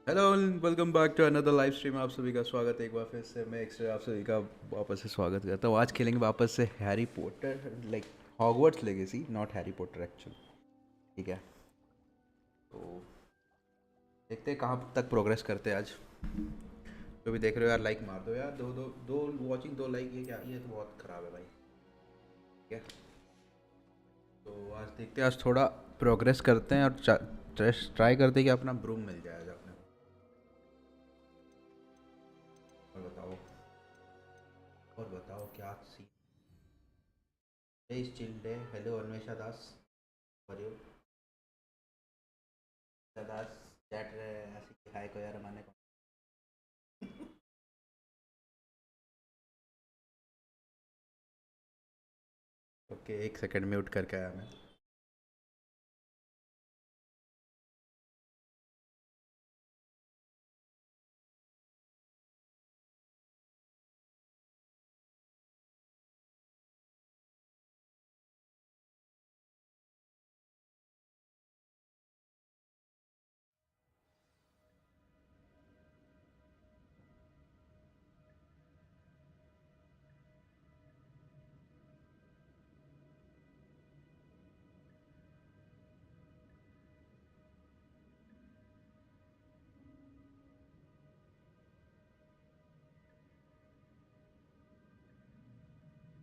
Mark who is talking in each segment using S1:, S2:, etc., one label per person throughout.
S1: Hello, welcome back to another live stream. आप सभी का स्वागत है एक बार फिर से। मैं एक्स्ट्रा आप सभी का वापस से स्वागत करता हूँ। आज खेलेंगे वापस से Harry Potter, like Hogwarts legacy, not Harry Potter actually. ठीक है, तो देखते हैं कहाँ तक प्रोग्रेस करते हैं आज। जो भी देख रहे हो यार, लाइक मार दो यार। दो दो दो वॉचिंग, दो लाइक, ये क्या, ये तो बहुत ख़राब है भाई। ठीक है, तो आज देखते हैं, आज थोड़ा प्रोग्रेस करते हैं और ट्राई करते हैं कि अपना ब्रूम मिल जाए आज अपने को। और बताओ, और बताओ क्या सी। इस चिल डे, हेलो अन्वेषा दास, और यू दास चैट रहे हैं ऐसे हाय को यार माने को। ओके, एक सेकंड म्यूट करके आया मैं।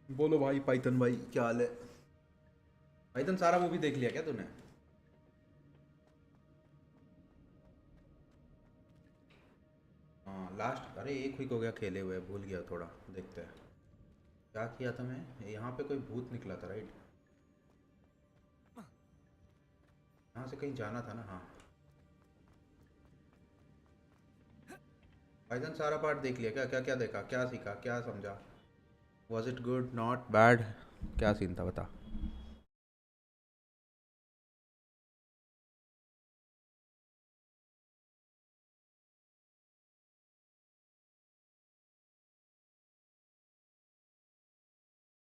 S1: बोलो भाई पाइथन भाई, क्या हाल है? पाइथन सारा मूवी देख लिया क्या तूने? हाँ, लास्ट, अरे एक वीक हो गया खेले हुए, भूल गया थोड़ा। देखते हैं क्या किया था मैं। यहाँ पे कोई भूत निकला था राइट? यहाँ से कहीं जाना था ना, हाँ। पाइथन सारा पार्ट देख लिया क्या? क्या क्या देखा, क्या सीखा, क्या समझा? Was it good, not bad? क्या सीन था बता।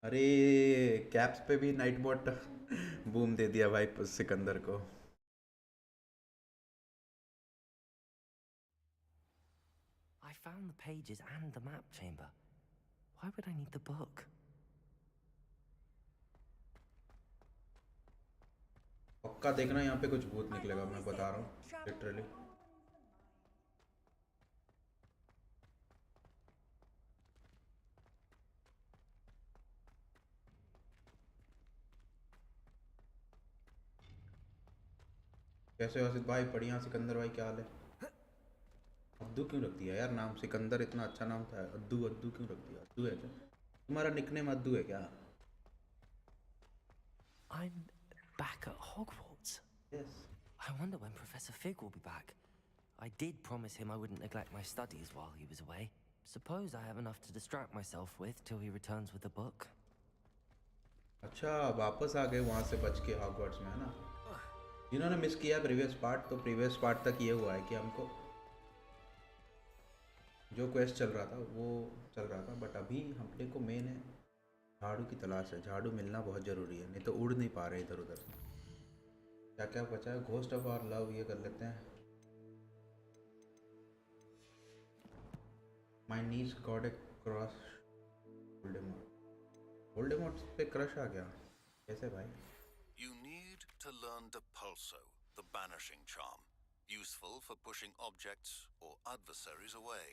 S1: अरे कैप्स पे भी नाइट बॉट बूम दे दिया भाई सिकंदर को।
S2: I found the pages and the map chamber. Why would I need the book?
S1: पक्का देखना, यहाँ पे कुछ भूत निकलेगा, मैं बता रहा हूँ लिटरली। कैसे हो आसित भाई? बढ़िया। सिकंदर भाई क्या हाल है? अद्दू क्यों रख दिया यार नाम? सिकंदर इतना अच्छा नाम था, अद्दू अद्दू क्यों रख दिया? अद्दू है क्या तुम्हारा निकनेम? अद्दू है क्या?
S2: I'm back at Hogwarts.
S1: Yes.
S2: I wonder when Professor Fig will be back. I did promise him I wouldn't neglect my studies while he was away. Suppose I have enough to distract myself with till he returns with a book.
S1: अच्छा, वापस आ गए वहाँ से बच के Hogwarts में, है ना? जिन्होंने मिस किया प्रीवियस पार्ट, तो प्रीवियस पार्ट तक ये हुआ है कि हमको जो क्वेस्ट चल रहा था वो चल रहा था, बट अभी हमने को मेन है झाड़ू की तलाश है। झाड़ू मिलना बहुत ज़रूरी है, नहीं तो उड़ नहीं पा रहे इधर उधर। क्या क्या बचा है? घोस्ट ऑफ आवर लव, ये कर लेते हैं। माई नीज गॉड ए क्रॉस वोल्डेमॉर्ट। वोल्डेमॉर्ट पे क्रश आ गया कैसे भाई?
S3: You need to learn Depulso, the banishing charm, useful for pushing objects or adversaries away.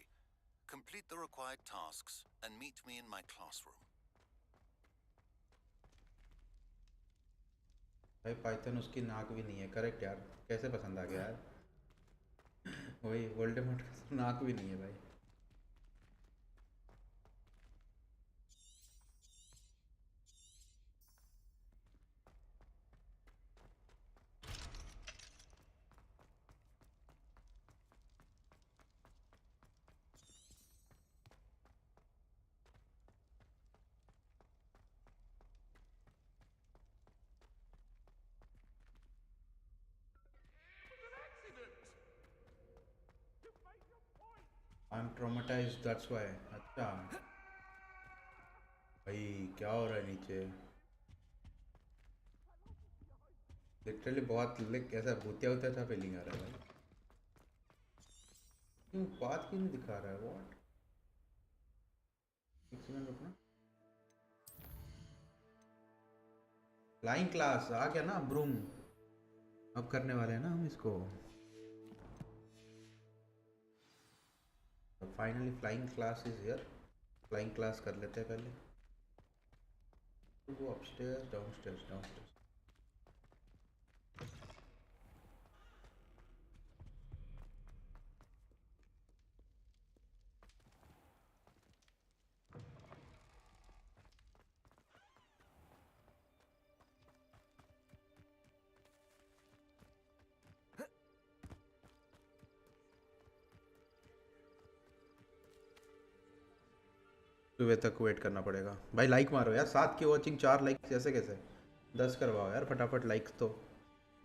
S3: Complete the required tasks and meet me in my classroom.
S1: भाई Python उसकी नाक भी नहीं है, करेक्ट यार। कैसे पसंद आ गया यार? वही वोल्डेमॉर्ट का तो नाक भी नहीं है भाई। I am traumatise that's why. अच्छा भाई, क्या हो रहा है नीचे? लिटरली बहुत लाइक ऐसा भूतिया होता सा फीलिंग आ रहा है भाई। क्यों बात क्यों नहीं दिखा रहा है? व्हाट? एक सेकंड रुकना। फ्लाइंग क्लास आ गया ना ब्रूम। अब करने वाले हैं ना हम इसको। Finally flying class is here. Flying class कर लेते हैं पहले। गो अपस्टेयर्स, डाउनस्टेयर्स, डाउनस्टेयर्स। सुबह तक वेट करना पड़ेगा भाई। लाइक मारो यार, 7 की वॉचिंग, 4 लाइक ऐसे कैसे? 10 करवाओ यार फटाफट लाइक्स तो।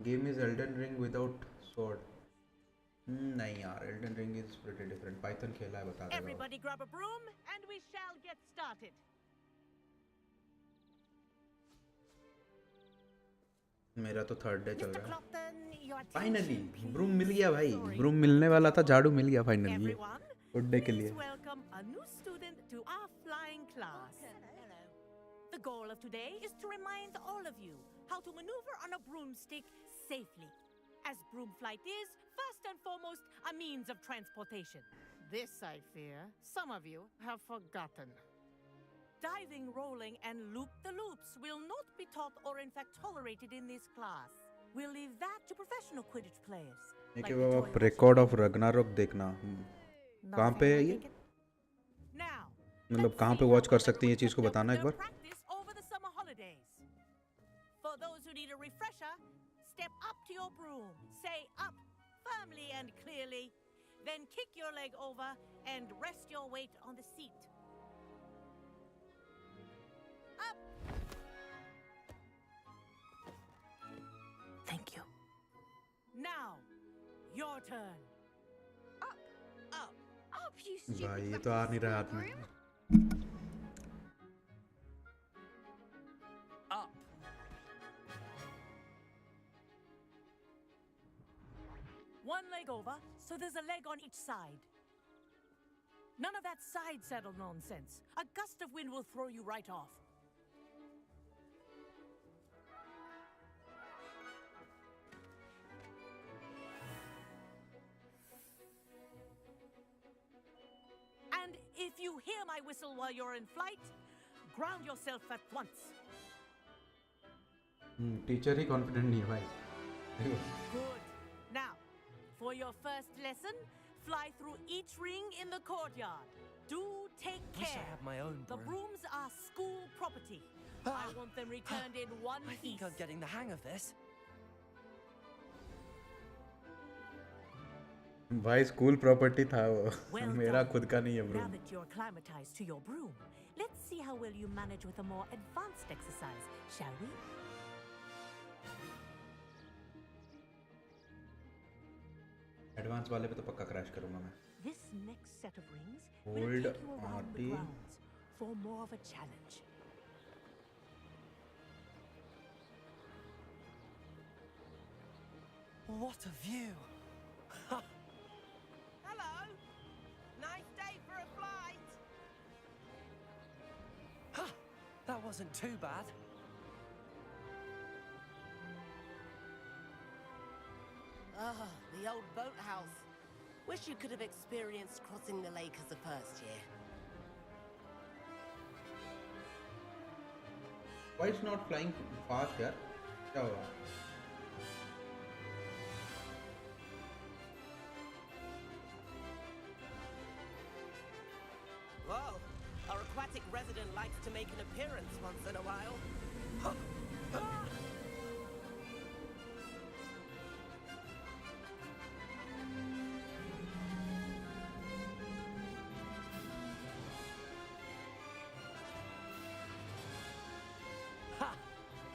S1: Game is Elden ring without sword. नहीं यार, Elden ring is pretty different. Python खेला है, बता देगा।
S4: Everybody grab a broom and we shall get started.
S1: मेरा तो थर्ड डे चल
S4: Mr.
S1: रहा है।
S4: Clopton, your
S1: finally
S4: attention, please.
S1: Broom मिल गया भाई।
S4: Sorry.
S1: ब्रूम मिलने वाला था, झाड़ू मिल गया फाइनली
S4: Everyone,
S1: गुड डे के
S4: please
S1: लिए।
S4: welcome a new student to our flying class. Hello. The goal of today is to remind all of you how to maneuver on a broomstick safely, as broom flight is, first and foremost, a means of transportation. This, I fear, some of you have forgotten. Diving, rolling, and loop-the-loops will not be taught or in fact tolerated in this class. We'll leave that to professional Quidditch players.
S1: एक
S4: like
S1: bar
S4: the
S1: आप
S4: toy
S1: record
S4: washing
S1: of रग्नारॉक देखना।
S4: Not
S1: कहाँ पे है
S4: feeling
S1: ये?
S4: like it? Now,
S1: मतलब
S4: let's
S1: कहाँ
S4: see
S1: पे
S4: how
S1: वॉच कर
S4: well
S1: सकते हैं ये
S4: everyone
S1: चीज़ को
S4: kept up
S1: बताना
S4: with
S1: एक
S4: their
S1: bar.
S4: practice over the summer holidays. For those who need a refresher, step up to your broom, say up firmly and clearly, then kick your leg over and rest your weight on the seat. Up. Thank you. Now, your turn.
S5: Up, you stupid
S1: भाई ये तो आ नहीं रहा हाथ में।
S2: Up.
S4: One leg over, so there's a leg on each side. None of that side saddle nonsense. A gust of wind will throw you right off. And if you hear my whistle while you're in flight, ground yourself at once.
S1: Teacher he confident नहीं है भाई।
S4: Good. Now, for your first lesson, fly through each ring in the courtyard. Do take
S2: Wish I
S4: care.
S2: had my own
S4: The
S2: broom.
S4: brooms are school property. I want them returned in one
S2: I think
S4: piece.
S2: I'm getting the hang of this.
S1: भाई school property था वो।
S4: Well
S1: मेरा
S4: done.
S1: खुद का नहीं है
S4: Now
S1: broom.
S4: that you're acclimatized to your broom, let's see how well you manage with a more advanced exercise, shall we?
S1: Advance वाले पे तो पक्का क्रैश करूंगा मैं।
S4: This next set of rings will
S1: Hold
S4: take you around the
S1: RT.
S4: grounds for more of a challenge.
S2: What a view!
S6: Hello. Nice day for a flight.
S2: Ha! That wasn't too bad.
S6: Ah, the old boathouse. Wish you could have experienced crossing the lake as a first year.
S1: Why it's not flying fast यार? क्या हुआ?
S6: Whoa, our aquatic resident likes to make an appearance once in a while.
S2: Ha!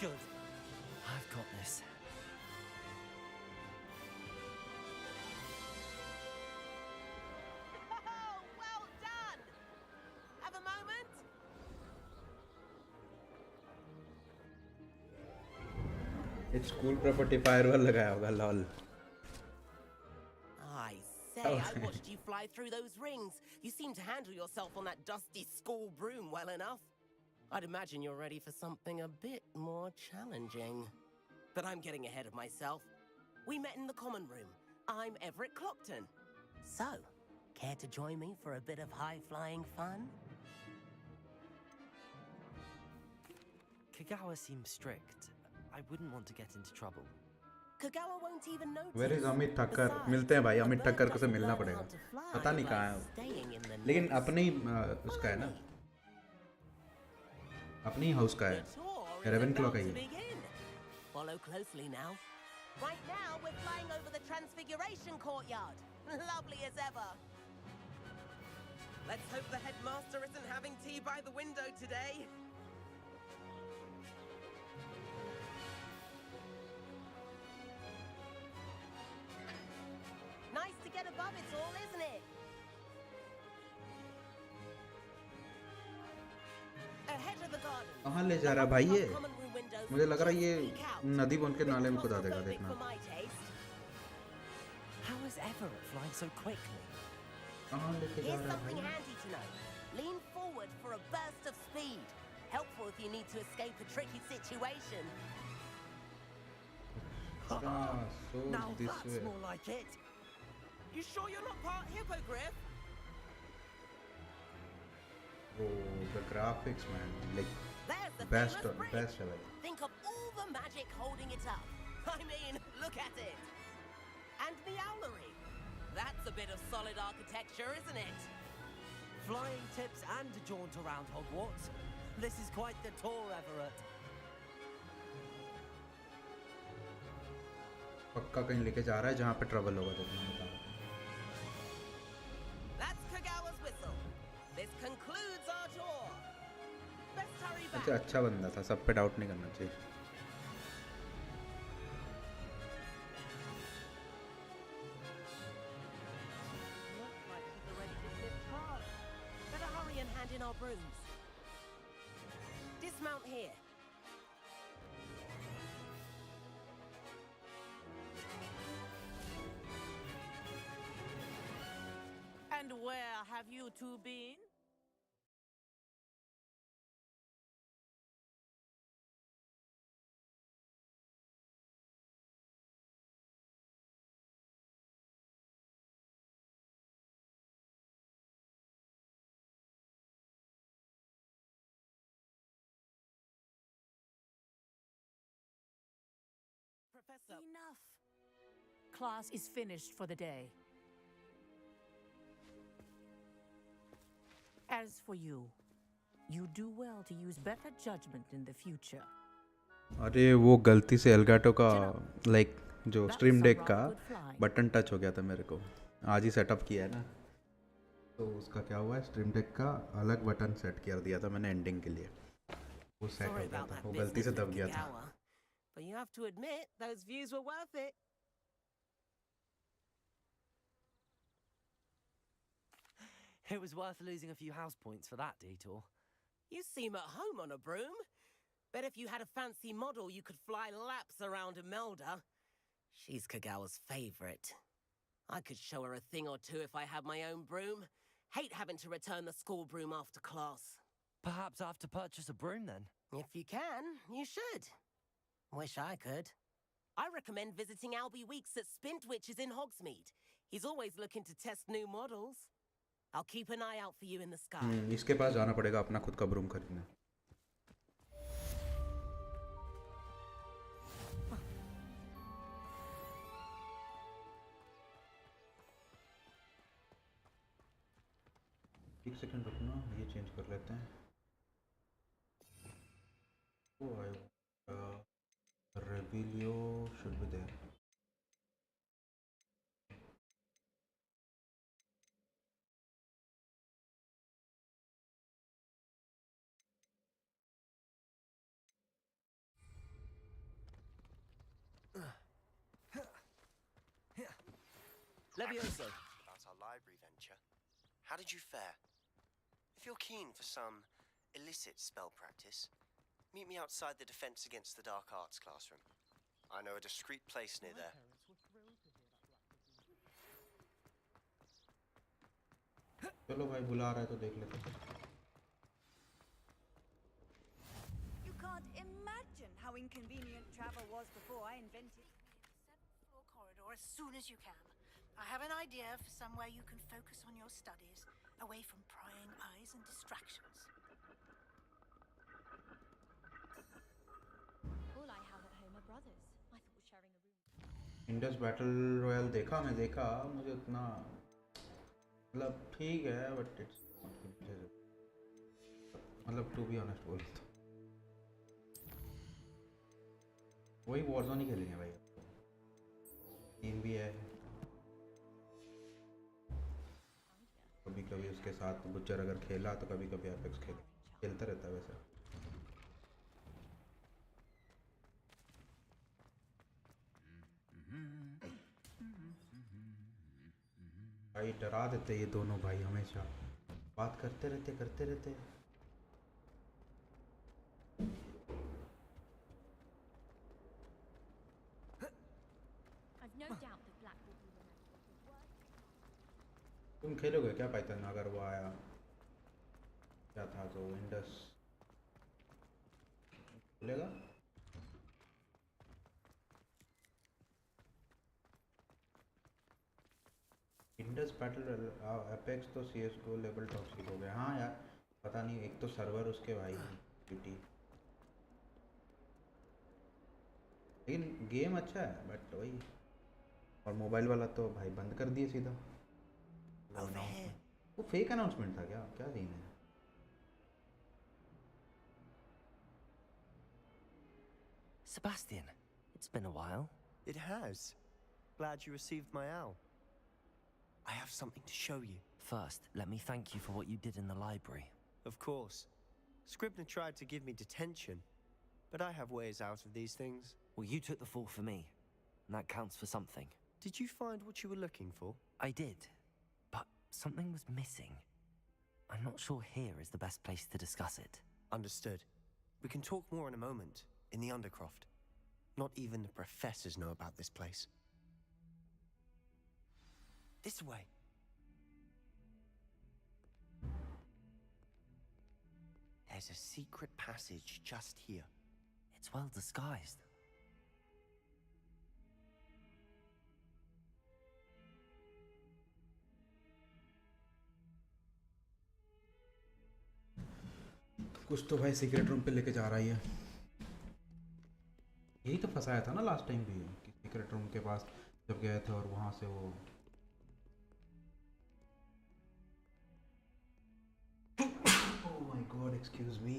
S2: Good. I've got this.
S6: Oh, well done. Have a moment?
S1: It's school property firewall लगाया होगा lol.
S6: I say, I watched you fly through those rings. You seem to handle yourself on that dusty school broom well enough. I'd imagine you're ready for something a bit more challenging. But I'm getting ahead of myself. We met in the common room. I'm Everett Clopton. So, care to join me for a bit of high-flying fun?
S2: Kagawa seems strict. I wouldn't want to get into trouble.
S6: Kagawa won't even notice.
S1: Where is Amit Thakkar? मिलते हैं भाई, अमित ठक्कर को से मिलना पड़ेगा, पता नहीं कहाँ है, लेकिन अपने ही उसका है ना, अपनी ही हाउस का है, रेवेनक्लॉ का ही।
S6: Follow closely now. Right now we're flying over the Transfiguration Courtyard. Lovely as ever. Let's hope the headmaster isn't having tea by the window today. Nice to get above it all, isn't it? Ahead of the garden.
S1: कहाँ ले जा रहा भाई ये? मुझे लग रहा है ये नदी बन के नाले में खुदा देगा, देखना।
S2: How is Everett flying so quickly?
S1: कहाँ लेके जा
S6: Here's
S1: रहा है
S6: something
S1: भाई?
S6: handy to know. Lean forward for a burst of speed. Helpful if you need to escape a tricky situation.
S1: So
S2: Now
S1: this
S2: that's
S1: way.
S2: more like it.
S6: You sure you're not part hippogriff?
S1: Oh, the graphics, man, like
S6: There's the
S1: best
S6: famous bridge.
S1: best level.
S6: Think of all the magic holding it up. I mean, look at it. And the owlery. That's a bit of solid architecture, isn't it?
S2: Flying tips and a jaunt around Hogwarts. This is quite the tour, Everett.
S1: पक्का कहीं लेके जा रहा है जहाँ पे trouble होगा, देखना बता।
S6: That's Kagawa's whistle. This concludes our tour. Let's hurry back.
S1: अच्छा, अच्छा बंदा था, सब पे डाउट नहीं करना चाहिए।
S6: Looks like she's already dismissed class. Better hurry and hand in our brooms. Dismount here.
S4: And where have you two been?
S6: Professor.
S4: Enough. Class is finished for the day. As for you, you do well to use better judgment in the future.
S1: अरे वो गलती से Elgato का like जो stream deck का button touch हो गया था मेरे को, आज ही सेटअप किया है ना, तो उसका क्या हुआ है, स्ट्रीम डेक का अलग बटन सेट कर दिया था मैंने एंडिंग के लिए, वो सेट हो
S6: Sorry
S1: गया
S6: about
S1: था,
S6: that
S1: वो गलती से
S6: business
S1: दब
S6: with
S1: गया था।
S6: Kagawa, but you have to admit those views were worth it.
S2: It was worth losing a few house points for that detour.
S6: You seem at home on a broom. Bet if you had a fancy model, you could fly laps around Imelda. She's Kagawa's favorite. I could show her a thing or two if I had my own broom. Hate having to return the school broom after class.
S2: Perhaps I have to purchase a broom then.
S6: If you can, you should. Wish I could. I recommend visiting Albie Weeks at Spintwitches in Hogsmeade. He's always looking to test new models. I'll keep an eye out for you in the sky.
S1: इसके पास जाना पड़ेगा अपना खुद का broom खरीदने। एक second रुकना, ये चेंज कर लेते हैं। Revelio should be there.
S2: Levioso.
S5: About our library venture. How did you fare? If you're keen for some illicit spell practice, meet me outside the Defense Against the Dark Arts classroom. I know a discreet place near there.
S1: चलो भाई बुला रहा है तो देख लेते हैं।
S7: You can't imagine how inconvenient travel was before I invented.
S8: Seventh floor corridor as soon as you can. I have an idea for somewhere you can focus on your studies, away from prying eyes and distractions.
S9: All I have at home are brothers. I thought sharing a room.
S1: Indus battle royal देखा, मैं देखा, मुझे उतना मतलब ठीक है but it's मतलब to be honest बोल तो वही वॉरज़ोन ही खेलेंगे भाई। टीम भी है, कभी कभी उसके साथ बुचर अगर खेला तो कभी कभी एपेक्स खेलता रहता है वैसे। भाई डरा देते ये दोनों भाई, हमेशा बात करते रहते।
S9: I've no doubt that Black will be remembered for work.
S1: तुम खेलोगे क्या पाइथन अगर वो आया? क्या था तो इंडस खेलेगा? इंडस बैटल एपेक्स तो CS:GO लेवल टॉक्सिक हो गया। हाँ यार पता नहीं, एक तो सर्वर उसके भाई पीटी, लेकिन गेम अच्छा है बट वही, और मोबाइल वाला तो भाई बंद कर दिए सीधा। वो फेक अनाउंसमेंट था क्या? क्या सीन है?
S2: Sebastian, it's been a while.
S5: It has. Glad you received my owl. I have something to show you.
S2: First, let me thank you for what you did in the library.
S5: Of course. Scribner tried to give me detention, but I have ways out of these things.
S2: Well, you took the fall for me, and that counts for something.
S5: Did you find what you were looking for?
S2: I did, but something was missing. I'm not sure here is the best place to discuss it.
S5: Understood. We can talk more in a moment, in the Undercroft. Not even the professors know about this place. This way. There's a secret passage just here.
S2: It's well disguised.
S1: कुछ तो भाई secret room पे लेके जा रहा है। यही तो फंसाया था ना लास्ट टाइम भी, कि सीक्रेट रूम के पास जब गए थे और वहां से वो oh my God excuse me.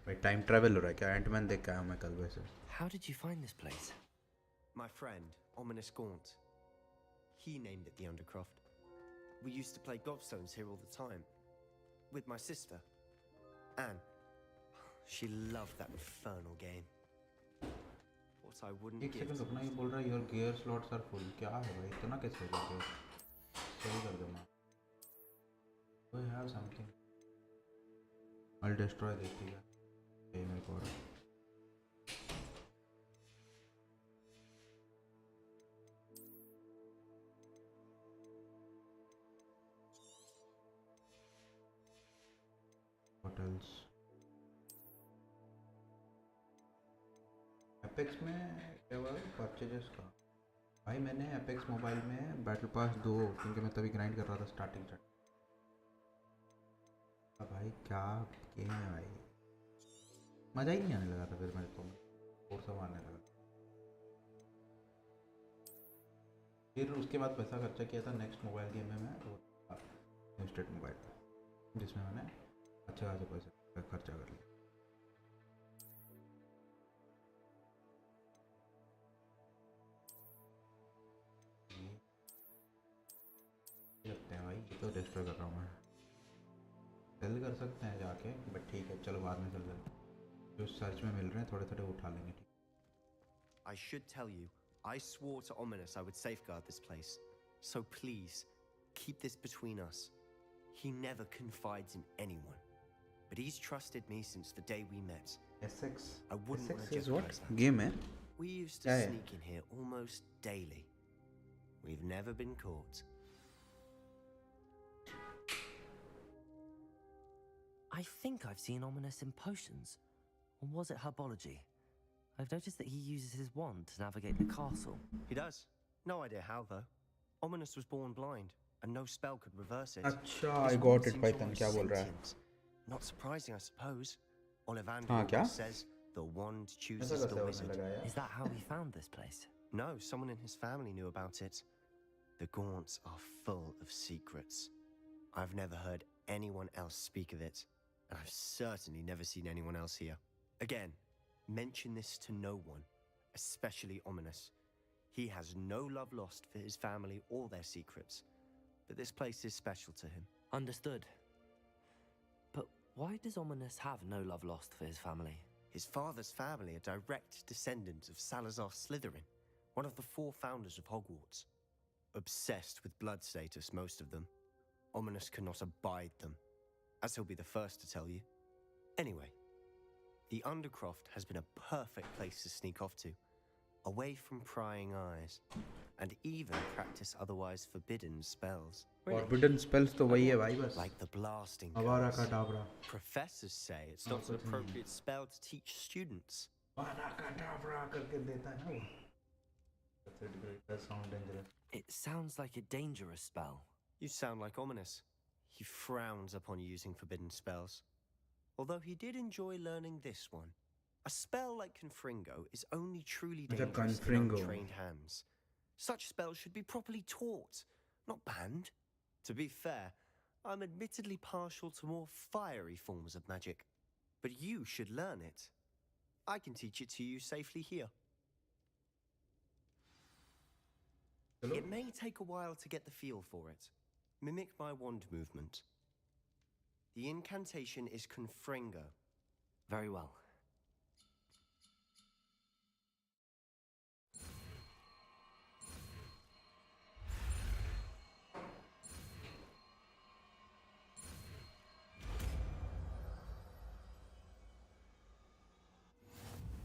S1: भाई टाइम ट्रैवल हो रहा है क्या? एंटमैन देख के आया मैं कल वैसे।
S2: How did you find this place?
S5: My friend, Ominous Gaunt. He named it the Undercroft. We used to play gobstones here all the time. With my sister, Anne. She loved that infernal game. What I wouldn't
S1: एक
S5: give
S1: second
S5: to
S1: रुकना, ये बोल रहा है your gear slots are full. क्या है भाई, इतना कैसे हो गया? सही कर देना। We have something. I'll destroy देखिएगा। ये मेरे को What else? एपेक्स में क्या हुआ परचेजेस का? भाई मैंने एपेक्स मोबाइल में बैटल पास 2, क्योंकि मैं तभी ग्राइंड कर रहा था स्टार्टिंग से। अब भाई क्या गेम है भाई, मज़ा ही नहीं आने लगा था फिर मेरे को, और सब आने लगा। फिर उसके बाद पैसा खर्चा किया था नेक्स्ट मोबाइल गेम में मैं, वो स्टेट मोबाइल, जिसमें मैंने अच्छे खासे पैसे खर्चा कर लिया। लगते हैं भाई, ये तो डिस्ट्रॉय कर रहा हूँ मैं। सेल कर सकते हैं जाके, बट ठीक है चलो बाद में सेल करें। जो सर्च में मिल रहे हैं थोड़े थोड़े उठा लेंगे। ठीक।
S5: I should tell you, I swore to Ominous I would safeguard this place. So please, keep this between us. He never confides in anyone. But he's trusted me since the day we met,
S1: SX.
S5: I wouldn't want
S1: SX
S5: to
S1: is what?
S5: jeopardize that.
S1: Game है?
S5: We used to
S1: Yeah, yeah.
S5: sneak in here almost daily. We've never been caught.
S2: I think I've seen Ominous in potions. Or was it herbology? I've noticed that he uses his wand to navigate the castle.
S5: He does. No idea how, though. Ominous was born blind, and no spell could reverse it.
S1: अच्छा,
S5: His
S1: I
S5: wand
S1: got it.
S5: seems
S1: Python
S5: almost
S1: क्या बोल रहा है?
S5: sentient. Not surprising, I suppose. Ollivander
S1: हाँ, क्या?
S5: always says the wand
S1: ऐसा
S5: chooses
S1: कैसे
S5: the
S1: होने
S5: wizard.
S1: लगा यार?
S2: Is that how he found this place?
S5: No, someone in his family knew about it. The Gaunts are full of secrets. I've never heard anyone else speak of it, and I've certainly never seen anyone else here. Again, mention this to no one, especially Ominous. He has no love lost for his family or their secrets, but this place is special to him.
S2: Understood. But why does Ominous have no love lost for his family?
S5: His father's family are direct descendants of Salazar Slytherin, one of the 4 founders of Hogwarts. Obsessed with blood status, most of them. Ominous cannot abide them, as he'll be the first to tell you. Anyway, the Undercroft has been a perfect place to sneak off to, away from prying eyes, and even practice otherwise forbidden spells.
S1: Forbidden spells तो वही है भाई बस.
S5: Like the blasting
S1: आवारा
S5: curse.
S1: कटाबरा.
S5: Professors say it's not an appropriate spell to teach students.
S1: आवारा कटाबरा करके देता है ना वो. It does sound dangerous.
S2: It sounds like a dangerous spell.
S5: You sound like Ominous. He frowns upon using forbidden spells. Although he did enjoy learning this one. A spell like Confringo is only truly dangerous in untrained hands. Such spells should be properly taught, not banned. To be fair, I'm admittedly partial to more fiery forms of magic. But you should learn it. I can teach it to you safely here.
S1: Hello?
S5: It may take a while to get the feel for it. Mimic my wand movement. The incantation is Confringo.
S2: Very well.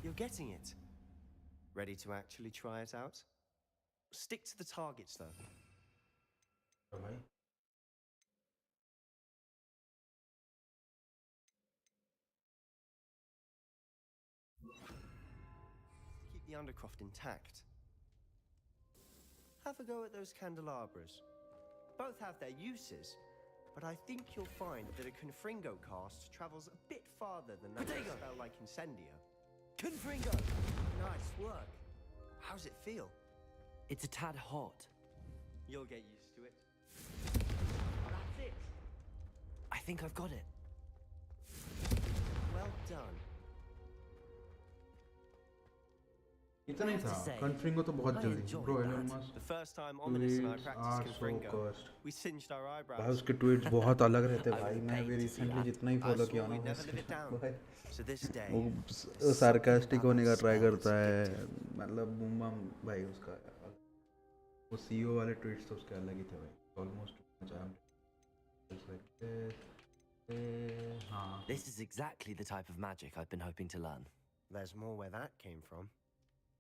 S5: You're getting it. Ready to actually try it out? Stick to the targets, though.
S1: तो भाई.
S5: Keep the Undercroft intact. Have a go at those candelabras. Both have their uses, but I think you'll find that a Confringo cast travels a bit farther than that spell like Incendio. Confringo! Nice work. How's it feel?
S2: It's a tad hot.
S5: You'll get used to it. That's it.
S2: I think I've got it.
S5: Well done.
S1: इतना ही था. Confringo तो बहुत जल्दी. Bro, Elon Musk.
S5: The first time Ominous and I
S1: Tweets are
S5: practiced
S1: so
S5: Confringo,
S1: cursed.
S5: we singed our
S1: भाई
S5: eyebrows.
S1: उसके tweets बहुत अलग रहते हैं भाई. मैं
S5: paid
S1: भी
S5: to see
S1: रिसेंटली
S5: that.
S1: जितना ही
S5: I
S1: फॉलो
S5: swore
S1: किया ना
S5: we'd never live it down.
S1: भाई
S5: So this day,
S1: वो सार्कास्टिक होने का ट्राई करता है. मतलब बूम बम भाई उसका वो सीईओ वाले ट्वीट्स तो उसके अलग ही थे भाई. ऑलमोस्ट हाँ.
S2: This is exactly the type of magic I've been hoping to learn.
S5: there's more where that came from.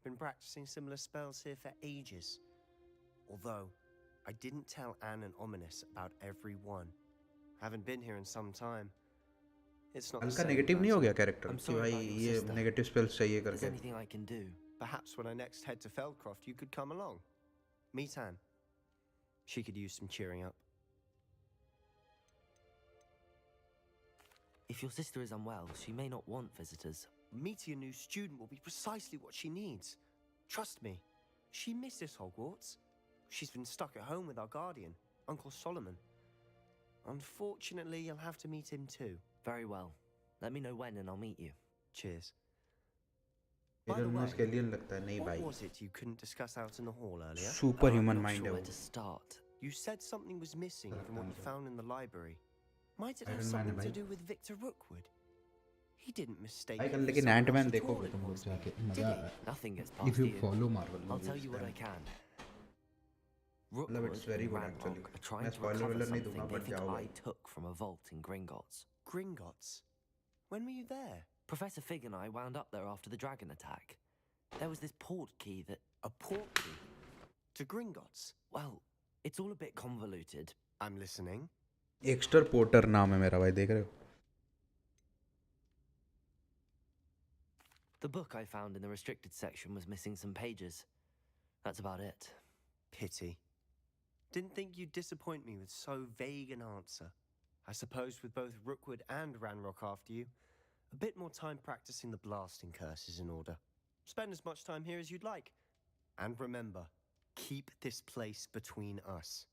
S5: Been practicing similar spells here for ages. Although, I didn't tell Anne and Ominous about every one. Haven't been here in some time. It's not the
S1: हल्का
S5: same
S1: negative नहीं हो
S5: matter.
S1: गया character
S2: I'm
S1: कि
S2: sorry
S1: भाई
S2: about your
S1: ये
S2: sister.
S1: Negative spells चाहिए
S2: If there's
S1: करके.
S2: anything I can do.
S5: Perhaps when I next head to Feldcroft, you could come along. Meet Anne. She could use some cheering up.
S2: If your sister is unwell, she may not want visitors.
S5: Meeting a new student will be precisely what she needs. Trust me, she misses Hogwarts. She's been stuck at home with our guardian, Uncle Solomon. Unfortunately, you'll have to meet him too.
S2: Very well. Let me know when and I'll meet you.
S5: Cheers. By the
S1: Elon
S5: way,
S1: Musk alien लगता है. नहीं
S5: what
S1: भाई.
S5: was it you couldn't discuss out in the hall earlier?
S1: Super
S2: I'm
S1: human
S2: not
S1: mind
S2: sure
S1: है
S2: where
S1: वो.
S2: to start.
S5: You said something was missing from what you found in the library. Might it have
S1: Iron Man है
S5: something to
S1: भाई.
S5: do with Victor Rookwood? He didn't mistake
S1: भाई
S5: you
S1: कल
S5: for
S1: लेकिन
S5: someone
S1: Ant-Man
S5: else at
S1: देखोगे
S5: all,
S1: तुम लोग
S5: did
S1: जाके.
S5: he?
S1: मजा.
S2: Nothing gets
S1: If
S2: past
S1: you
S2: you.
S1: follow Marvel
S2: I'll tell
S1: movies
S2: you what I
S1: then.
S2: can.
S1: मतलब it's very good actually.
S2: Ranrock are trying
S1: मैं
S2: to
S1: spoiler
S2: recover
S1: वाला नहीं
S2: something
S1: दूंगा
S2: they
S1: but
S2: think
S1: जाओ
S2: I
S1: भाई.
S2: took from a vault in Gringotts.
S5: Gringotts. When were you there?
S2: Professor Fig and I wound up there after the dragon attack. There was this port key that...
S5: A port key? To Gringotts?
S2: Well, it's all a bit convoluted.
S5: I'm listening.
S1: Exter porter नाम है मेरा भाई, देख रहे हो?
S2: The book I found in the restricted section was missing some pages. That's about it.
S5: Pity. Didn't think you'd disappoint me with so vague an answer. I suppose with both Rookwood and Ranrock after you, a bit more time practicing the blasting curse is in order. Spend as much time here as you'd like. And remember, keep this place between us.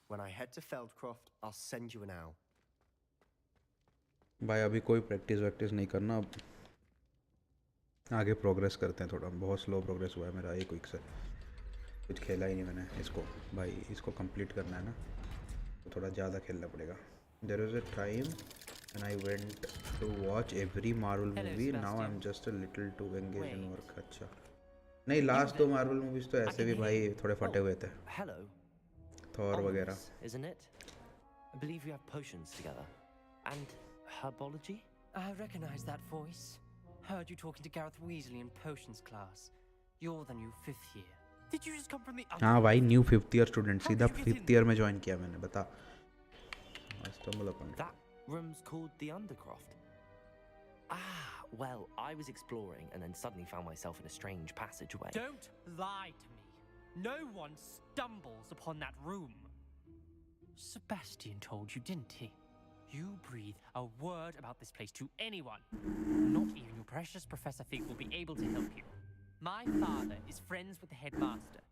S5: When I head to Feldcroft, I'll send you an owl.
S1: भाई अभी कोई practice नहीं करना, अब आगे progress करते हैं थोड़ा. बहुत स्लो प्रोग्रेस हुआ है मेरा एक वीक से, कुछ खेला ही नहीं मैंने इसको. भाई इसको कंप्लीट करना है ना, तो थोड़ा ज़्यादा खेलना पड़ेगा. There is a time and I went to watch every Marvel movie. Now I'm just a little too engaged in work. अच्छा नहीं, लास्ट 2 Marvel movies तो ऐसे भी भाई थोड़े फटे हुए थे.
S2: Hello.
S1: थॉर वगैरह.
S2: Isn't it? I believe we have potions together. And herbology?
S10: I recognize that voice. Heard you talking to Gareth Weasley in potions class. You're the new 5th year. Did you just come from the...
S1: हाँ भाई, new 5th year student, सीधा 5th year में join किया मैंने. बता.
S2: That room's called the Undercroft. Ah, well, I was exploring and then suddenly found myself in a strange passageway.
S10: Don't lie to me. No one stumbles upon that room. Sebastian told you, didn't he? You breathe a word about this place to anyone. Not even your precious Professor Fig will be able to help you. My father is friends with the headmaster.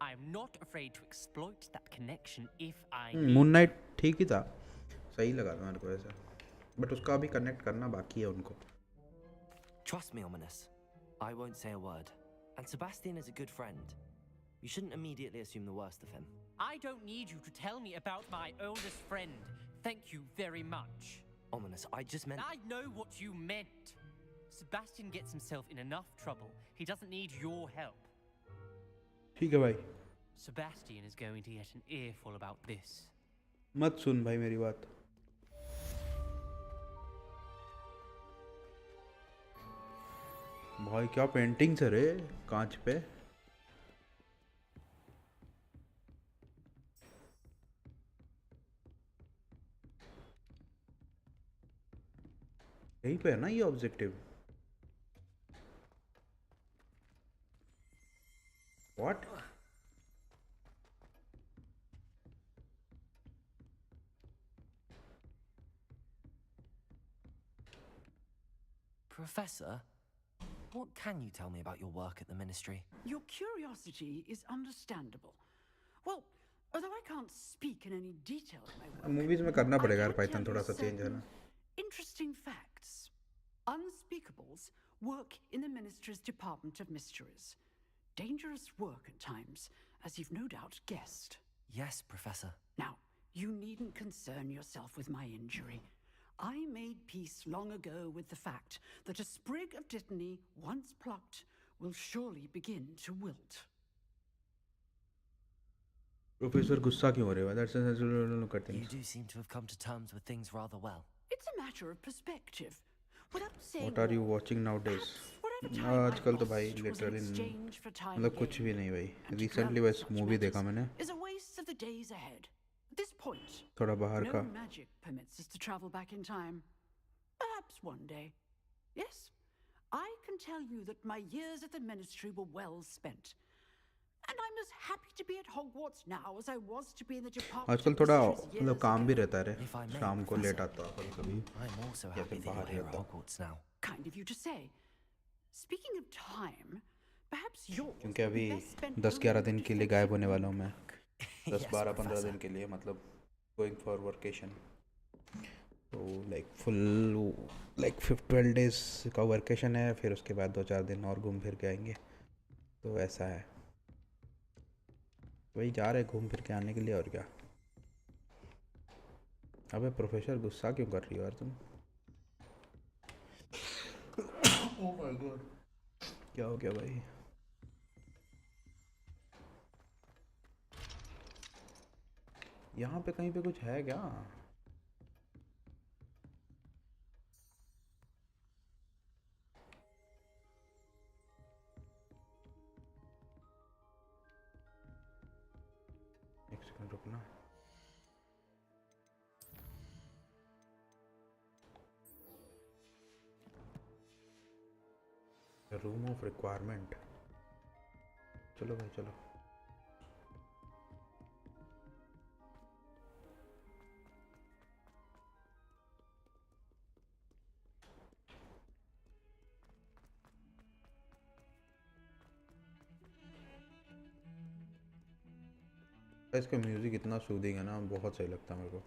S10: I am not afraid to exploit that connection if I need.
S1: Moon night ठीक ही था, सही लगा था मेरे को ऐसा, but उसका अभी कनेक्ट करना बाकी है उनको.
S2: Trust me, Ominous. I won't say a word. And Sebastian is a good friend. You shouldn't immediately assume the worst of him.
S10: I don't need you to tell me about my oldest friend. Thank you very much.
S2: Ominous, I just meant...
S10: I know what you meant. Sebastian gets himself in enough trouble. He doesn't need your help.
S1: ठीक है भाई.
S10: Sebastian is going to get an earful about this.
S1: मत सुन भाई मेरी बात. भाई क्या paintings है रे कांच पे. यहीं पे है ना ये objective. What?
S2: Professor, what can you tell me about your work at the Ministry?
S11: Your curiosity is understandable. Well, although I can't speak in any detail of my work,
S1: movies में करना पड़ेगा यार पाइथन थोड़ा सा change है ना.
S11: Interesting facts. Unspeakables work in the Ministry's Department of Mysteries. Dangerous work at times, as you've no doubt guessed.
S2: Yes, Professor.
S11: Now, you needn't concern yourself with my injury. I made peace long ago with the fact that a sprig of dittany, once plucked, will surely begin to wilt.
S1: Professor गुस्सा क्यों हो रहे हो? That's करते
S2: You do seem to have come to terms with things rather well.
S11: It's a matter of perspective. Without saying
S1: What are you watching nowadays? आजकल तो भाई literally मतलब कुछ भी नहीं भाई. रिसेंटली बस मूवी देखा मैंने.
S11: Is a waste of the days ahead. At this point,
S1: थोड़ा बाहर का.
S11: no magic permits us to travel back in time. Perhaps one day. Yes, I can tell you that my years at the Ministry were well spent. And I'm as happy to be at Hogwarts now as I was to be in the department.
S1: आजकल थोड़ा मतलब काम भी रहता है. शाम को late आता है कभी.
S2: I'm also happy that you're here at Hogwarts now.
S11: Kind of you to say. Speaking of time, perhaps yours.
S1: क्योंकि अभी 10-11 दिन के लिए गायब होने वाला हूँ मैं. 10-12-15 दिन के लिए, मतलब going for vacation. तो like full like 12 days का vacation है, फिर उसके बाद 2-4 दिन और घूम फिर के आएंगे. तो ऐसा है, वही जा रहे घूम फिर के आने के लिए. और क्या. अबे प्रोफेसर गुस्सा क्यों कर रही हो यार तुम? ओह माय गॉड, क्या हो गया भाई? यहाँ पे कहीं पे कुछ है क्या? ना। Room of requirement. चलो भाई चलो। इसका म्यूजिक इतना सूदिंग है ना, बहुत सही लगता है मेरे को।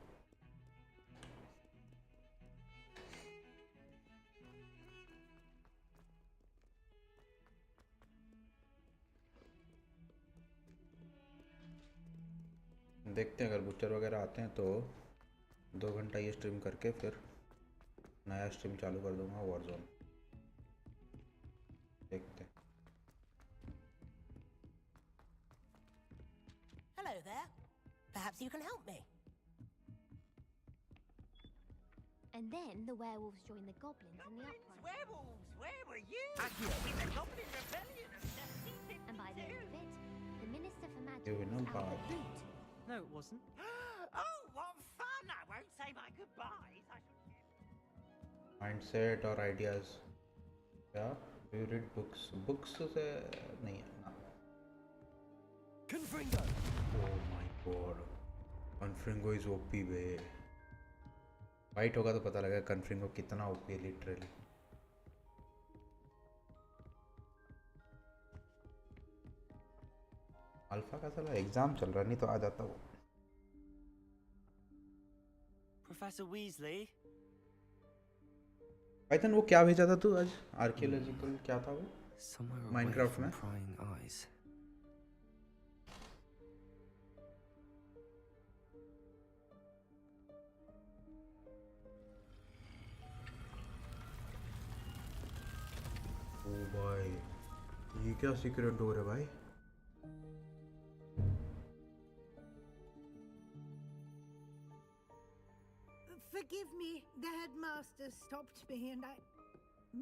S1: देखते हैं अगर बुच्चर वगैरह आते हैं तो 2 घंटा ये स्ट्रीम करके फिर नया स्ट्रीम चालू कर दूंगा वॉरज़ोन। देखते हैं।
S6: Hello there. Perhaps you can help me.
S9: And then the werewolves joined the goblins in the uprising.
S12: Werewolves, where were you? In the Goblin Rebellion of 1752.
S9: And by the end of it, the Minister for Magic
S1: You know,
S9: was out of the
S1: Bob.
S9: boot.
S10: No, it wasn't.
S12: Oh, what fun! I won't say my goodbyes. I shall...
S1: Mindset और ideas। क्या? Do you read books? Books से नहीं है ना।
S5: Confringo!
S1: Oh my god. Confringo is OP बे। Fight होगा तो पता लगेगा कन्फ्रिंगो कितना OP है लिटरली। अल्फा का साला एग्जाम चल रहा, नहीं तो आ जाता वो।
S5: Professor Weasley?
S1: पाइथन वो क्या भेजा था तू आज? आर्कियोलॉजिकल क्या था वो?
S2: Somewhere
S1: Minecraft
S2: away
S1: में?
S2: from prying eyes.
S1: ओ भाई, ये क्या सीक्रेट डोर है भाई?
S8: Forgive me, the headmaster stopped me and I...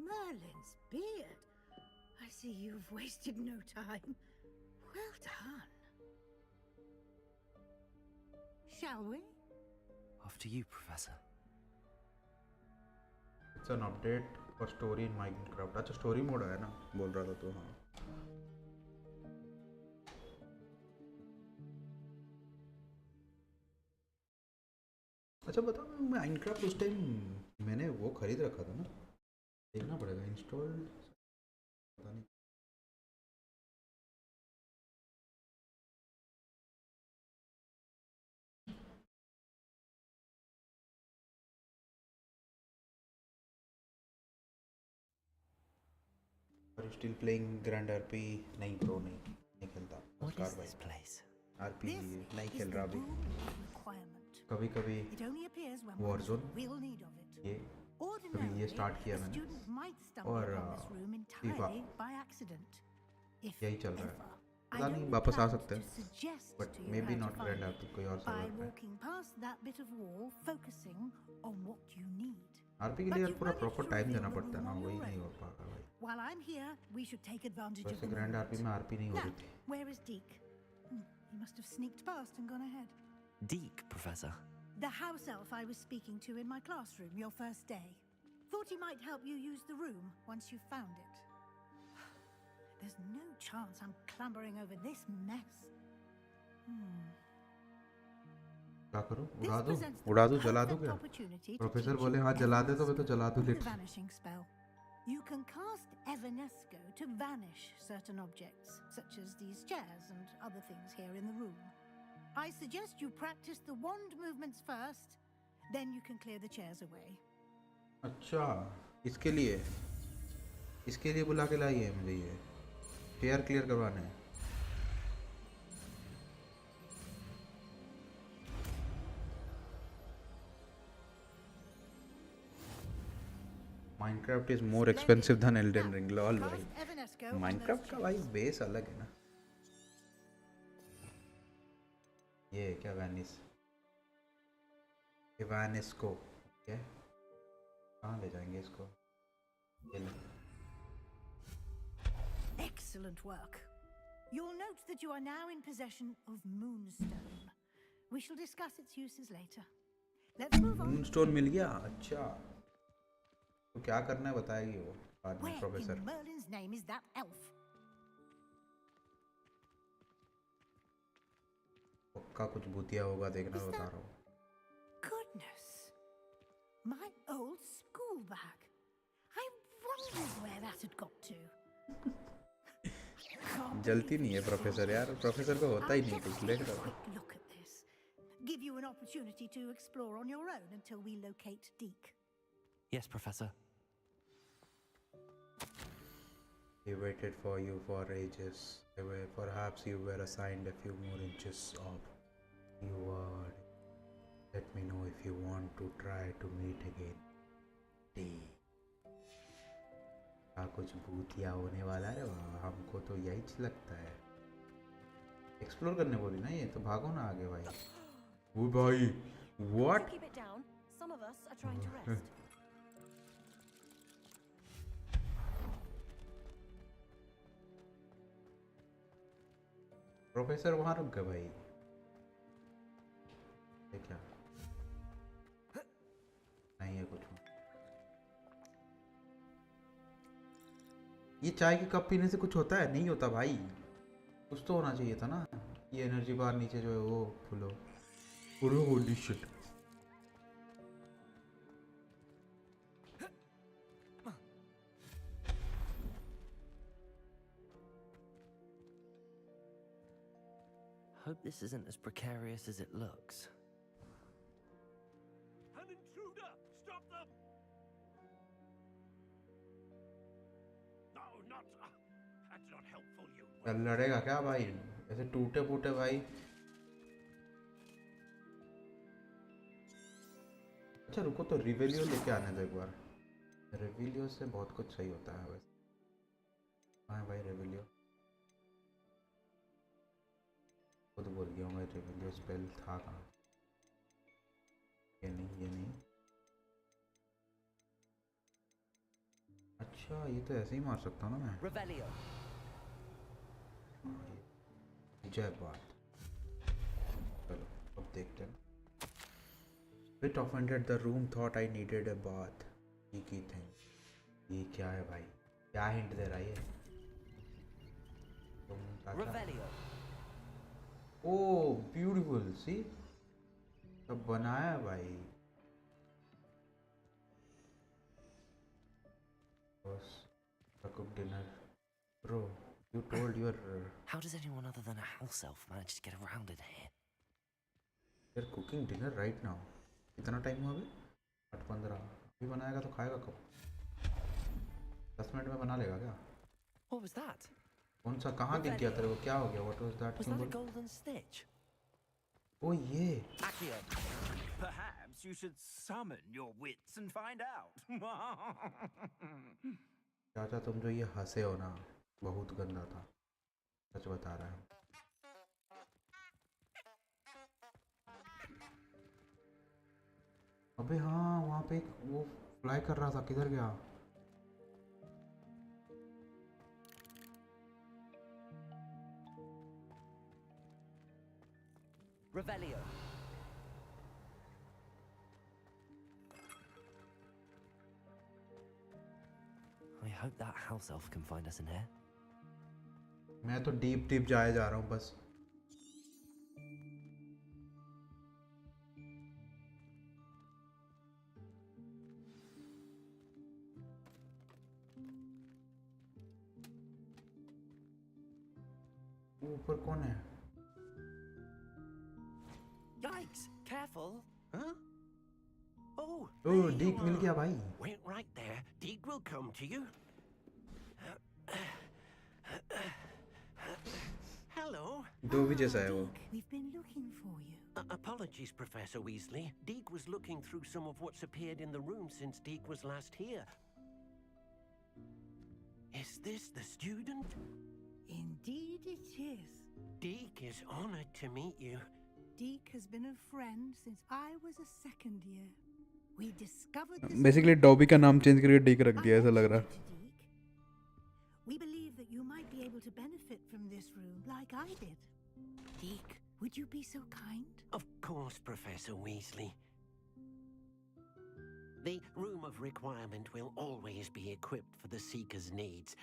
S8: Merlin's beard. I see you've wasted no time. Well done. Shall we?
S2: After you, Professor.
S1: It's an update for story in Minecraft। अच्छा story mode है ना, बोल रहा था तो। हाँ अच्छा बता, माइनक्राफ्ट उस टाइम मैंने वो खरीद रखा था ना, देखना पड़ेगा इंस्टॉल, पता नहीं। Are you still playing Grand RP? नहीं ब्रो, नहीं खेलता।
S2: What is this place?
S1: RP नहीं
S8: This
S1: खेल
S8: is
S1: रहा
S8: the
S1: अभी।
S8: broom requirement.
S1: कभी कभी
S8: It only appears when
S1: Warzone,
S8: one's real need of it.
S1: ये
S8: Ordinarily,
S1: ये start किया
S8: a
S1: मैंने।
S8: student might stumble
S1: और
S8: upon this room entirely by accident. If
S1: यही चल रहा
S8: ever.
S1: है।
S8: I
S1: पता नहीं
S8: don't
S1: वापस आ
S8: plan
S1: सकते
S8: to
S1: हैं,
S8: suggest
S1: but
S8: to you
S1: may be
S8: how to
S1: not
S8: find
S1: grand
S8: it
S1: RP, कोई और
S8: by
S1: सर्वर पे।
S8: walking past that bit of wall, focusing on what you need.
S1: RP के
S8: But
S1: लिए यार
S8: you've
S1: पूरा
S8: managed
S1: proper
S8: to
S1: time
S8: reveal
S1: देना
S8: the
S1: पड़ता है
S8: room
S1: ना,
S8: on
S1: वही
S8: your
S1: नहीं
S8: own.
S1: हो पाएगा भाई।
S8: While I'm here, we should take advantage of
S1: वैसे
S8: the
S1: ग्रैंड
S8: moment.
S1: RP में RP नहीं हो
S8: Now,
S1: रही थी।
S8: where is Deke? He must have sneaked past and gone ahead.
S2: Deke, Professor.
S8: The house elf I was speaking to in my classroom your first day. Thought he might help you use the room once you've found it. There's no chance I'm clambering over this mess.
S1: क्या करूं?
S8: This
S1: उड़ा दूं?
S8: presents the
S1: उड़ा दूं? जला दूं
S8: perfect
S1: क्या?
S8: opportunity to
S1: professor
S8: teach
S1: बोले
S8: you
S1: हाँ जला दे, तो मैं तो
S8: Evanesco,
S1: जला दूं
S8: the
S1: lit.
S8: vanishing spell. You can cast Evanesco to vanish certain objects, such as these chairs and other things here in the room. I suggest you practice the wand movements first, then you can clear the chairs away.
S1: अच्छा, इसके लिए बुला के लाई है मुझे, ये chair clear करवाना है। Minecraft is more expensive than Elden Ring, lol भाई।
S8: Cast Evanesco on
S1: Minecraft
S8: those
S1: का भाई
S8: chairs.
S1: बेस अलग है ना। ये क्या इवानेस्को, क्या कहाँ ले जाएंगे इसको? ये ले।
S8: Excellent work. You'll note that you are now in possession of Moonstone. We shall discuss its uses later. Let's move on.
S1: Moonstone मिल गया, अच्छा तो क्या करना है बताएगी वो बाद में
S8: Where
S1: professor.
S8: in Merlin's name is that elf?
S1: पक्का कुछ भूतिया होगा, देखना बता रहा हूँ।
S8: Goodness, my old school bag. I wondered where that had got to.
S1: जलती नहीं है प्रोफेसर यार, प्रोफेसर को होता ही नहीं कुछ, देख रहा हूँ।
S8: Quick look at this. Give you an opportunity to explore on your own until we locate Deke.
S2: Yes, Professor.
S1: He waited for you for ages. Perhaps you were assigned a few more inches of reward. Let me know if you want to try to meet again. क्या कुछ भूतिया होने वाला है हमको तो यही लगता है। एक्सप्लोर करने बोली ना ये, तो भागो ना आगे भाई। वो भाई what?
S6: Keep it down. Some of us are trying to rest.
S1: Professor वहां रुक गए भाई। ये क्या नहीं है कुछ। ये चाय के कप पीने से कुछ होता है? नहीं होता भाई, कुछ तो होना चाहिए था ना। ये एनर्जी बार नीचे जो है वो फुलो पूरे holy shit.
S2: Hope this isn't as precarious as it looks.
S12: An intruder! Stop them! No, not. That's not helpful, you.
S1: कल लड़ेगा क्या भाई? ऐसे टूटे फूटे भाई। अच्छा रुको, तो रिवेलियो लेके आने दो एक बार। रिवेलियो से बहुत कुछ सही होता है वैसे। हाँ भाई रिवेलियो खुद बोल गया हूँ मैं, रिवेलियो स्पेल था कहाँ? ये नहीं, ये नहीं। अच्छा ये तो ऐसे ही मार सकता हूँ ना मैं।
S6: Revelio.
S1: जय बात। चलो अब देखते हैं। Bit offended, the room thought I needed a bath. Cheeky thing. ये क्या है भाई? क्या हिंट दे रहा है ये?
S6: Revelio.
S1: Oh, beautiful. See? सब बनाया है भाई। बस cook dinner. Bro, you told your.
S2: How does anyone other than a house elf manage to get around in here?
S1: You're cooking dinner right now. कितना टाइम हुआ अभी? 8:15। अभी बनाएगा तो खाएगा कब? 10 मिनट में बना लेगा क्या?
S2: What was that?
S1: कौन सा कहाँ दिख गया तेरे को? क्या हो गया? What was that?
S2: Was that a golden stitch?
S1: ओ ये।
S6: Accio.
S12: Perhaps you should summon your wits and find out.
S1: चाचा तुम जो ये हंसे हो ना, बहुत गंदा था, सच बता रहा हूँ। अबे हाँ, वहाँ पे एक वो फ्लाई कर रहा था, किधर गया?
S6: Revelio.
S2: I hope that house elf can find us in here.
S1: मैं तो डीप डीप जाए जा रहा हूँ बस। ऊपर कौन है?
S6: Yikes! Careful. Huh? Oh.
S1: O
S6: there you
S1: डीक mill
S6: are.
S1: गया भाई।
S12: Wait right there. Deke will come to you. Hello.
S1: दो भी जैसा है वो।
S8: We've been looking for you.
S12: Apologies, Professor Weasley. Deke was looking through some of what's appeared in the room since Deke was last here. Is this the student?
S8: Indeed it is.
S12: Deke is honored to meet you.
S8: Deke has been a friend since I was a second year. We discovered this.
S1: Basically dobby का नाम change करके डीक रख दिया, ऐसा लग रहा है।
S8: We believe that you might be able to benefit from this room like I did. Deke, Would you be so kind?
S12: Of course, Professor Weasley. The Room of Requirement will always be equipped for the Seeker's needs.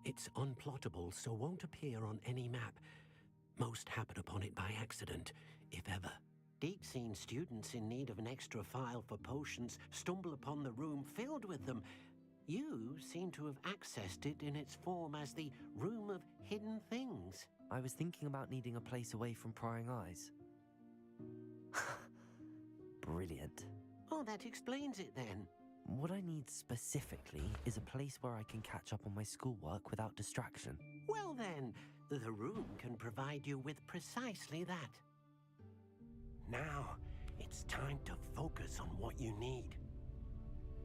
S12: It's unplottable, so won't appear on any map. Most happen upon it by accident, if ever. Deep-seen students in need of an extra file for potions stumble upon the room filled with them. You seem to have accessed it in its form as the Room of Hidden Things.
S2: I was thinking about needing a place away from prying eyes. Brilliant.
S12: Oh, that explains it then.
S2: What I need specifically is a place where I can catch up on my schoolwork without distraction.
S12: Well then, the room can provide you with precisely that. Now, it's time to focus on what you need.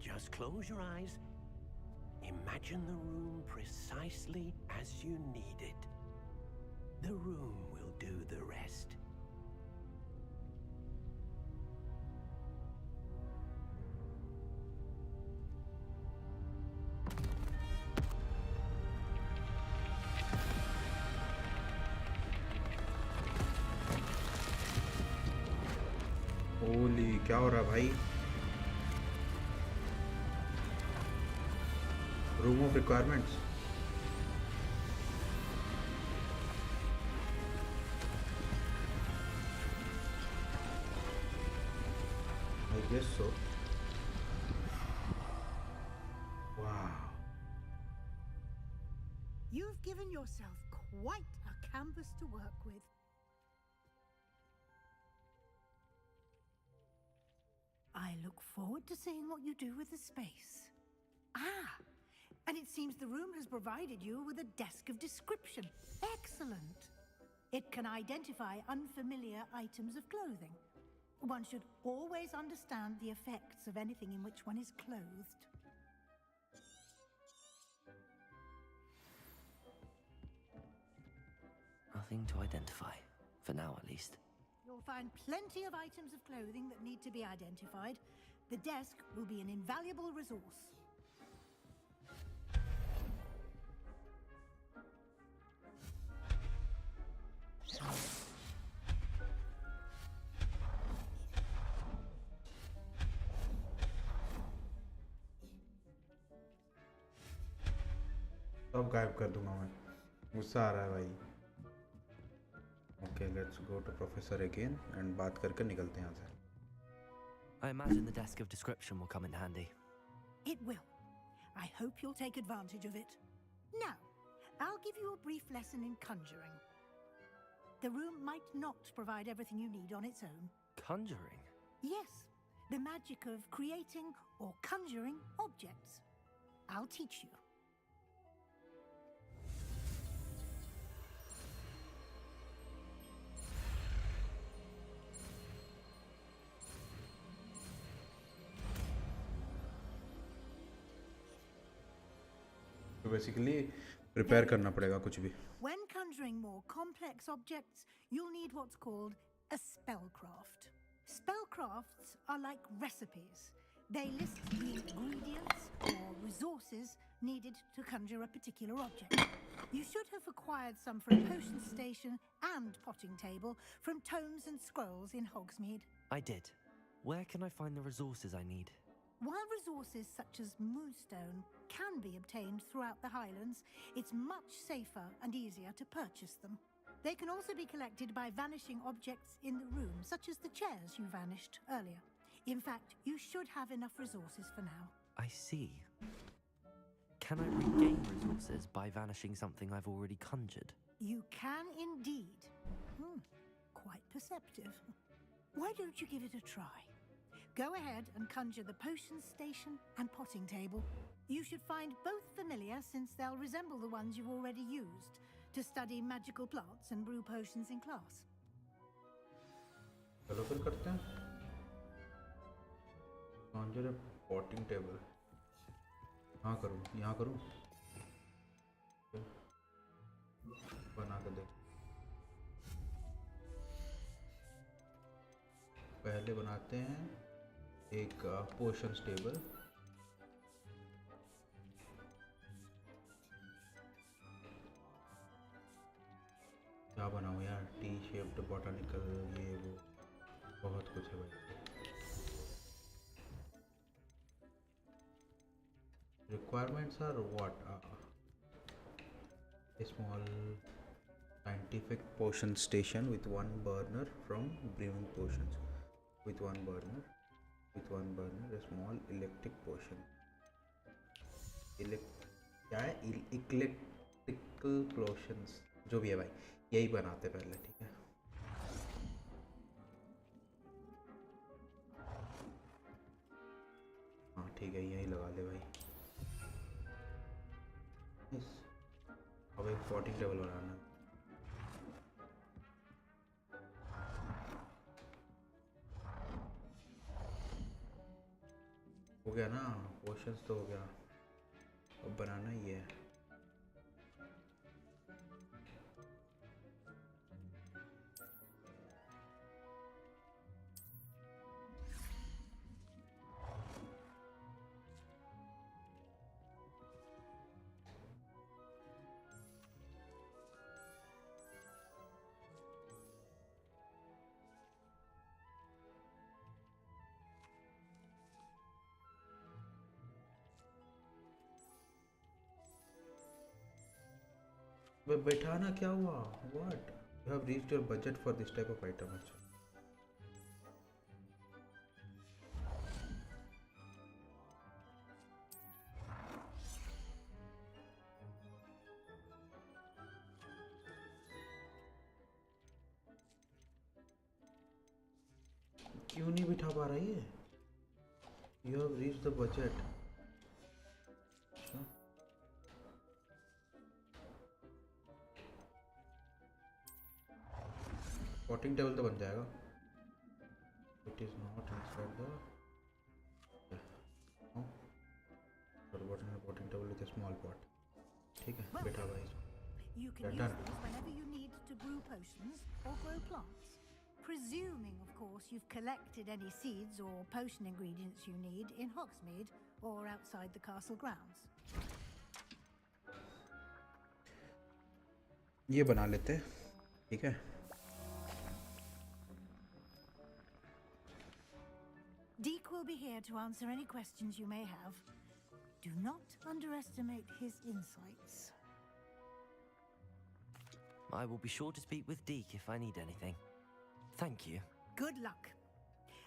S12: Just close your eyes. Imagine the room precisely as you need it. The room will do the rest.
S1: Holi क्या हो रहा भाई? Room of requirements. I guess so. Wow.
S8: You've given yourself quite a canvas to work with. I look forward to seeing what you do with the space. Ah, and it seems the room has provided you with a desk of description. Excellent. It can identify unfamiliar items of clothing. One should always understand the effects of anything in which one is clothed.
S2: Nothing to identify, for now at least.
S8: You'll find plenty of items of clothing that need to be identified. The desk will be an invaluable resource.
S1: सब गायब कर दूंगा मैं. गुस्सा आ रहा है भाई. Okay, let's go to Professor again and बात करके निकलते हैं यहाँ से.
S2: I imagine the desk of description will come in handy.
S8: It will. I hope you'll take advantage of it. Now, I'll give you a brief lesson in conjuring. The room might not provide everything you need on its own.
S2: Conjuring?
S8: Yes, the magic of creating or conjuring objects. I'll teach you.
S1: तो basically prepare करना पड़ेगा कुछ भी.
S8: When conjuring more complex objects, you'll need what's called a spellcraft. Spellcrafts are like recipes. They list the ingredients or resources needed to conjure a particular object. You should have acquired some from a potion station and potting table from tomes and scrolls in Hogsmeade.
S2: I did. Where can I find the resources I need?
S8: While resources such as moonstone can be obtained throughout the Highlands, it's much safer and easier to purchase them. They can also be collected by vanishing objects in the room, such as the chairs you vanished earlier. In fact, you should have enough resources for now.
S2: I see. Can I regain resources by vanishing something I've already conjured?
S8: You can indeed. Quite perceptive. Why don't you give it a try? Go ahead and conjure the potion station and potting table. You should find both familiar, since they'll resemble the ones you've already used to study magical plants and brew potions in class.
S1: चलो फिर करते हैं. Conjure a potting table. हाँ करूँ, यहाँ करूँ. बना के देख. पहले बनाते हैं एक पोशंस टेबल. क्या बनाऊँ यार, टी शेप्ड बॉटनिकल, ये वो बहुत कुछ है भाई. Requirements are what? A small scientific potion station with one burner from brewing potions. With one burner, a small electric potion. क्या है? Electrical potions, जो भी है भाई, यही बनाते पहले, ठीक है. हाँ ठीक है, यही लगा ले भाई. अब एक पॉटिंग टेबल बनाना है. हो गया ना, पोशंस तो हो गया, अब बनाना ही है. बैठाना क्या हुआ? What? You have reached your budget for this type of item. अच्छा. क्यों नहीं बिठा पा रही है? You have reached the budget. Potting table तो बन जाएगा. It is not inside the. No. Forgotten a potting table with a small pot. ठीक है, बैठा भाई.
S8: You can use these whenever you need to brew potions or grow plants. Presuming, of course, you've collected any seeds or potion ingredients you need in Hogsmeade or outside the castle grounds.
S1: ये बना लेते हैं, ठीक है.
S8: Deke will be here to answer any questions you may have. Do not underestimate his insights.
S2: I will be sure to speak with Deke if I need anything. Thank you.
S8: Good luck.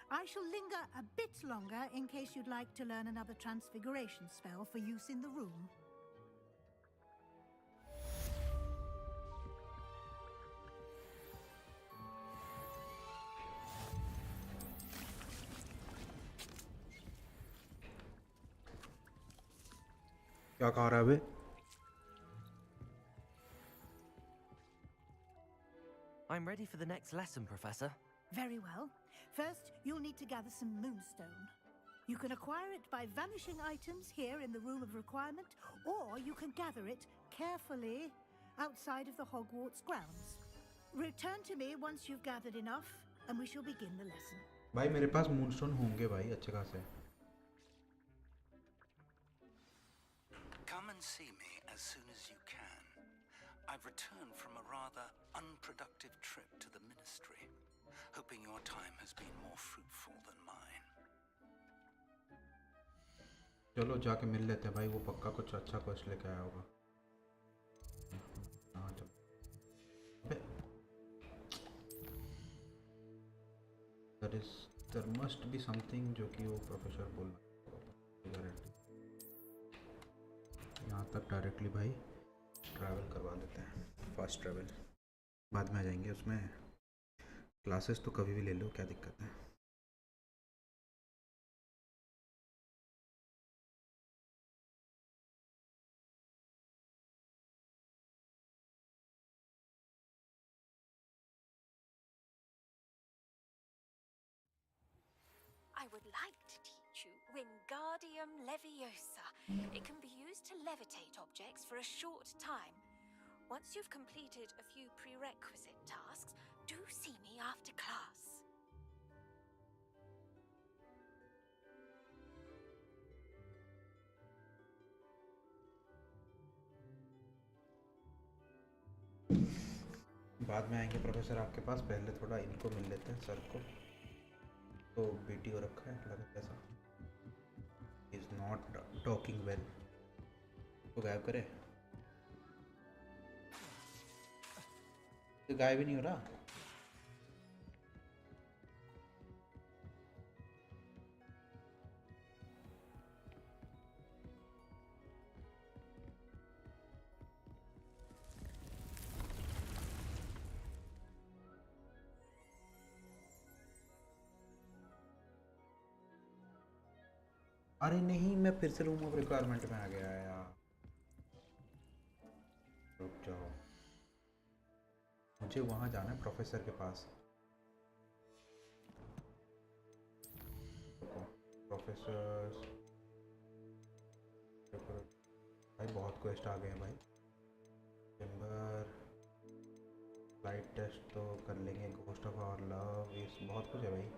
S8: I shall linger a bit longer in case you'd like to learn another transfiguration spell for use in the room.
S1: क्या कह रहा है बे?
S2: I'm ready for the next lesson, Professor.
S8: Very well. First, you'll need to gather some moonstone. You can acquire it by vanishing items here in the Room of Requirement, or you can gather it carefully outside of the Hogwarts grounds. Return to me once you've gathered enough, and we shall begin the lesson.
S1: भाई मेरे पास moonstone होंगे भाई, अच्छे खासे.
S13: Come and see me as soon as you can. I've returned from a rather unproductive trip to the Ministry, hoping your time has been more fruitful than mine.
S1: चलो जाके मिल लेते हैं भाई, वो पक्का कुछ अच्छा क्वेश्चन लेके आया होगा. हाँ चलो. There must be something जो कि वो प्रोफेसर बोल रहा है. यहाँ तक डायरेक्टली भाई ट्रैवल करवा देते हैं, फास्ट ट्रैवल. बाद में आ जाएंगे उसमें. क्लासेस तो कभी भी ले लो, क्या दिक्कत है.
S14: I would like to teach you Wingardium Leviosa. It can be used to levitate objects for a short time. Once you've completed a few prerequisite tasks, do see me after class.
S1: बाद में आएंगे professor आपके पास, पहले थोड़ा इनको मिल लेते हैं sir को। तो बेटी हो रखा है लगा ऐसा, इज नॉट टॉकिंग वेल। तो गायब करे, तो गायब ही नहीं हो रहा। अरे नहीं, मैं फिर से रूम ऑफ रिक्वायरमेंट में आ गया यार। रुक जाओ, मुझे वहाँ जाना है प्रोफेसर के पास। प्रोफेसर भाई बहुत क्वेस्ट आ गए हैं भाई। चैम्बर, फ्लाइट टेस्ट तो कर लेंगे, घोस्ट ऑफ आवर लव, ये बहुत कुछ है भाई।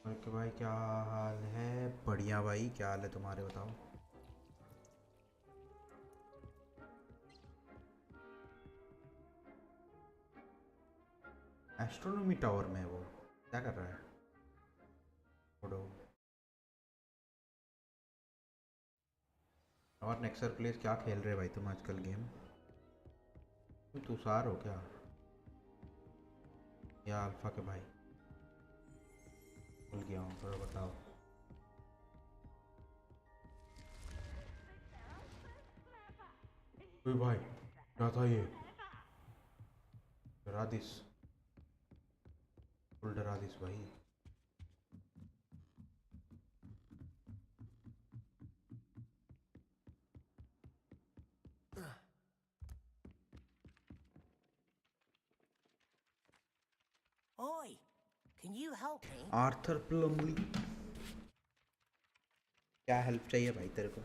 S1: ओके भाई, क्या हाल है? बढ़िया भाई, क्या हाल है तुम्हारे, बताओ। एस्ट्रोनॉमी टावर में वो क्या कर रहा है? फोटो और नेक्सर प्लेस क्या खेल रहे भाई तुम आजकल गेम? तुम तुषार हो क्या या अल्फा के भाई? भूल गया हूँ, थोड़ा बताओ। भाई क्या था ये? डरा दिस, फुल डरा दिस भाई।
S6: Oi, can you help me?
S1: Arthur Plumley, क्या हेल्प चाहिए भाई तेरे को?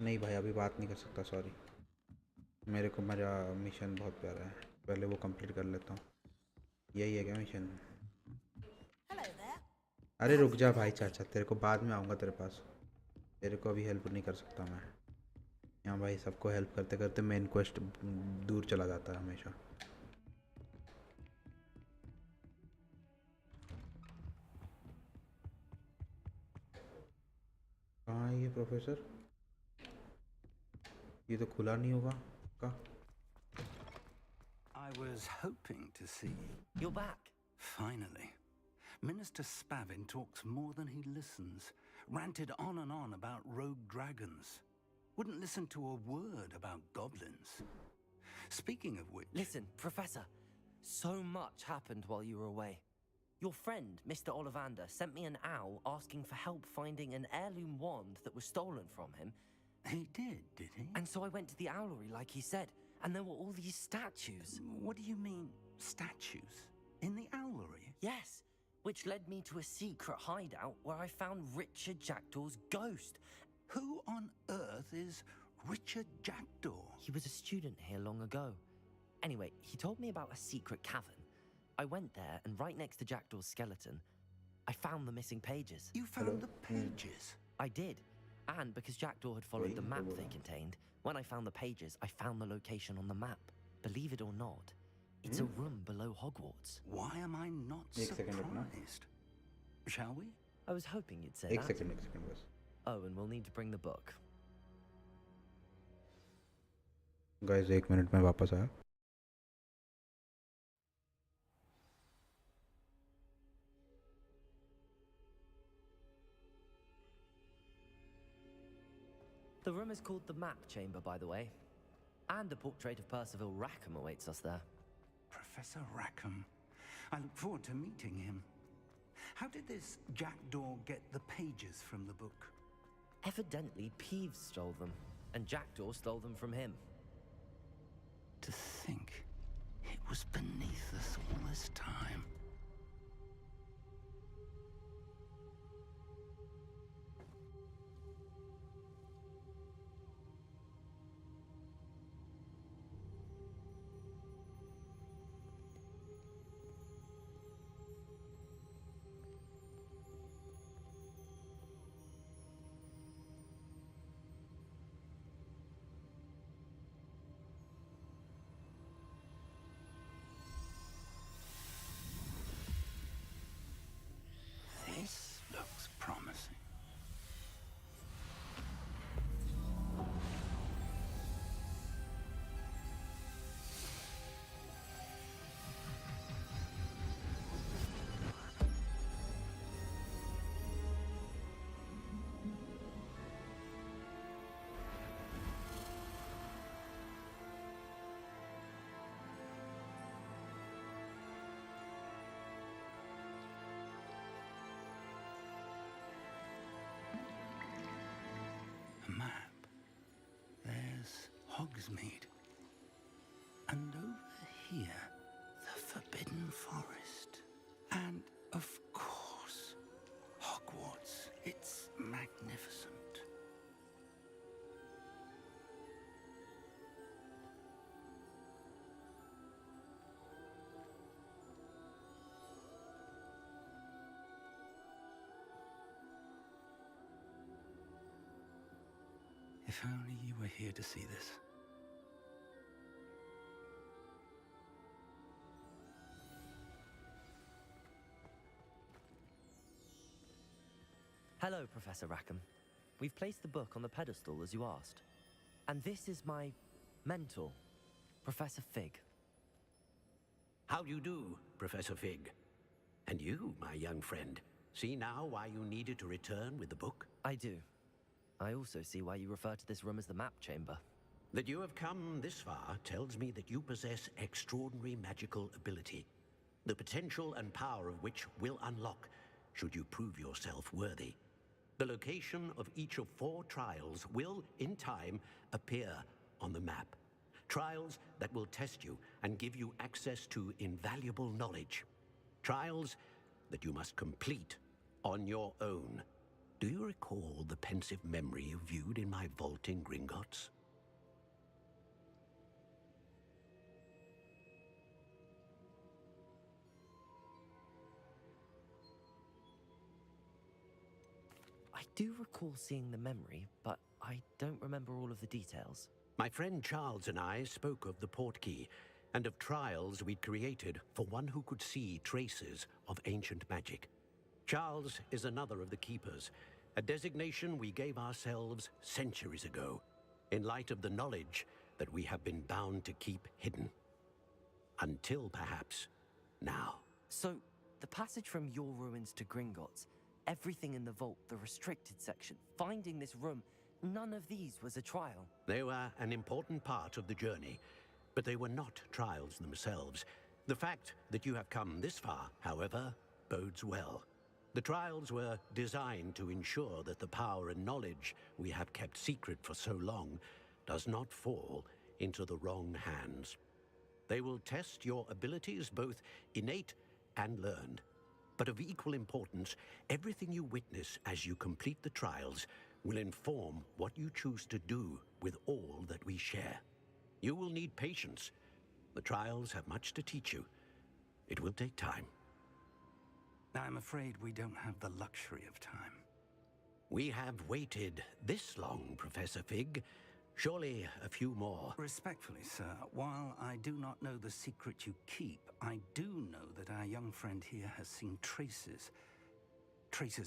S1: नहीं भाई अभी बात नहीं कर सकता, सॉरी। मेरे को मेरा मिशन बहुत प्यारा है, पहले वो कंप्लीट कर लेता हूँ। यही है क्या मिशन? अरे रुक जा भाई चाचा, तेरे को बाद में आऊँगा तेरे पास, तेरे को अभी हेल्प नहीं कर सकता मैं। यहाँ भाई सबको हेल्प करते करते मेन क्वेस्ट दूर चला जाता है हमेशा। कहाँ है ये प्रोफेसर? ये तो खुला नहीं होगा का?
S13: I was hoping to see you.
S2: You're back.
S13: Finally. Minister Spavin talks more than he listens. Ranted on and on about rogue dragons. Wouldn't listen to a word about goblins. Speaking of which...
S2: Listen, Professor. So much happened while you were away. Your friend, Mr. Ollivander, sent me an owl asking for help finding an heirloom wand that was stolen from him.
S13: He did he?
S2: And so I went to the owlery like he said, and there were all these statues.
S13: What do you mean, statues? In the owlery?
S2: Yes, which led me to a secret hideout where I found Richard Jackdaw's ghost.
S13: Who on earth is Richard Jackdaw?
S2: He was a student here long ago. Anyway, he told me about a secret cavern. I went there, and right next to Jackdaw's skeleton, I found the missing pages.
S13: You found the pages?
S2: I did. And because Jackdaw had followed the map they contained, when I found the pages, I found the location on the map. Believe it or not, it's a room below Hogwarts.
S13: Why am I not surprised? Shall we?
S2: I was hoping you'd say
S1: एक
S2: that.
S1: Second बस।
S2: Oh, and we'll need to bring the book.
S1: Guys 1 minute में वापस आया।
S2: The room is called the Map Chamber, by the way. And a portrait of Percival Rackham awaits us there.
S13: Professor Rackham. I look forward to meeting him. How did this Jackdaw get the pages from the book?
S2: Evidently, Peeves stole them, and Jackdaw stole them from him.
S13: To think it was beneath us all this time. Hogsmeade. And over here, the Forbidden Forest. And, of course, Hogwarts. It's magnificent. If only you were here to see this.
S2: Hello, Professor Rackham. We've placed the book on the pedestal as you asked. And this is my mentor, Professor Fig.
S12: How do you do, Professor Fig? And you, my young friend, see now why you needed to return with the book?
S2: I do. I also see why you refer to this room as the map chamber.
S12: That you have come this far tells me that you possess extraordinary magical ability, the potential and power of which will unlock should you prove yourself worthy. The location of each of 4 trials will, in time, appear on the map. Trials that will test you and give you access to invaluable knowledge. Trials that you must complete on your own. Do you recall the pensive memory you viewed in my vault in Gringotts?
S2: I do recall seeing the memory, but I don't remember all of the details.
S12: My friend Charles and I spoke of the portkey and of trials we'd created for one who could see traces of ancient magic. Charles is another of the keepers, a designation we gave ourselves centuries ago, in light of the knowledge that we have been bound to keep hidden. Until perhaps now.
S2: So, the passage from your ruins to Gringotts, everything in the vault, the restricted section, finding this room, none of these was a trial.
S12: They were an important part of the journey, but they were not trials themselves. The fact that you have come this far, however, bodes well. The trials were designed to ensure that the power and knowledge we have kept secret for so long does not fall into the wrong hands. They will test your abilities, both innate and learned. But of equal importance, everything you witness as you complete the trials will inform what you choose to do with all that we share. You will need patience. The trials have much to teach you. It will take time.
S13: I'm afraid we don't have the luxury of time.
S12: We have waited this long, Professor Fig. Surely a few more.
S13: Respectfully, sir, while I do not know the secret you keep, I do know that our young friend here has seen traces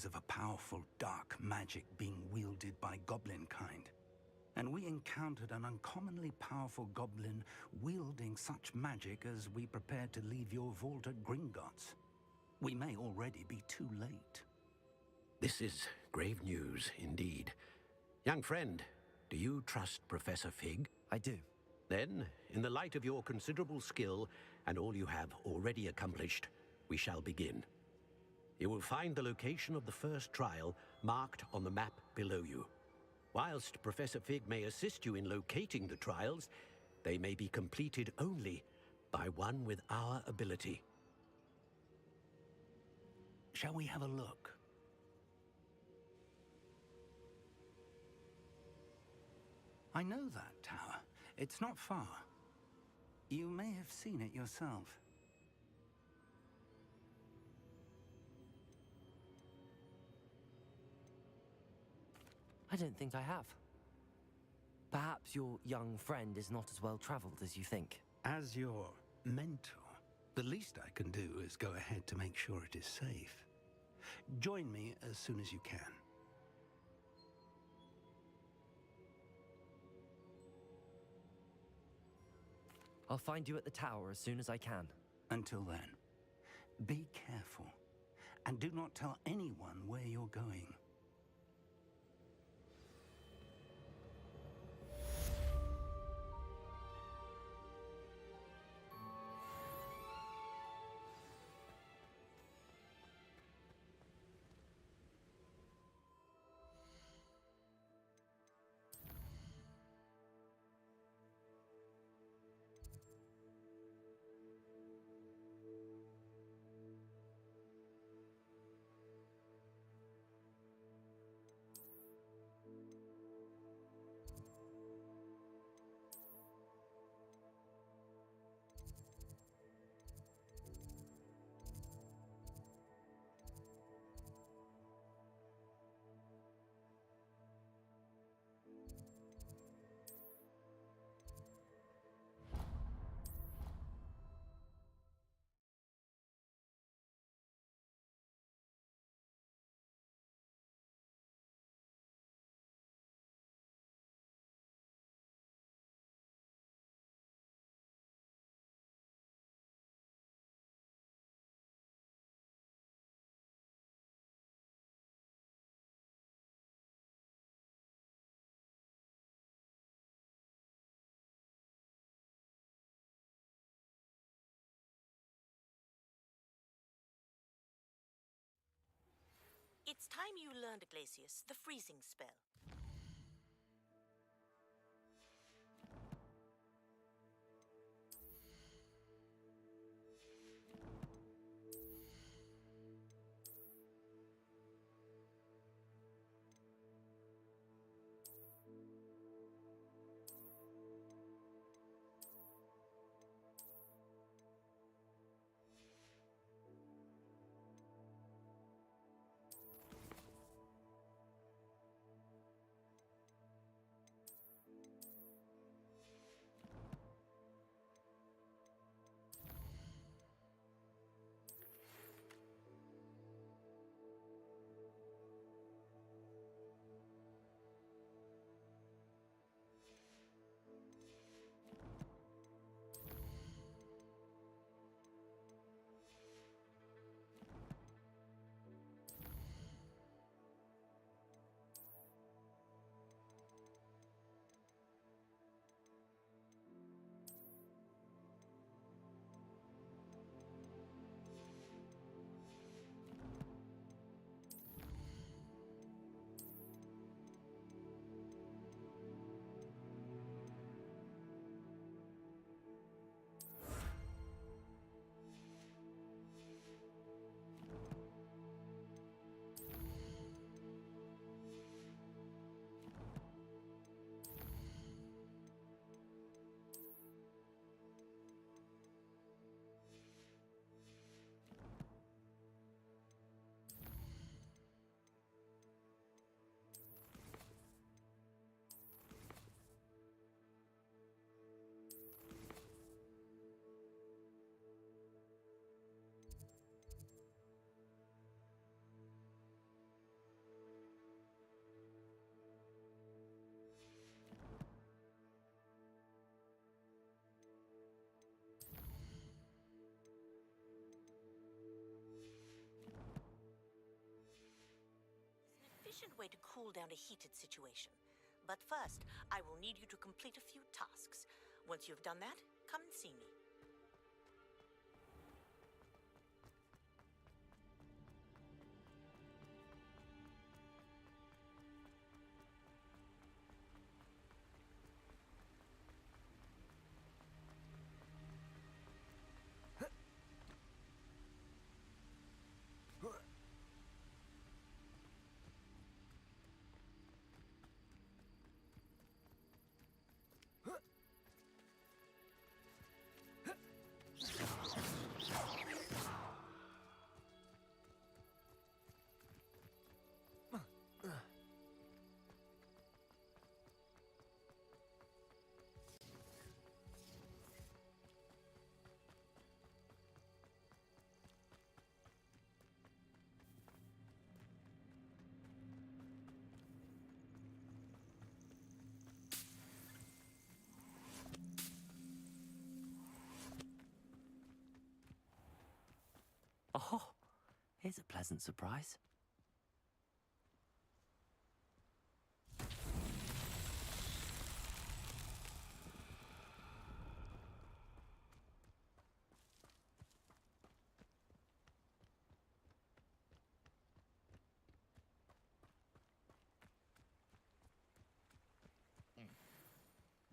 S13: of a powerful dark magic being wielded by goblin kind. And we encountered an uncommonly powerful goblin wielding such magic as we prepared to leave your vault at Gringotts. We may already be too late.
S12: This is grave news indeed. Young friend, do you trust Professor Fig?
S2: I do.
S12: Then, in the light of your considerable skill and all you have already accomplished, we shall begin. You will find the location of the first trial marked on the map below you. Whilst Professor Fig may assist you in locating the trials, they may be completed only by one with our ability.
S13: Shall we have a look? I know that tower. It's not far. You may have seen it yourself.
S2: I don't think I have. Perhaps your young friend is not as well traveled as you think.
S13: As your mentor, the least I can do is go ahead to make sure it is safe. Join me as soon as you can.
S2: I'll find you at the tower as soon as I can.
S13: Until then, be careful, and do not tell anyone where you're going.
S4: It's time you learned, Glacius, the freezing spell. Way to cool down a heated situation. But first, I will need you to complete a few tasks. Once you've done that, come and see me.
S2: Oh, here's a pleasant surprise.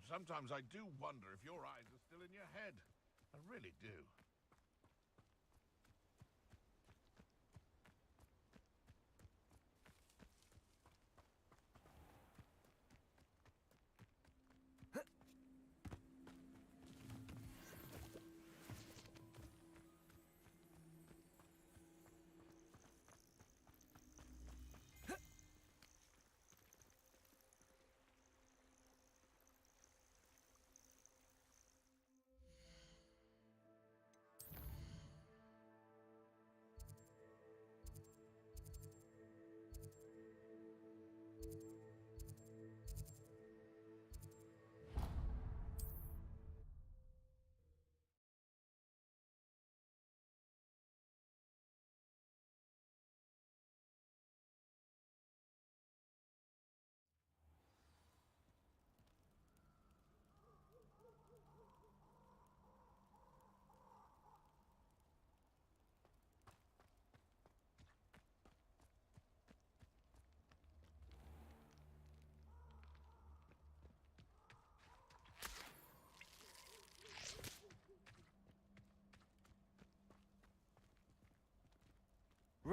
S15: Sometimes I do wonder if your eyes are still in your head. I really do.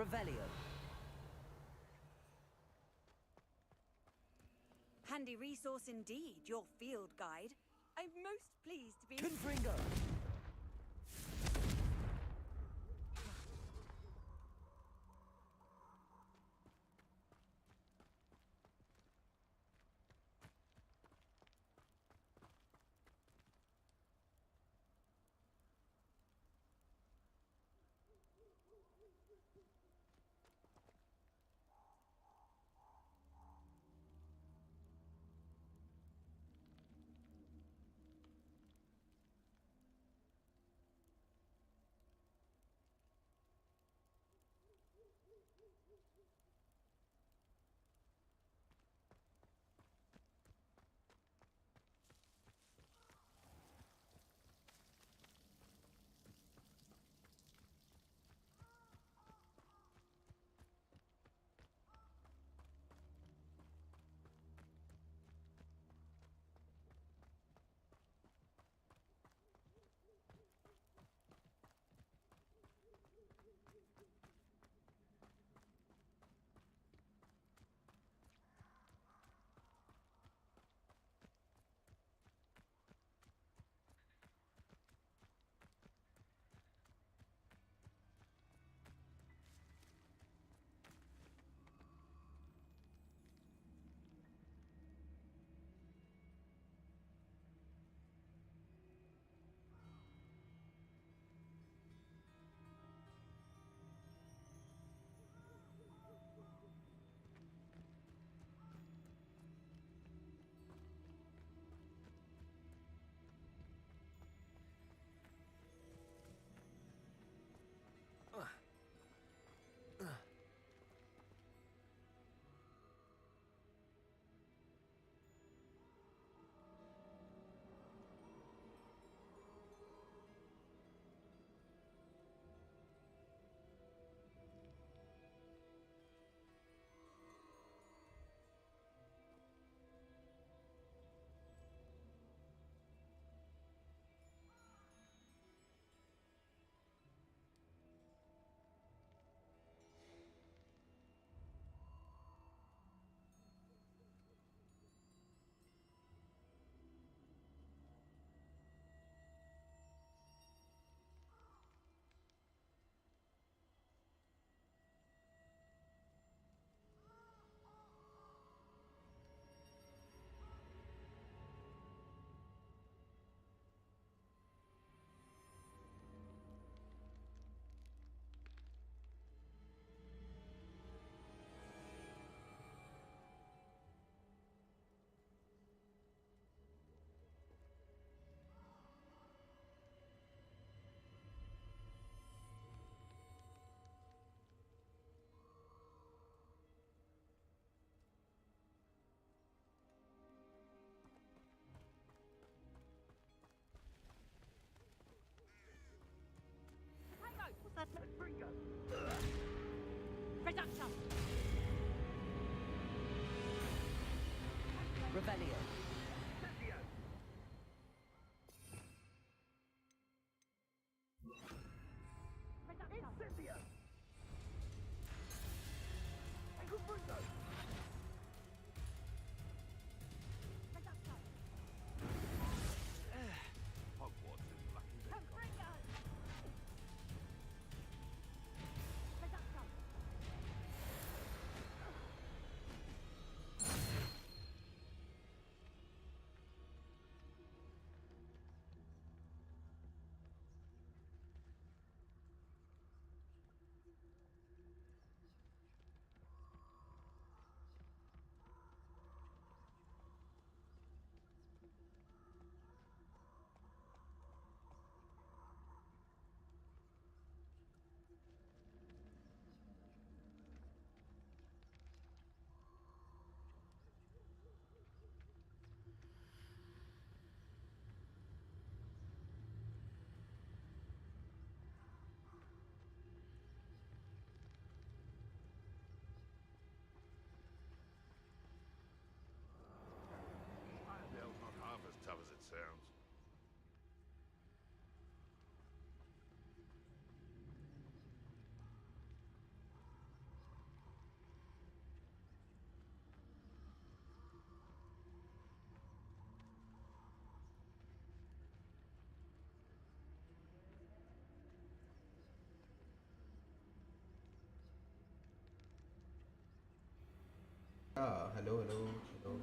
S2: Revelio.
S7: Handy resource indeed, your field guide. I'm most pleased to be...
S2: Confringo.
S4: What's that? Bingo. Reduction.
S2: Revelio.
S4: Incendio. Confringo.
S15: Hogwarts is lucky they've got...
S1: Hello, hello, hello.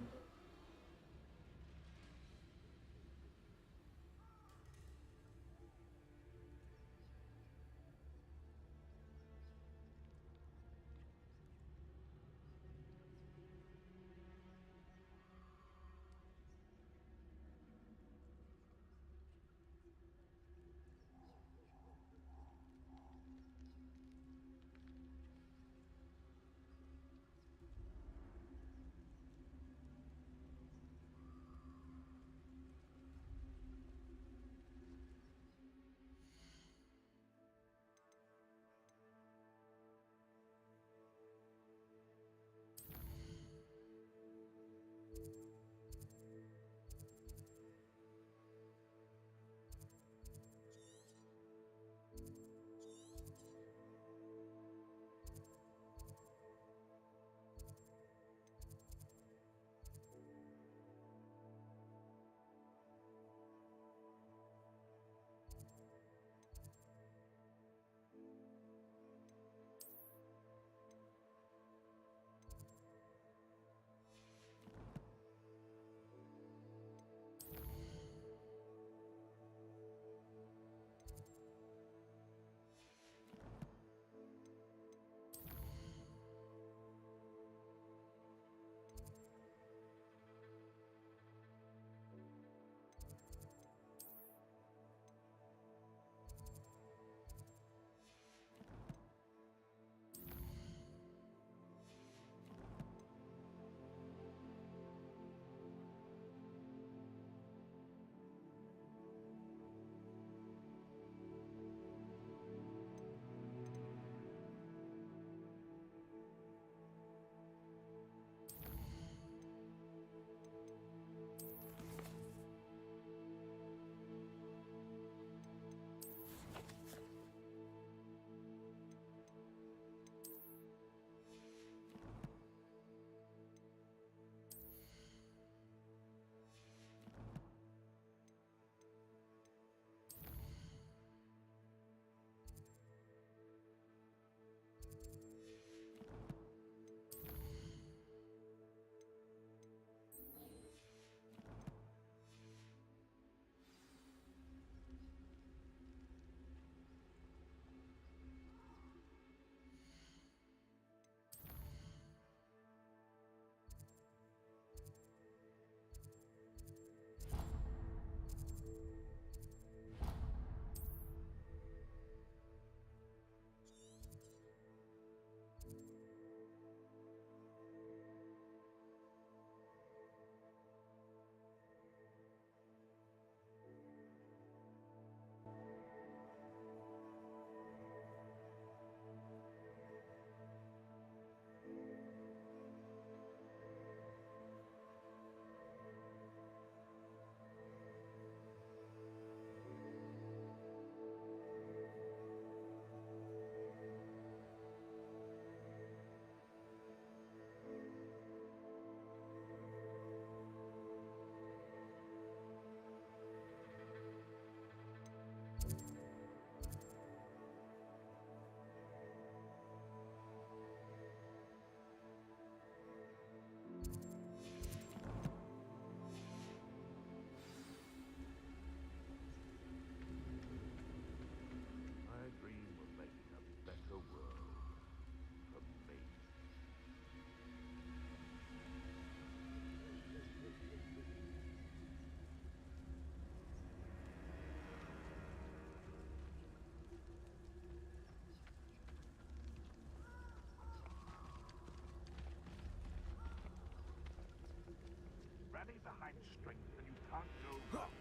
S15: Rally behind strength and you can't go wrong.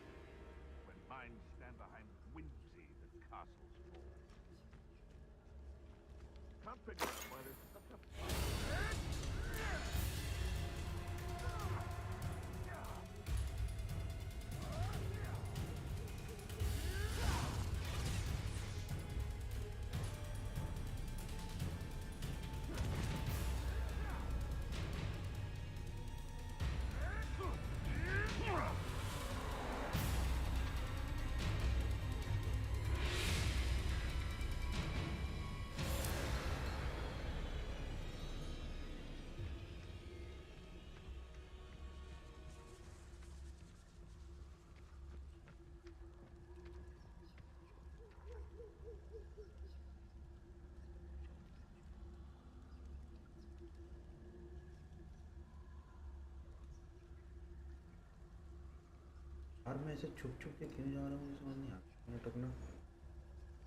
S15: When minds stand behind whimsy, the castles fall. Can't figure out why there's such a...
S1: यार मैं ऐसे छुप छुप के क्यों जा रहा हूँ, मुझे समझ नहीं आता। टकना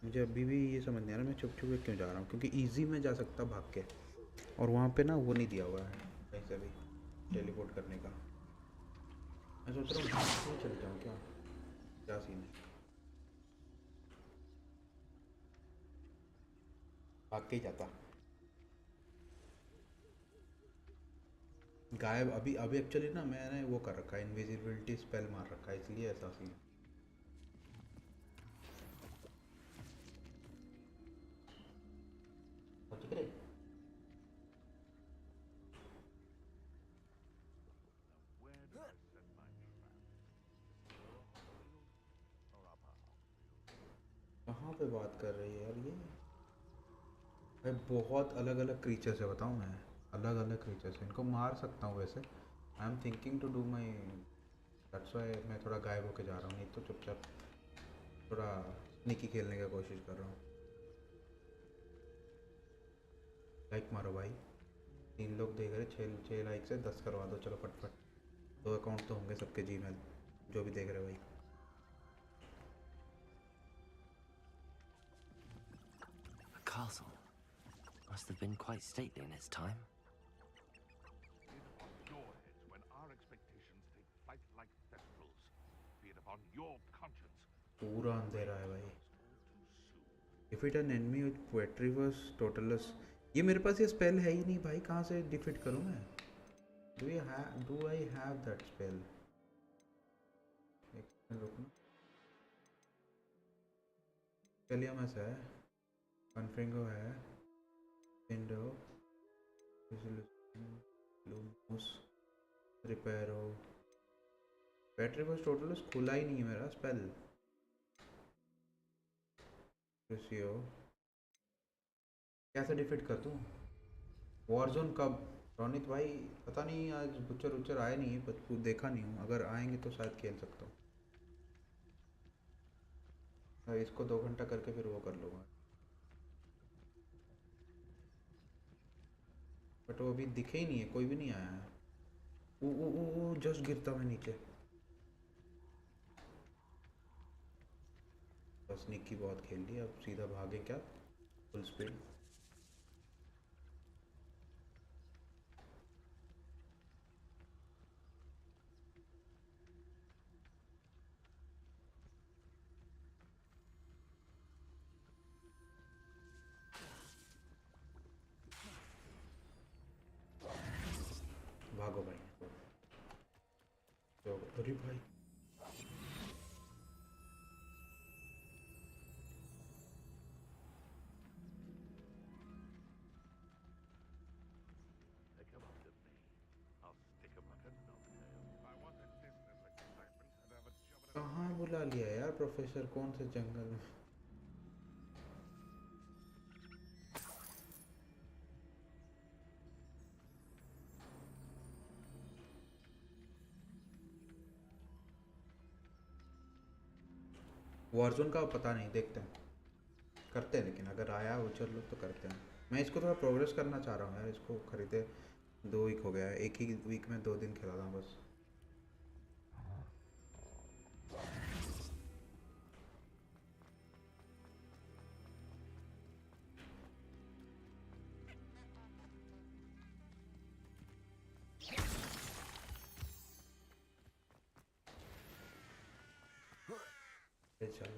S1: मुझे अभी भी ये समझ नहीं आ रहा मैं छुप छुप के क्यों जा रहा हूँ, क्योंकि इजी में जा सकता भाग के, और वहाँ पे ना वो नहीं दिया हुआ है कहीं से भी टेलीपोर्ट करने का। मैं सोच रहा हूँ भाग के चल जाऊँ क्या, क्या सीन है, भाग के ही जाता। गायब अभी अभी एक्चुअली ना मैंने वो कर रखा है, इनविजिबिलिटी स्पेल मार रखा है, इसलिए ऐसा सीन। कहाँ पे बात कर रही है यार ये भाई, बहुत अलग अलग क्रीचर्स है बताऊँ मैं, अलग अलग क्रीचर्स है, इनको मार सकता हूँ वैसे। I am thinking to do my, that's why मैं थोड़ा गायब होके जा रहा हूँ, नहीं तो चुपचाप थोड़ा स्नीकी खेलने की कोशिश कर रहा हूँ। लाइक मारो भाई, 3 लोग देख रहे, 6 लाइक से 10 करवा दो, चलो फटफट। 2 अकाउंट तो होंगे सबके जीमेल, जो भी देख रहे भाई।
S2: A castle. Must have been quite stately in its time.
S15: Your heads when our expectations take flight like thestrals. Be it upon your conscience.
S1: पूरा अंधेरा है भाई। डिफीट एन एनिमी विद पोएट्रीवर्स टोटलस, ये मेरे पास ये स्पेल है ही नहीं भाई, कहाँ से डिफीट करूँ मैं? Do I have that spell? एक मिनट रुकना, कलियमस है, कॉन्फ्रिंगो है, विंडो, लूमस, रिपेरो, पोएट्रीवर्स टोटलस खुला ही नहीं है मेरा स्पेल। कैसे डिफीट कर दूँ? वॉरजोन कब? रोनित भाई पता नहीं, आज बुचर उचर आए नहीं है, पर देखा नहीं हूँ, अगर आएंगे तो शायद खेल सकता हूँ। इसको 2 घंटा करके फिर वो कर लूँगा, बट वो अभी दिखे ही नहीं है, कोई भी नहीं आया है। वो जस्ट गिरता मैं नीचे, बस निक्की बहुत खेल ली, अब सीधा भागे क्या फुल स्पीड। भागो भाई, अरे भाई
S15: Pick him up to me. I'll stick him like a knobtail. If I wanted business excitement, I'd have a job at a...
S1: कहाँ बुला लिया यार प्रोफेसर, कौन से जंगल में? वॉरजोन का पता नहीं, देखते हैं, करते हैं, लेकिन अगर आया उचर लो तो करते हैं। मैं इसको थोड़ा प्रोग्रेस करना चाह रहा हूँ यार, इसको खरीदे 2 वीक हो गया है, एक ही वीक में 2 दिन खेला था बस। चल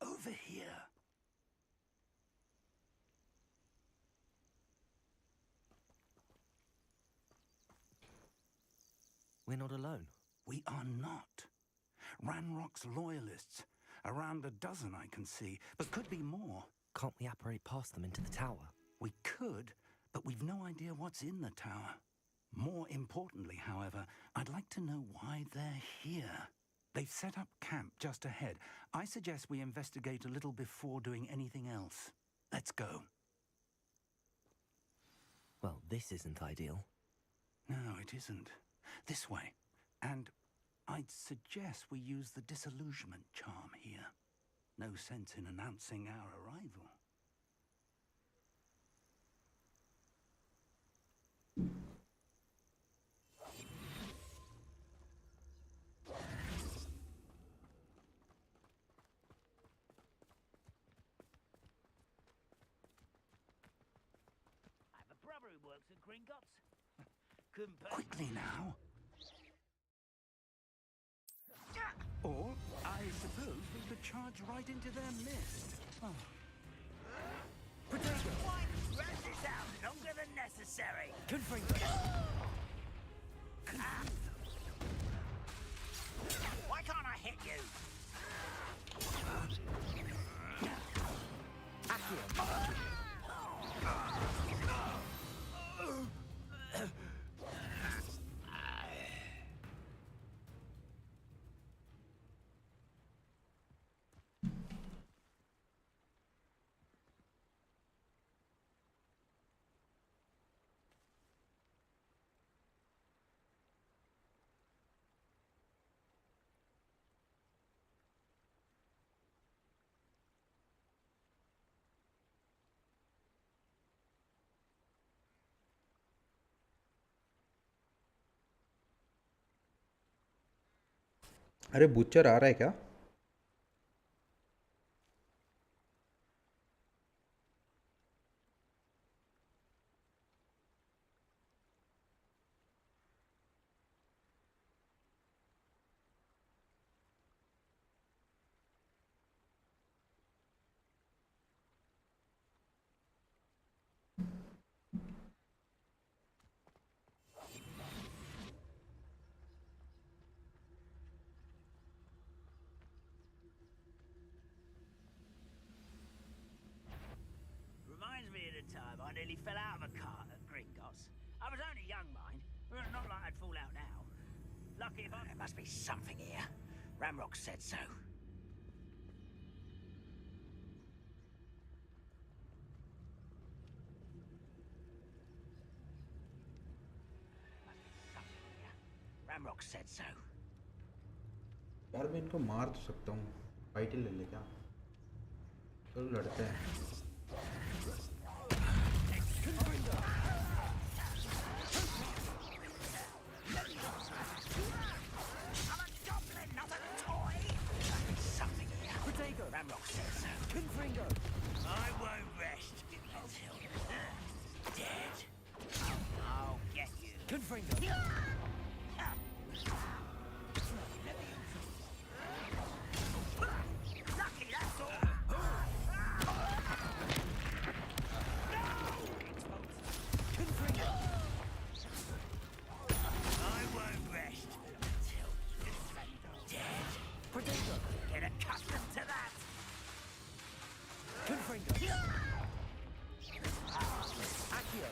S13: Over here.
S2: We're not alone.
S13: We are not. Ranrock's loyalists. Around a dozen I can see, but could be more.
S2: Can't we apparate past them into the tower?
S13: We could, but we've no idea what's in the tower. More importantly, however, I'd like to know why they're here. They've set up camp just ahead. I suggest we investigate a little before doing anything else. Let's go.
S2: Well, this isn't ideal.
S13: No, it isn't. This way. And I'd suggest we use the disillusionment charm here. No sense in announcing our arrival.
S16: I have a brother who works at Gringotts. Couldn't pay.
S13: Quickly now. Or, I suppose we could charge right into their midst. Oh.
S16: Potato! Drag this out longer than necessary!
S10: Confringo!
S16: Why can't I hit you?
S1: अरे butcher आ रहा है क्या?
S16: Reminds me of the time I nearly fell out of a cart at Gringotts. I was only young, mind. Not like I'd fall out now. Lucky if I... There must be something here. Ramrock said so. Ramrock said so.
S1: यार मैं इनको मार तो सकता हूँ. Fight ही ले ले क्या? चलो लड़ते हैं.
S16: Ramrock says so. Confringo! I won't rest until dead. I'll get you.
S10: Confringo!
S16: Lucky, that's all. Confringo! I won't rest until dead.
S10: Potato!
S16: Get accustomed to that.
S10: Confringo! Accio!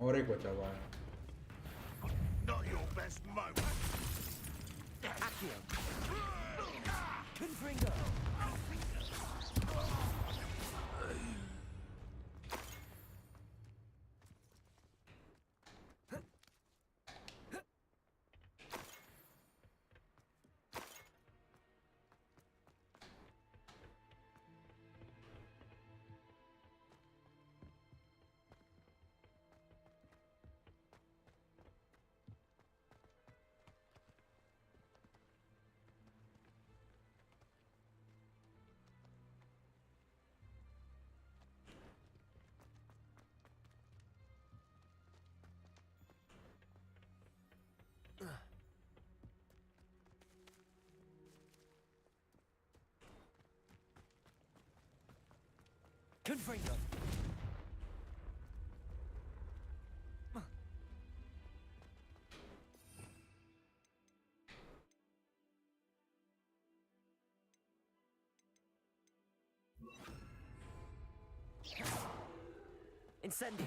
S1: और एक बचा हुआ है.
S15: Not your best moment.
S10: Accio! Confringo! Confringo! Incendio!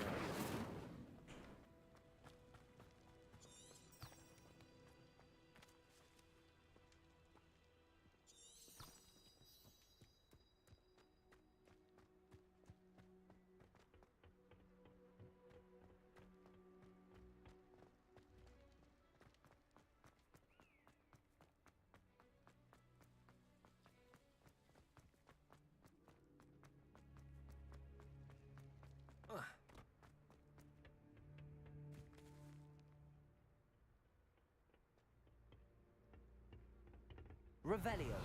S2: Revelio.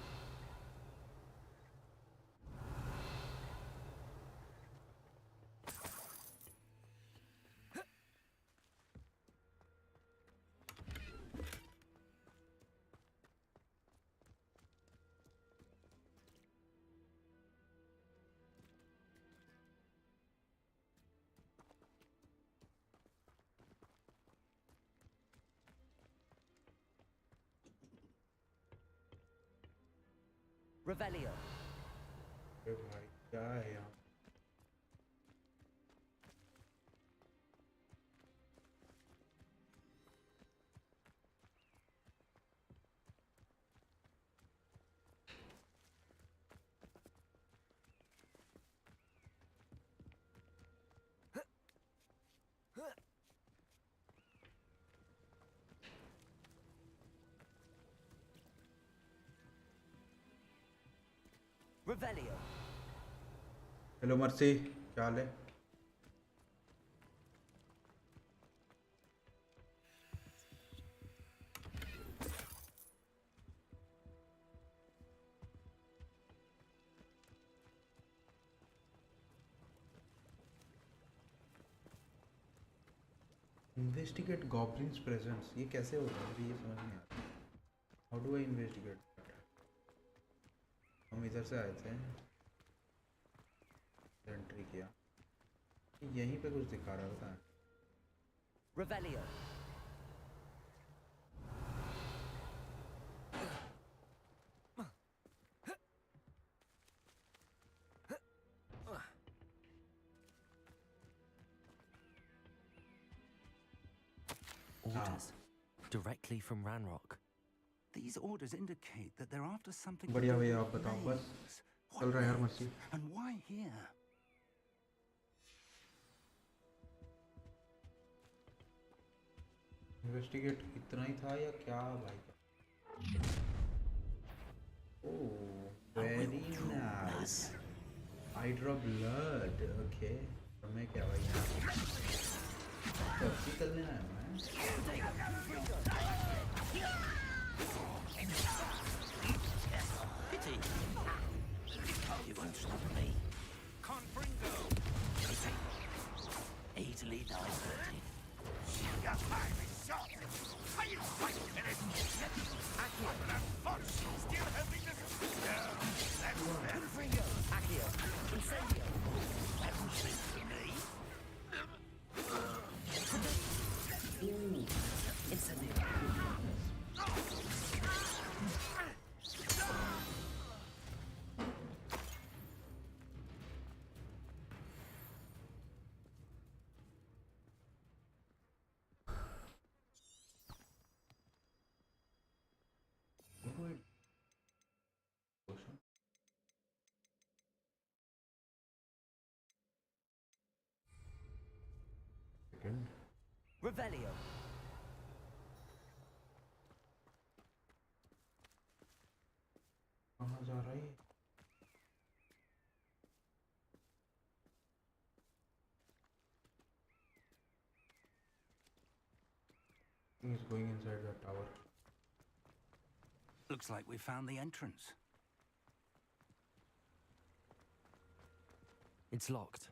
S2: Revelio.
S1: अरे भाई क्या है यहाँ?
S2: Revelio.
S1: हेलो मर्सी, क्या हाल है? इन्वेस्टिगेट गॉब्लिन्स प्रेजेंस, ये कैसे होता है? अभी ये समझ नहीं आता. How do I investigate? हम इधर से आए थे, एंट्री किया, यहीं पे कुछ दिखा रहा होता है.
S2: Revelio.
S13: Orders.
S2: Directly from Ranrock.
S13: These orders indicate that they're after something.
S1: बढ़िया भैया, आप बताओ बस. चल रहा है यार mercy.
S13: And why here?
S1: Investigate इतना ही था या क्या भाई? Oh very nice. I drop blood. Okay, मैं क्या भाई यहाँ सब्जी करने आया हूँ.
S16: Pity. You won't stop me. Confringo. Easily diverted. Your time is short. Are you fighting it? Still having this.
S2: Confringo. Accio. Incendio.
S16: That was meant for me.
S2: Incendio. Revelio.
S1: कहाँ जा रहा है? He's going inside the tower.
S13: Looks like we found the entrance.
S2: It's locked.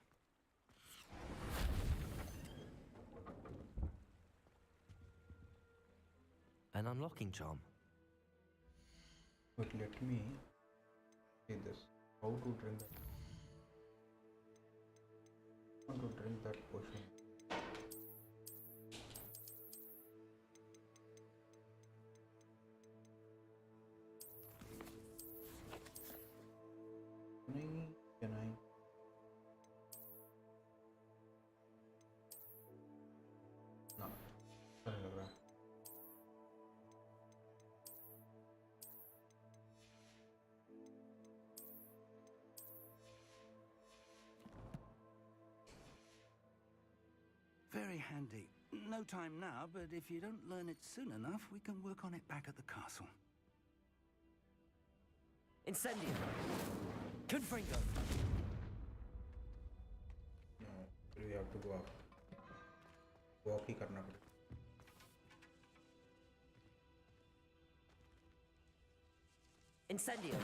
S2: An unlocking charm.
S1: But let me see this. How to drink that? How to drink that potion? नहीं, can I? ना, अच्छा नहीं लग रहा.
S13: Very handy. No time now, but if you don't learn it soon enough, we can work on it back at the castle.
S2: Incendio. Confringo.
S1: No, we have to go up. Walk ही करना पड़ेगा.
S6: Incendio.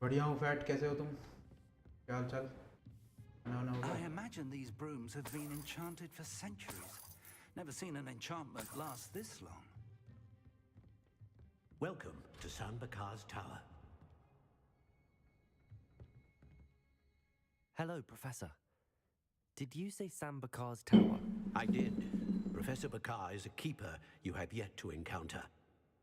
S1: बढ़िया हूँ fat, कैसे हो तुम? क्या हाल चाल?
S13: I imagine these brooms have been enchanted for centuries. Never seen an enchantment last this long.
S12: Welcome to Sambakar's Tower.
S2: Hello, Professor. Did you say Sambakar's Tower?
S12: I did. Professor Bakar is a keeper you have yet to encounter.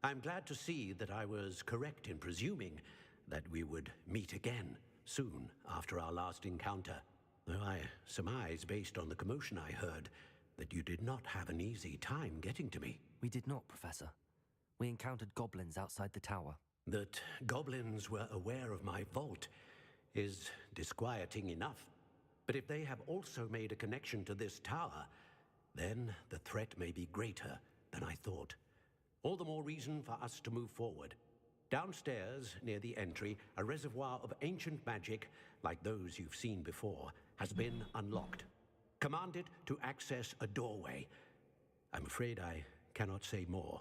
S12: I'm glad to see that I was correct in presuming that we would meet again soon after our last encounter. Though I surmise, based on the commotion I heard, that you did not have an easy time getting to me.
S2: We did not, Professor. We encountered goblins outside the tower.
S12: That goblins were aware of my vault is disquieting enough. But if they have also made a connection to this tower, then the threat may be greater than I thought. All the more reason for us to move forward. Downstairs, near the entry, a reservoir of ancient magic, like those you've seen before, has been unlocked. Commanded to access a doorway. I'm afraid I cannot say more.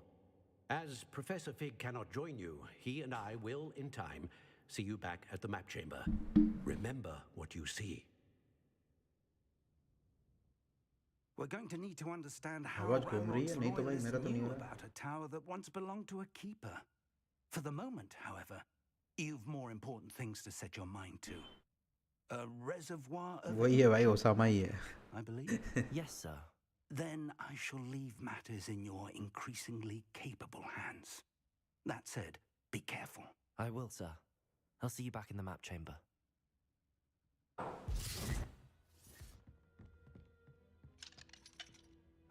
S12: As Professor Fig cannot join you, he and I will, in time, see you back at the map chamber. Remember what you see.
S13: We're going to need to understand how
S1: आवाज घूम रही है, नहीं तो भाई
S13: royalists
S1: मेरा तो नहीं
S13: knew
S1: हो रहा।
S13: about a tower that once belonged to a keeper. For the moment, however, you've more important things to set your mind to. A reservoir of
S1: वही है भाई, ओसामा ही है।
S13: I believe.
S2: Yes, sir.
S13: Then I shall leave matters in your increasingly capable hands. That said, be careful.
S2: I will, sir. I'll see you back in the map chamber.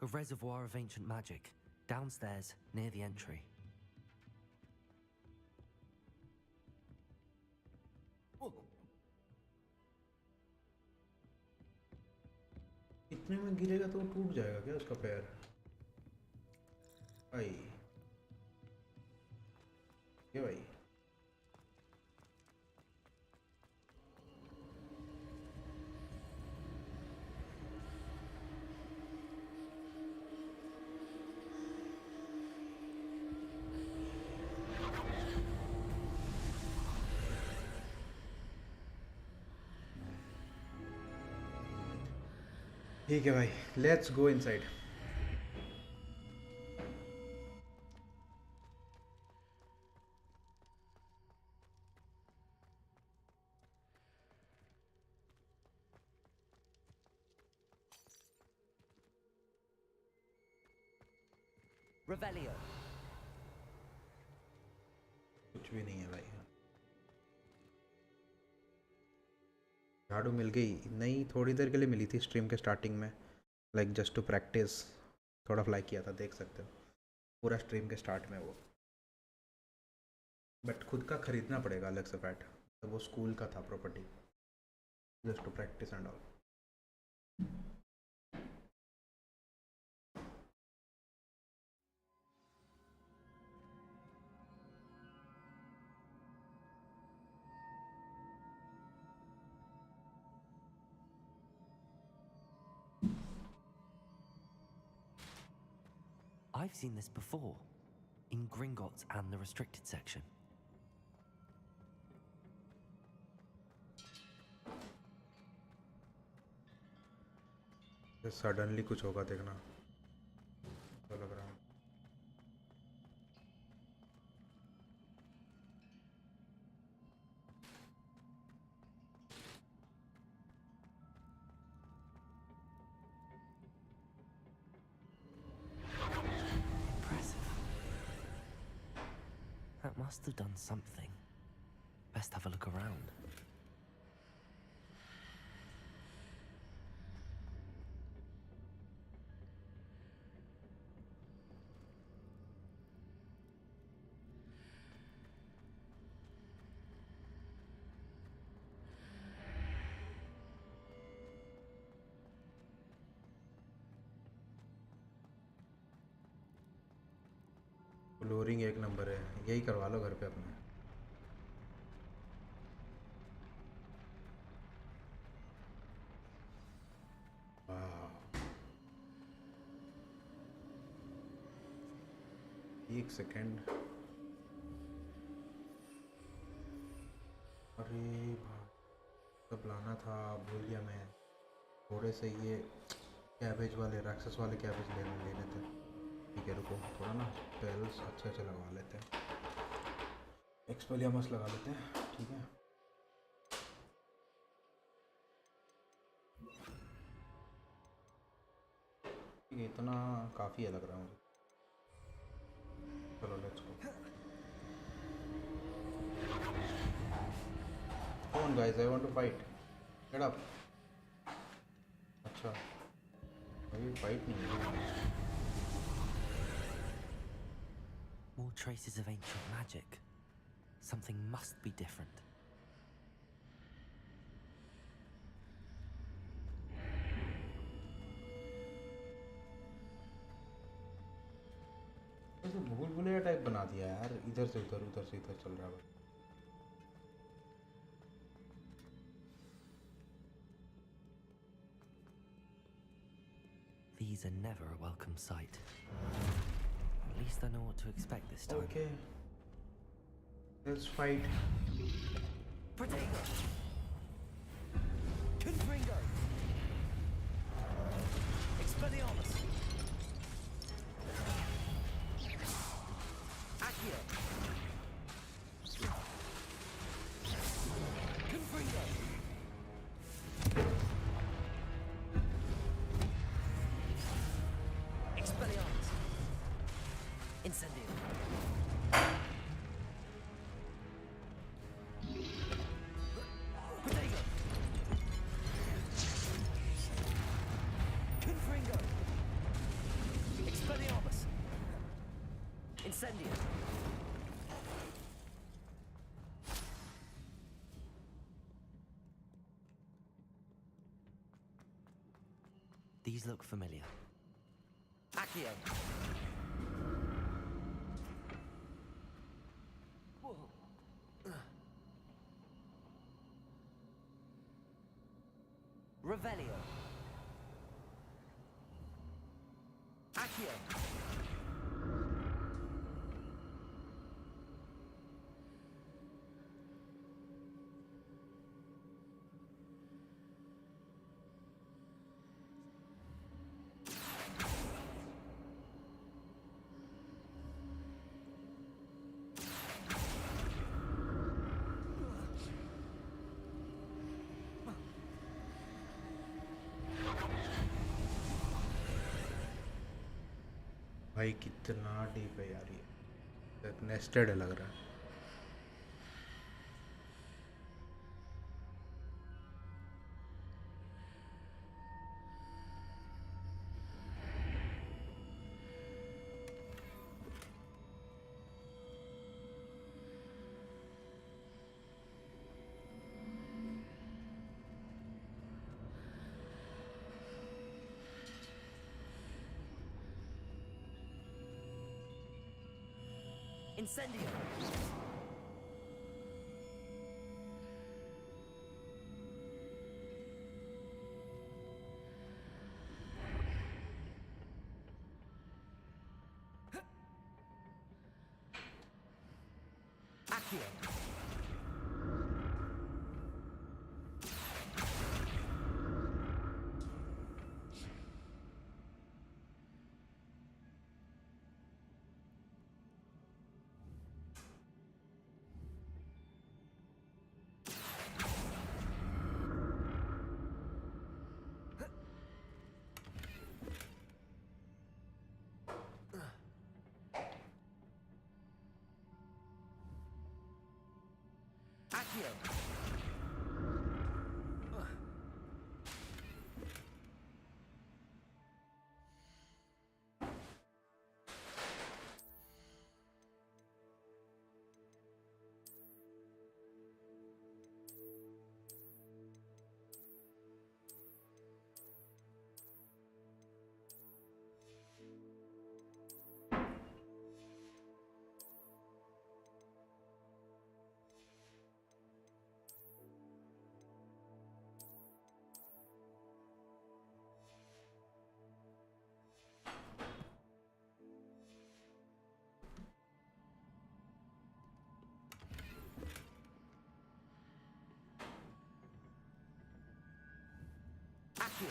S2: A reservoir of ancient magic, downstairs, near the entry.
S1: इतने में गिरेगा तो टूट जाएगा क्या उसका पैर? भाई ये भाई ठीक है भाई, लेट्स गो इनसाइड।
S6: Revelio.
S1: कुछ भी नहीं है भाई। झाड़ू मिल गई? नहीं, थोड़ी देर के लिए मिली थी स्ट्रीम के स्टार्टिंग में, लाइक जस्ट टू प्रैक्टिस। थोड़ा फ्लाई किया था, देख सकते हो पूरा स्ट्रीम के स्टार्ट में वो। बट खुद का खरीदना पड़ेगा अलग से पैट, तो वो स्कूल का था property, just to practice and all.
S2: I've seen this before, in Gringotts and the restricted section.
S1: Suddenly कुछ होगा देखना, तो लग रहा है।
S2: That must have done something. Best have a look around.
S1: Flooring एक नंबर है, यही करवा लो घर पे अपने। एक सेकेंड, अरे भाई सब लाना था, भूल गया मैं। थोड़े से ये कैबेज वाले, राक्षस वाले कैबेज लेने थे। ठीक है रुको, थोड़ा ना पेल्स अच्छे अच्छे लगवा लेते हैं, एक्सपेलियामस लगा लेते हैं। ठीक है ठीक है, इतना काफ़ी है लग रहा है मुझे। चलो let's go. Come on guys, I want to fight. Get up. अच्छा अभी फाइट नहीं है।
S2: More traces of ancient magic. Something must be different.
S1: ऐसे भूल भुलैया टाइप बना दिया यार, इधर से उधर, उधर से इधर चल रहा है।
S2: These are never a welcome sight. At least I know what to expect this time.
S1: Okay, let's fight.
S2: Protego! Confringo! Expelliarmus! Accio! Confringo! Expelliarmus! Incendio! Protego! Confringo! Expelliarmus! Incendio! These look familiar. Accio! Revelio. Accio.
S1: भाई कितना deep है यार, ये nested है लग रहा है।
S2: Incendio! Accio! Accio!
S6: Accio.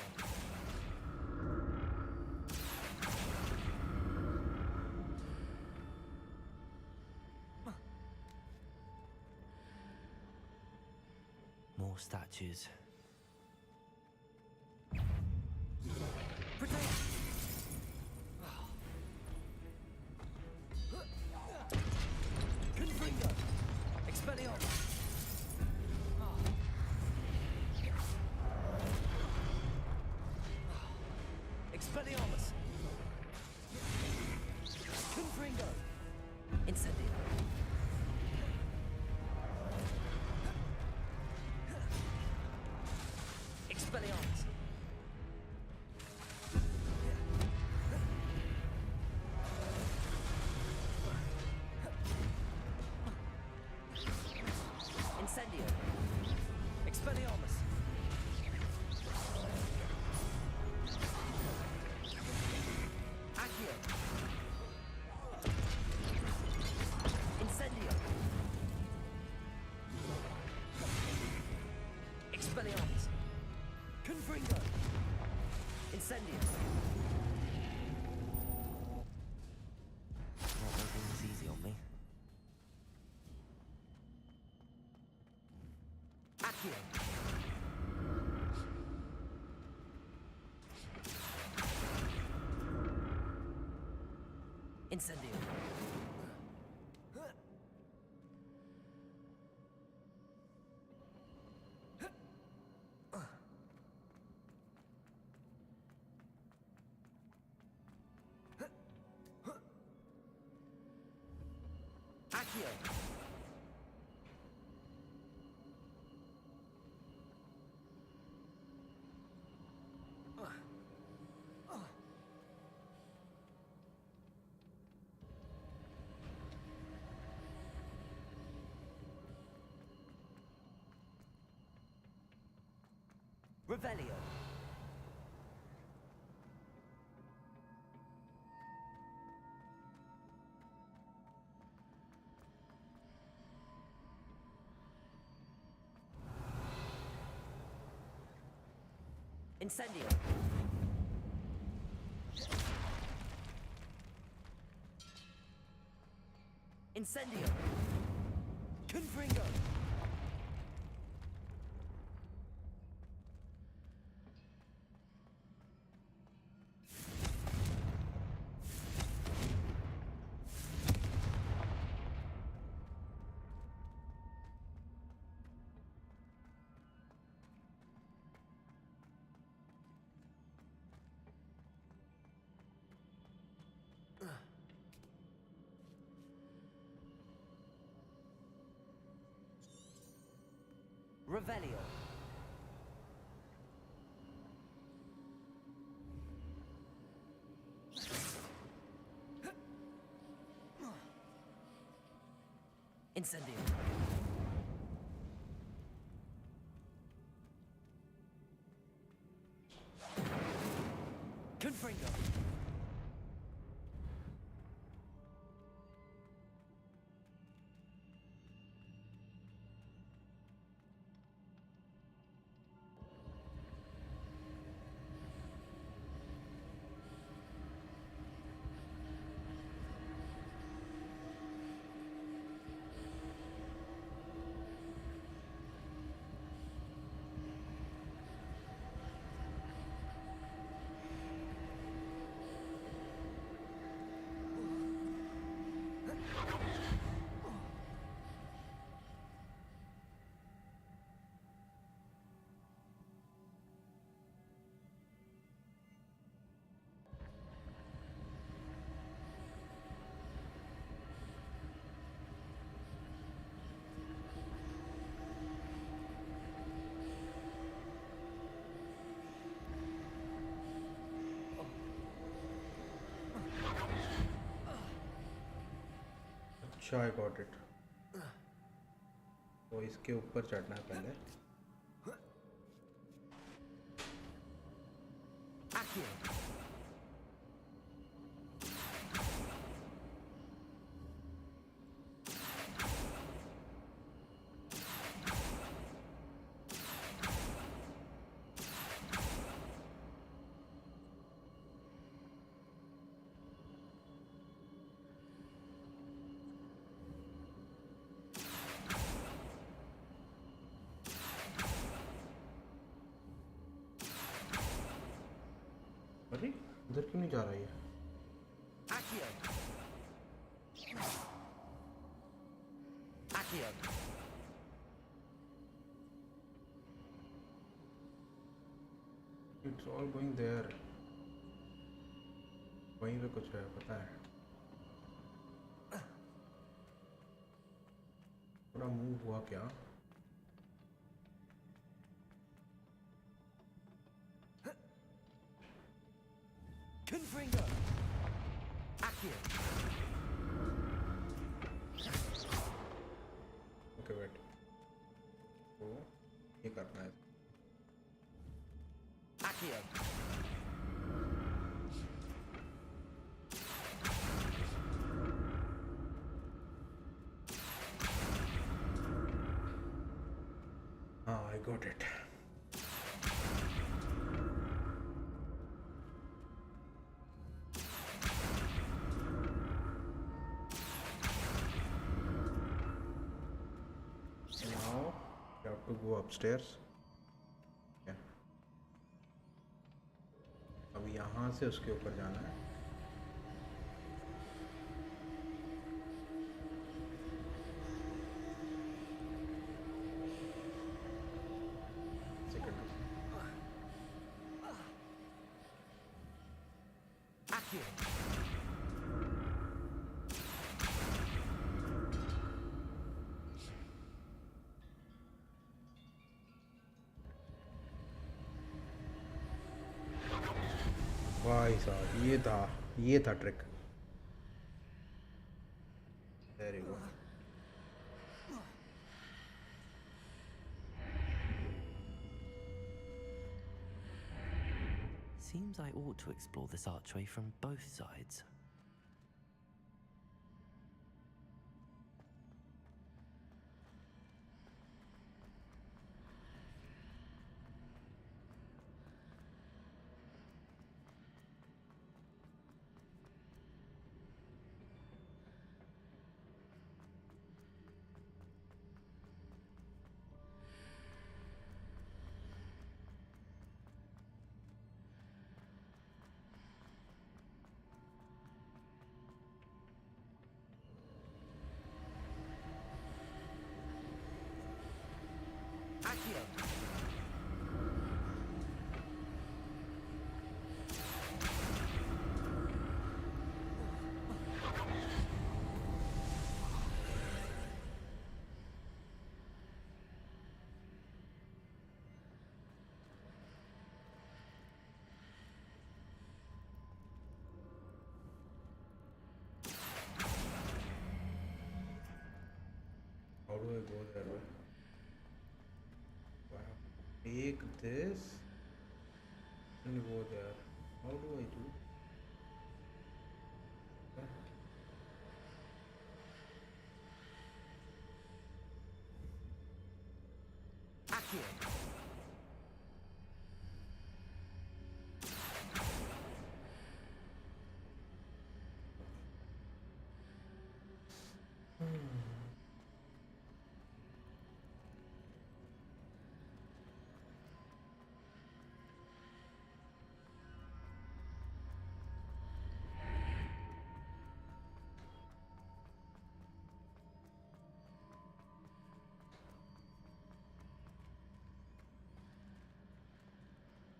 S2: More statues.
S6: Confringo. Expelliarmus. Expelliarmus. Confringo. Incendio. Expelliarmus. Incendio. Expelliarmus. Accio. Incendio. Expelliarmus. Confringo. Incendio.
S2: Not making this easy on me.
S6: Accio. Incendio. Accio. Revelio. Incendio. Incendio. Confringo. Revelio. Incendio. Confringo.
S1: अच्छा I got it. तो इसके ऊपर चढ़ना है पहले। उधर क्यों नहीं जा रहा है?
S6: Accio. Accio.
S1: It's all going there. वहीं पे कुछ है, पता है? थोड़ा मूव हुआ क्या?
S6: Confringo. Accio.
S1: Okay, wait. तो ये करना है.
S6: Accio.
S1: I got it. Now you have to go upstairs. Yeah. अब यहाँ से उसके ऊपर जाना है. भाई साहब ये था trick. There you go.
S2: Seems I ought to explore this archway from both sides.
S6: Accio.
S1: How do I go there? Take this and go there. How do I do?
S6: Accio.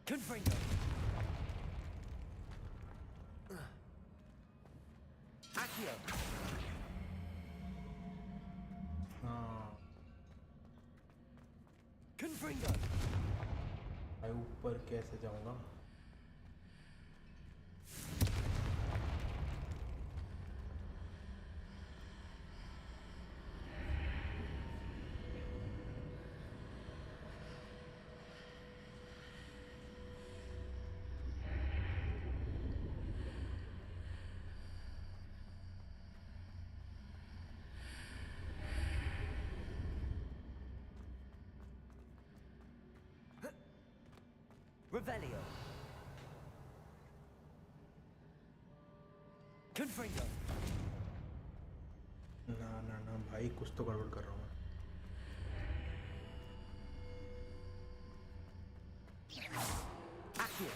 S6: Confringo. Accio. Confringo.
S1: मैं ऊपर कैसे जाऊंगा?
S6: Revelio. Confringo.
S1: ना भाई कुछ तो गड़बड़ कर रहा हूँ.
S6: Accio.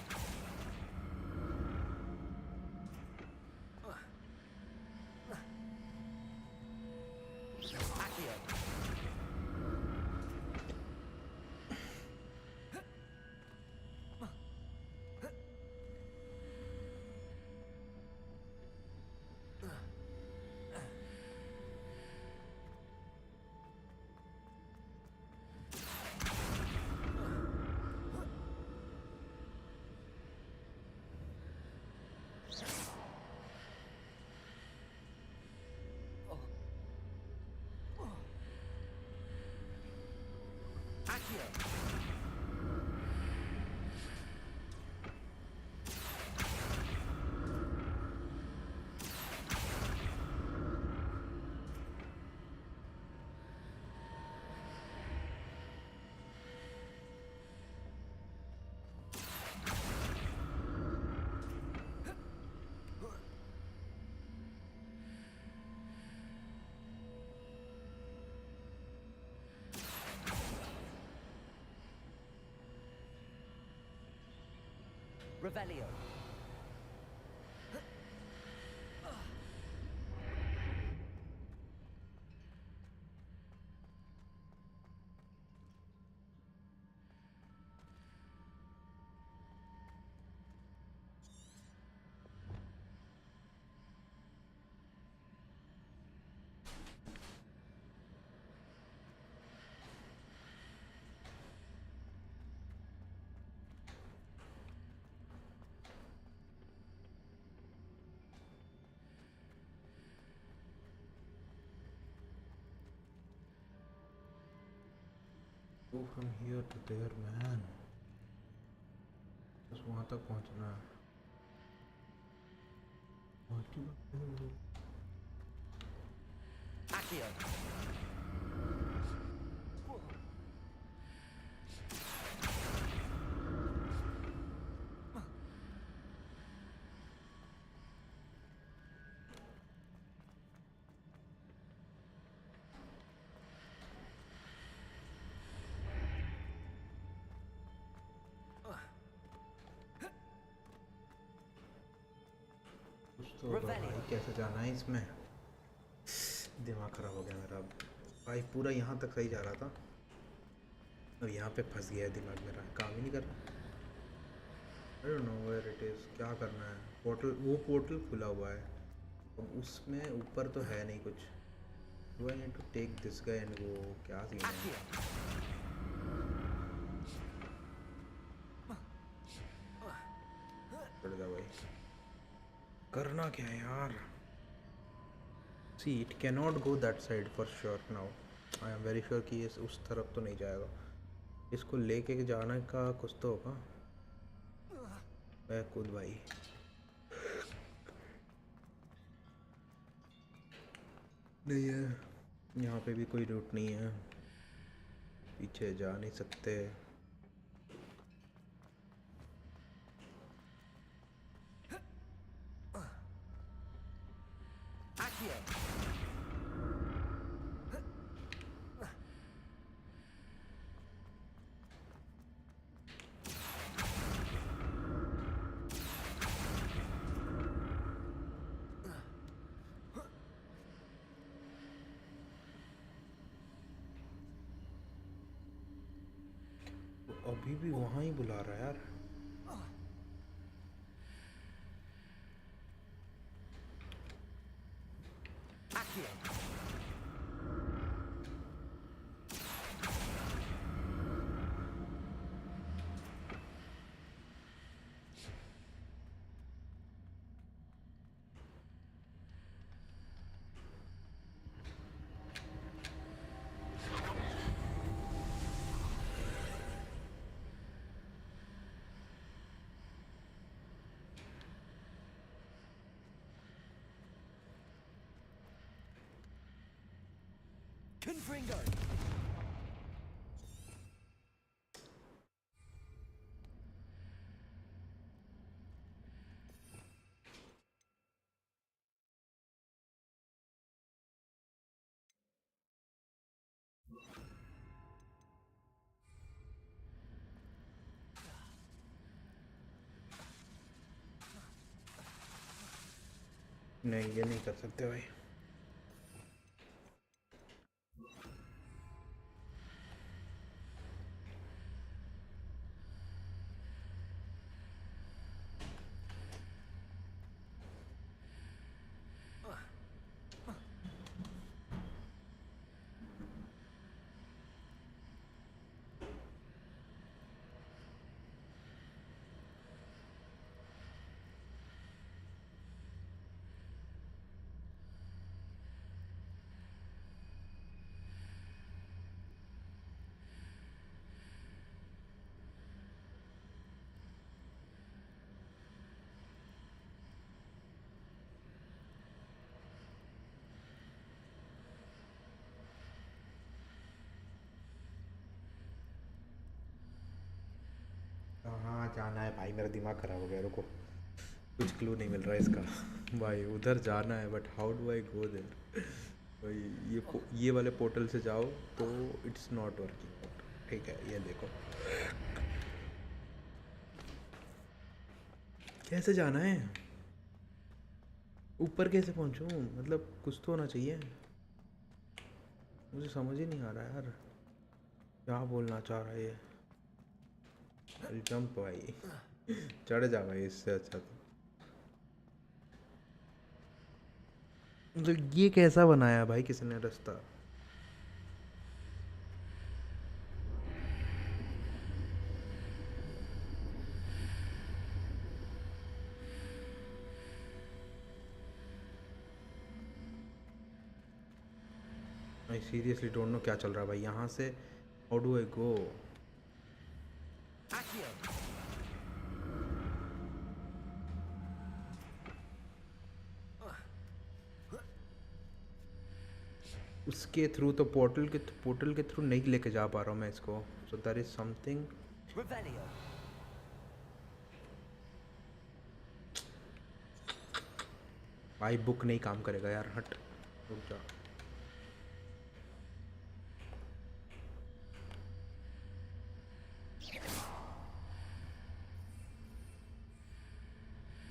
S2: Revelio.
S1: Go from here to there, man. बस वहाँ तक पहुँचना है.
S2: Accio.
S1: तो भाई कैसे जाना है इसमें? दिमाग खराब हो गया मेरा. भाई पूरा यहाँ तक सही जा रहा था, अब यहाँ पे फंस गया है. दिमाग मेरा काम ही नहीं कर रहा. I don't know where it is. क्या करना है? पोर्टल, वो पोर्टल खुला हुआ है, अब उसमें ऊपर तो है नहीं कुछ. Do I need to take this guy and go? क्या सीन है? छोड़ दे भाई. करना क्या है यार? See, it cannot go that side for sure now. I am very sure कि इस उस तरफ तो नहीं जाएगा. इसको लेके जाने का कुछ तो होगा. मैं कूद भाई. नहीं है यहाँ पे भी कोई रूट नहीं है. पीछे जा नहीं सकते. अभी भी वहाँ ही बुला रहा है यार.
S2: Confringo.
S1: नहीं ये नहीं कर सकते भाई. कहाँ जाना है भाई? मेरा दिमाग खराब हो गया. रुको, कुछ क्लू नहीं मिल रहा है इसका. भाई उधर जाना है but how do I go there? भाई ये वाले पोर्टल से जाओ तो इट्स नॉट वर्किंग. ठीक है ये देखो. कैसे जाना है? ऊपर कैसे पहुंचूं? मतलब कुछ तो होना चाहिए। मुझे समझ ही नहीं आ रहा यार, क्या बोलना चाह रहा है ये। जंप भाई, चढ़ जा भाई, इससे अच्छा तो। मतलब ये कैसा बनाया भाई किसने रास्ता? आई सीरियसली डोंट नो क्या चल रहा है भाई यहाँ से। हाउ डू आई गो? उसके थ्रू तो पोर्टल के थ्रू नहीं लेके जा पा रहा हूँ मैं इसको। So that is something. भाई बुक नहीं काम करेगा यार, हट रुक जा।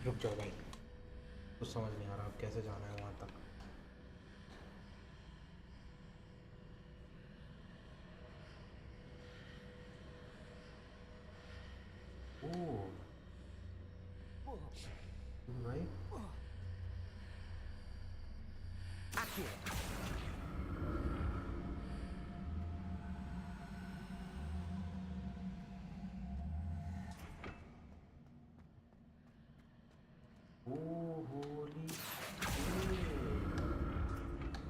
S1: रुक जाओ भाई, कुछ समझ नहीं आ रहा अब कैसे जाना है वहाँ तक। ओह भाई, oh holy shit,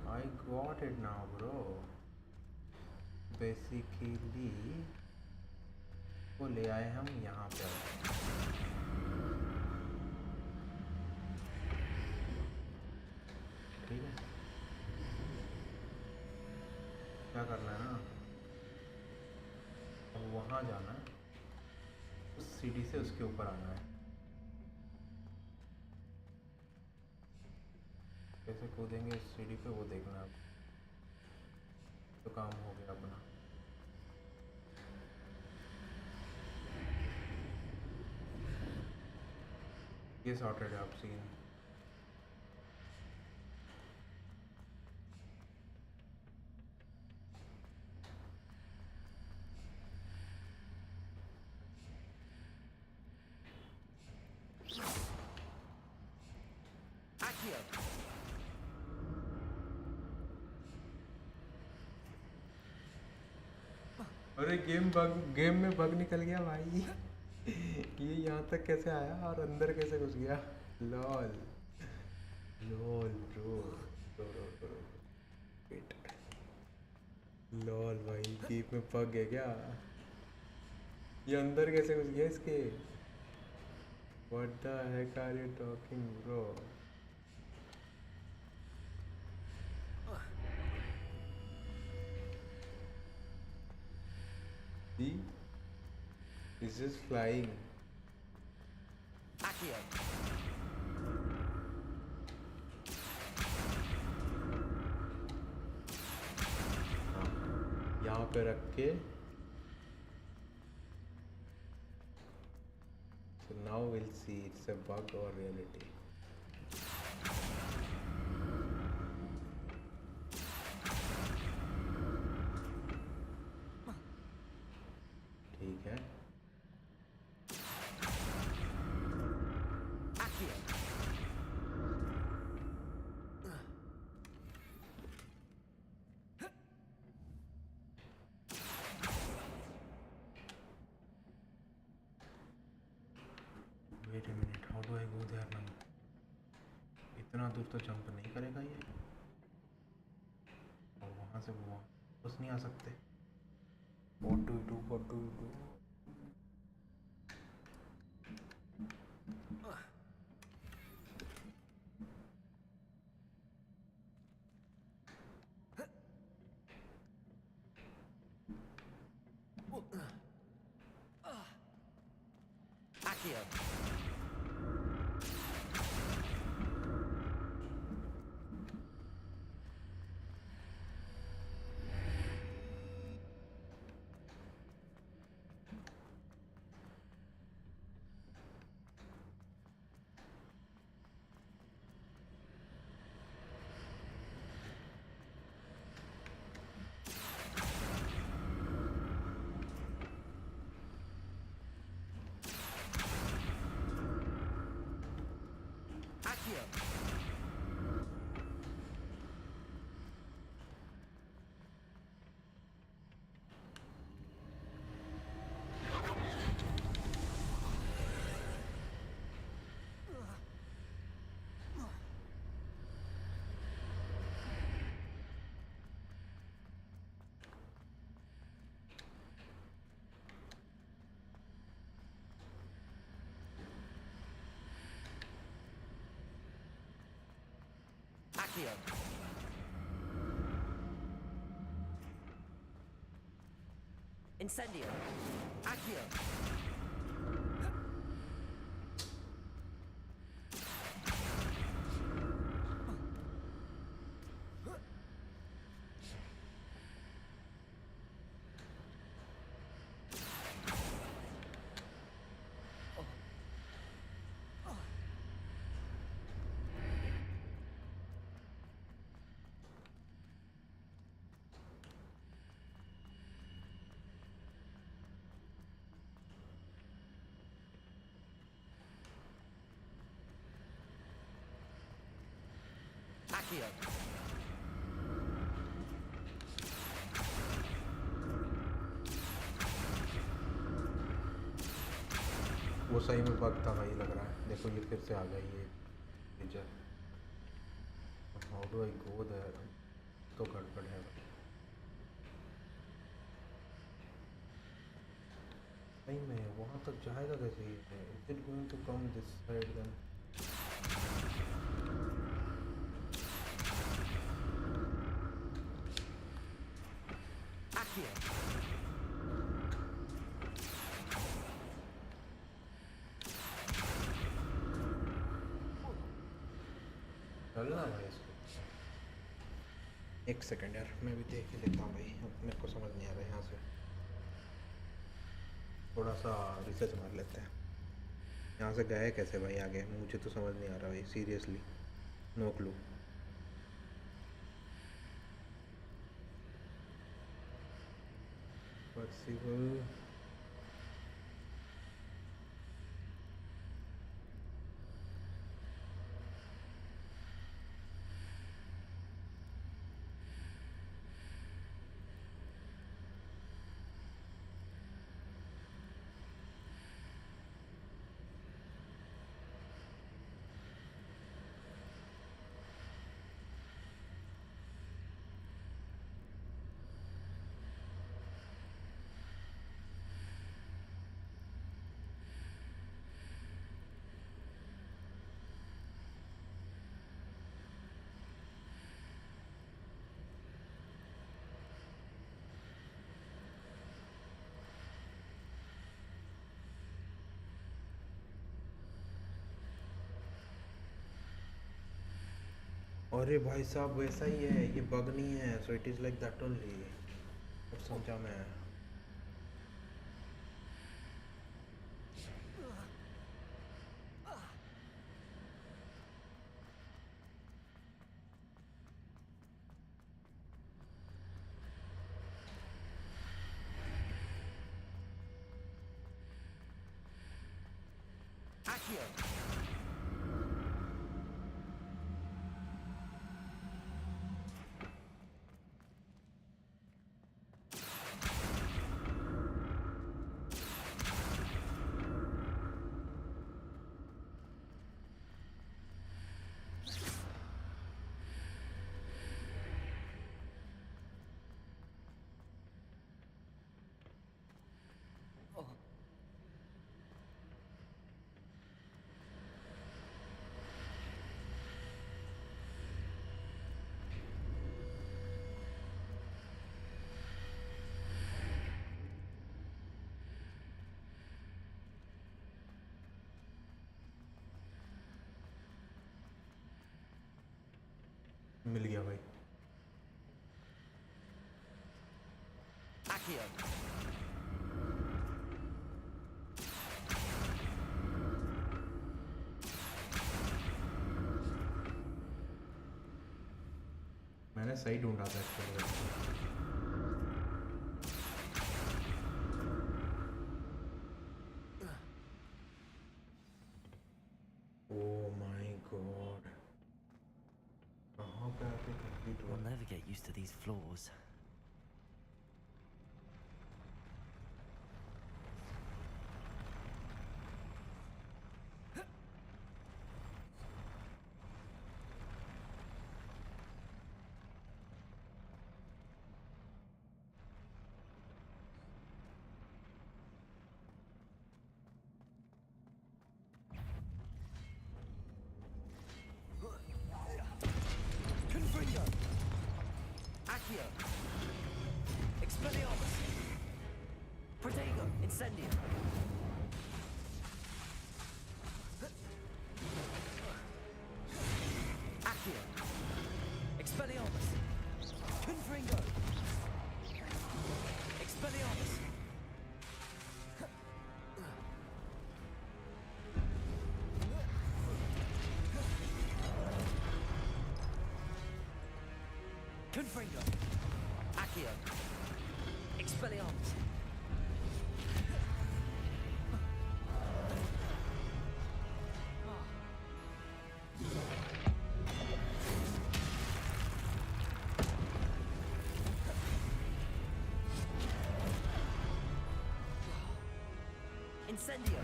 S1: I got it now bro. Basically वो ले आए हम यहाँ पे। ठीक है, क्या करना है ना, अब वहाँ जाना है, उस सीढ़ी से उसके ऊपर आना है। कैसे कूदेंगे इस सीढ़ी पे वो देखना है। तो काम हो गया अपना। ये सॉर्टेड है आप सीन। अरे गेम में बग निकल गया भाई। ये यहाँ तक कैसे आया और अंदर कैसे घुस गया? Lol lol bro, wait, lol भाई गेम में बग है क्या? ये अंदर कैसे घुस गया इसके? What the heck are you talking bro? See? He's just flying. यहाँ पे रख के। So now we'll see it's a bug or reality. ठीक है, wait a minute, how do I go there now? इतना दूर तो जंप नहीं करेगा ये, और वहाँ से वो बस नहीं आ सकते। What do you do? What do you do?
S6: Accio. Incendio. Accio. Accio.
S1: वो सही में बग था भाई, लग रहा है। देखो ये फिर से आ गई ये feature. How do I go there? तो गड़बड़ है भाई। सही में वहाँ तक जाएगा कैसे ये? Is it going to come this side then? चलना भाई इसको। एक सेकंड यार, मैं भी देख ही लेता हूँ भाई, मेरे को समझ नहीं आ रहा है। यहाँ से थोड़ा सा रिसर्च मार लेते हैं। यहाँ से गए कैसे भाई आगे? मुझे तो समझ नहीं आ रहा भाई, सीरियसली नो क्लू। पॉसिबल अरे भाई साहब वैसा ही है, ये बग नहीं है। So it is like that only. अब समझा मैं। मिल गया भाई। मैंने सही ढूंढा था actually. Oh my God.
S2: I'll never get used to these floors.
S6: Confringo! Accio! Expelliarmus! Protego! Incendio! Accio! Expelliarmus! Confringo! Expelliarmus! Confringo! Accio! Expelliarmus! Incendio!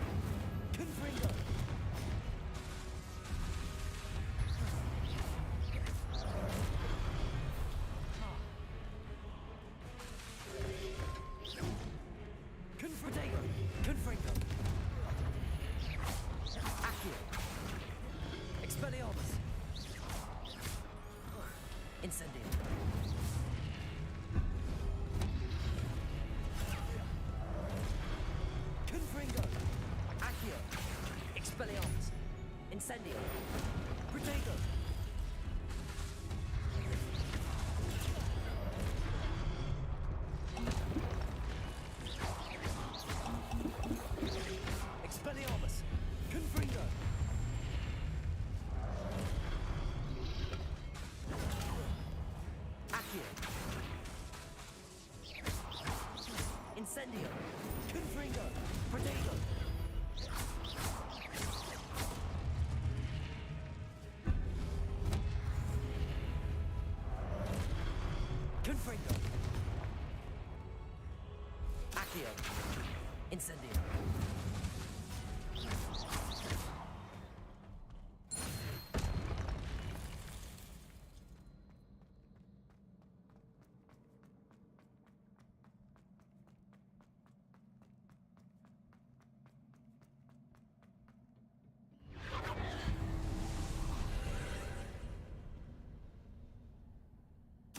S6: Confringo! Confringo! Confringo! Accio! Expelliarmus! Incendio! Confringo! Accio! Expelliarmus! Incendio! Protego! Expelliarmus! Confringo! Accio! Incendio! Confringo! Protego! Confringo! Accio! Incendio!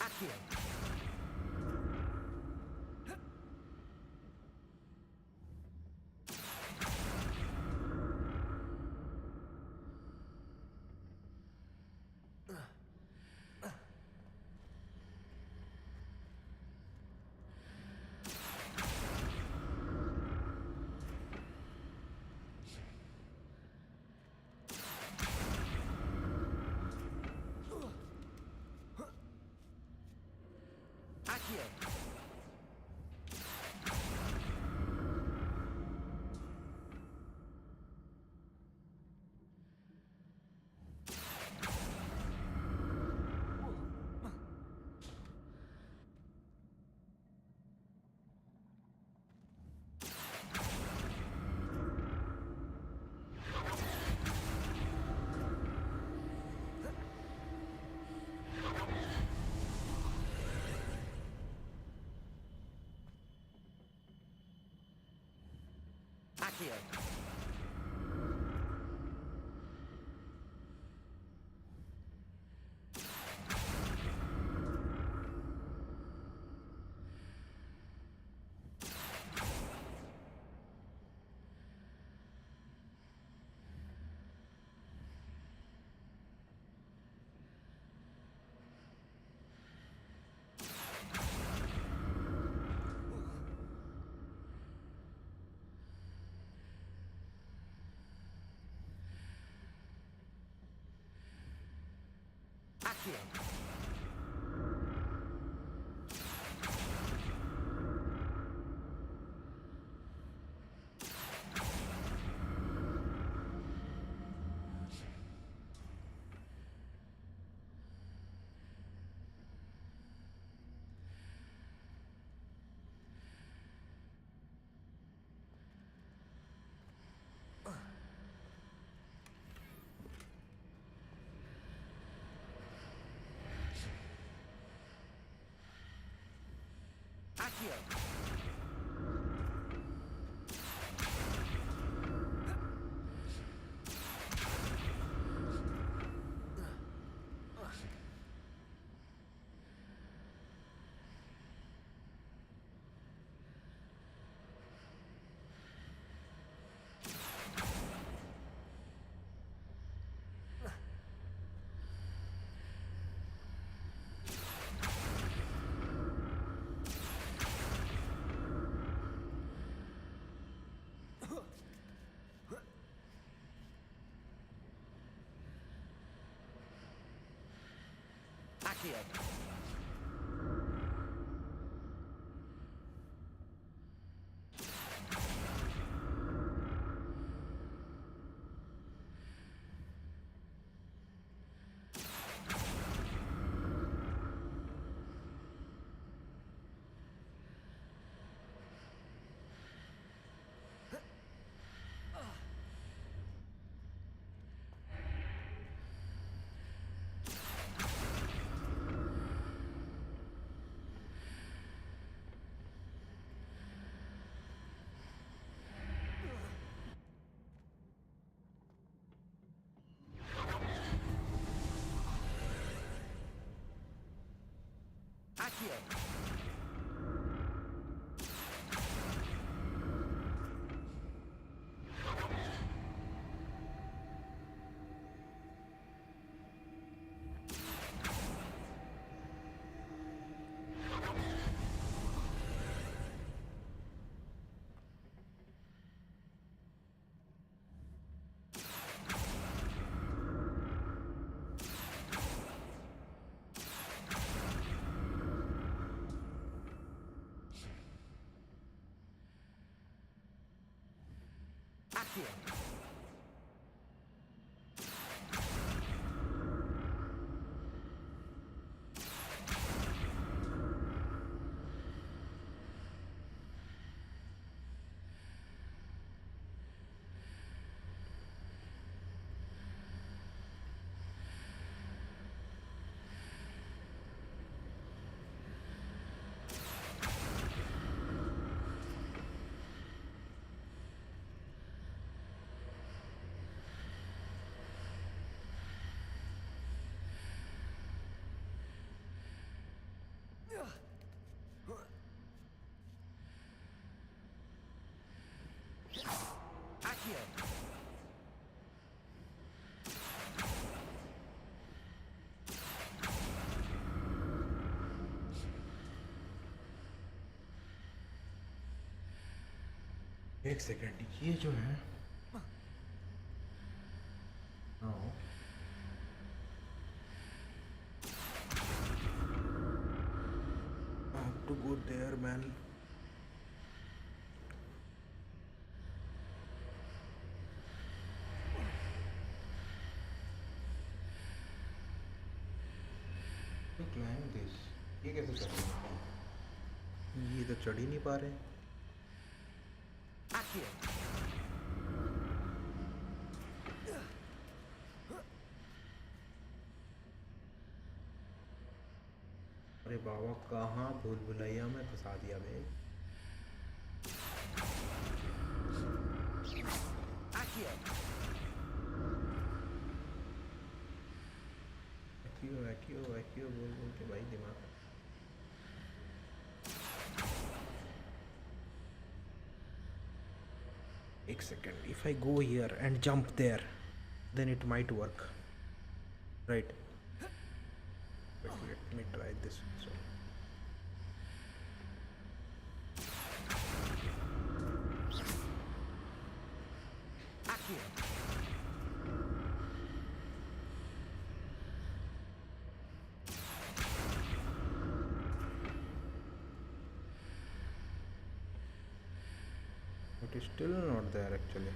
S6: Accio! Accio! Accio! Accio!
S1: एक second, ये जो है I have to go there, man. To climb this, ये कैसे चढ़ेंगे? ये तो चढ़ ही नहीं पा रहे. अरे बाबा, कहाँ भूल भुलैया में फंसा दिया बे. वैक्यू बोल बोल के भाई दिमाग. एक second, if I go here and jump there, then it might work, right? But let me try this. So it is still not there actually.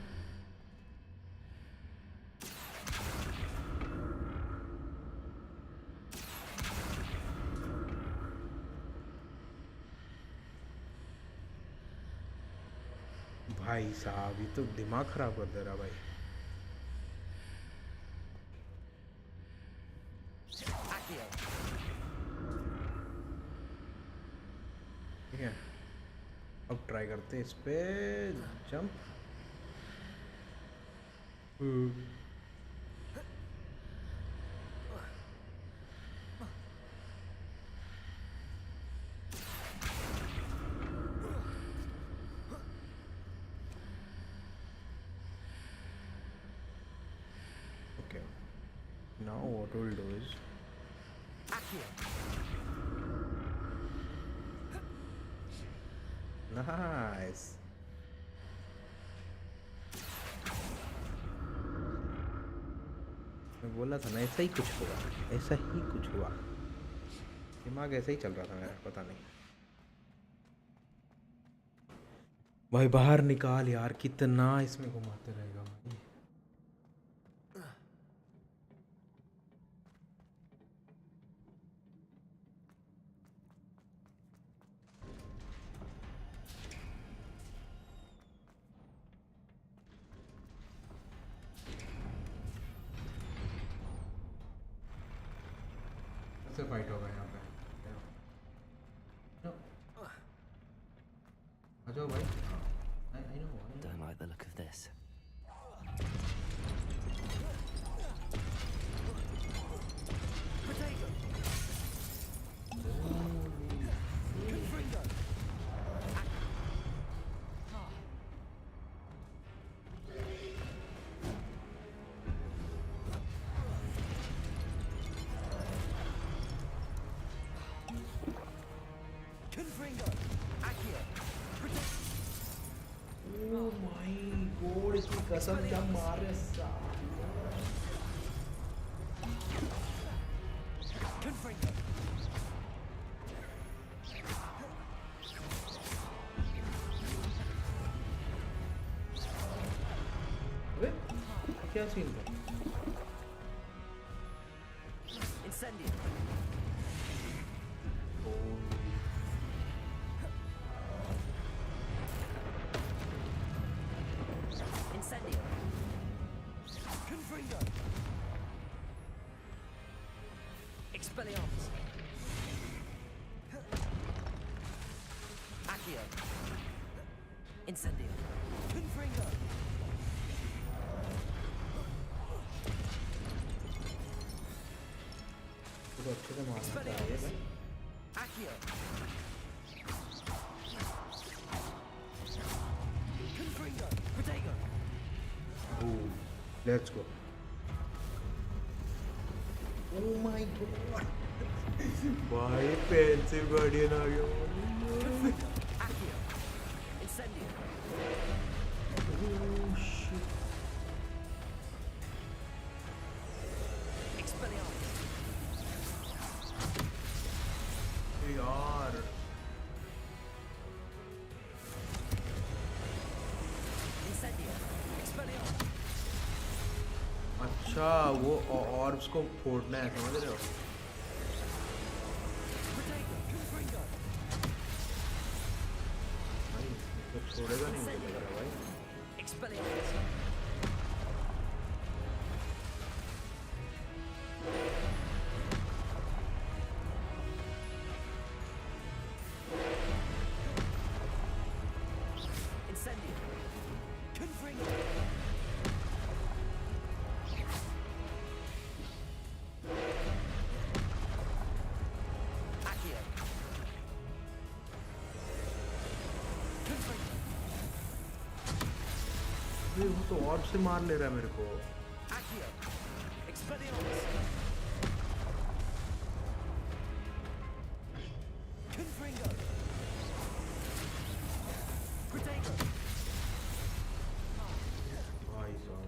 S1: भाई साहब, ये तो दिमाग खराब कर दे रहा भाई. ठीक है. अब ट्राई करते हैं इस पे jump. Okay. Now what we'll do is nice. मैं बोला था ना ऐसा ही कुछ हुआ, ऐसा ही कुछ हुआ। दिमाग ऐसा ही चल रहा था मेरा, पता नहीं। भाई बाहर निकाल यार, कितना इसमें घुमाते रहेगा भाई। कैसे फाइट होगा यहाँ पे? आ जाओ भाई। I know.
S2: Don't like the look of this.
S1: Oh my god, इसकी कसम क्या मार रहे साले। अबे क्या सीन था?
S6: Expelliarmus. Accio. Incendio. Confringo. Expelliarmus. Accio. Confringo. Protego.
S1: Boom. Let's go. Oh my god. भाई पेंसिल गार्डियन आ गया।
S6: Accio. Incendio.
S1: Oh shit.
S6: Expelliarmus.
S1: यार
S6: Incendio. Expelliarmus.
S1: अच्छा वो ऑर्ब्स को फोड़ना है, समझ रहे हो? भाई तो छोड़ेगा नहीं मुझे लग रहा भाई। वो तो ऑर्ब से मार ले रहा है मेरे को। भाई साहब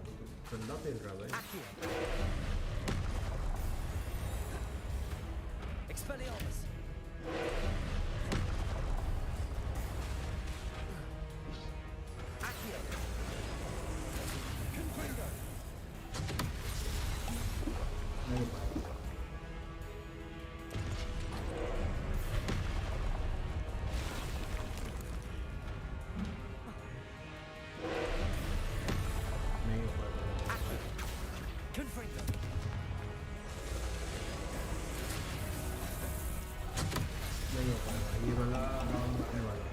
S1: गंदा खेल रहा है भाई।
S6: Expelliarmus. Accio. Confringo.
S1: नहीं पाया। नहीं हो पाया।
S6: Confringo.
S1: नहीं हो पाएगा, ये वाला राउंड आने वाला है।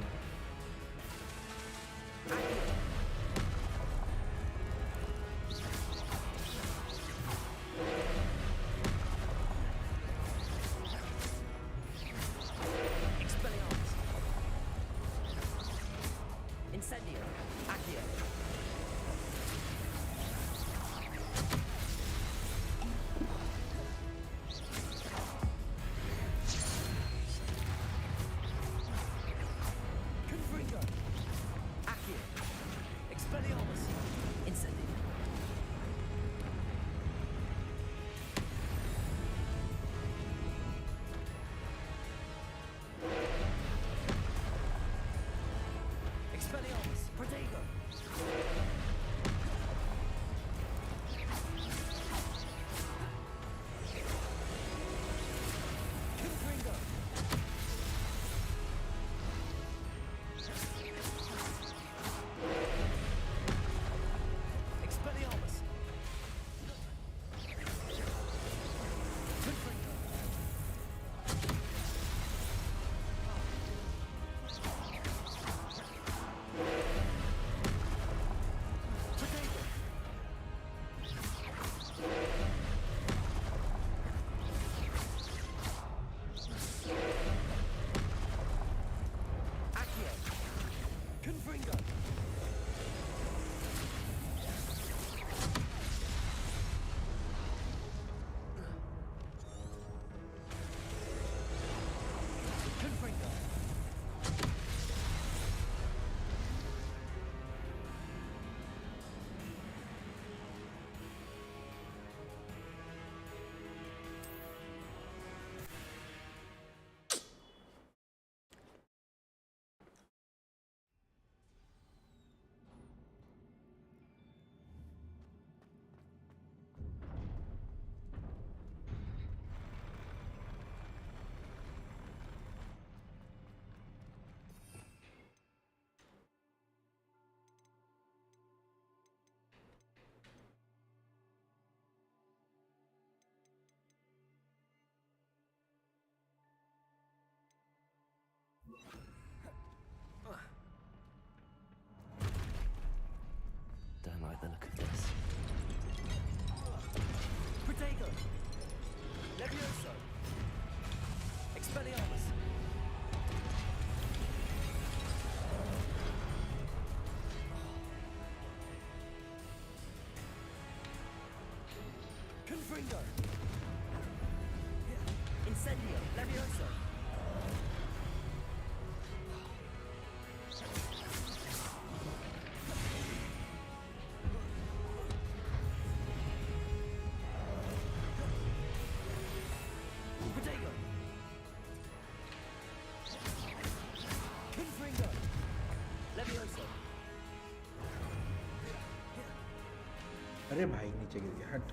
S6: Expelliarmus! Confringo! Incendio! Levioso! Protego! Confringo! Levioso!
S1: अरे भाई नीचे गिर गया हट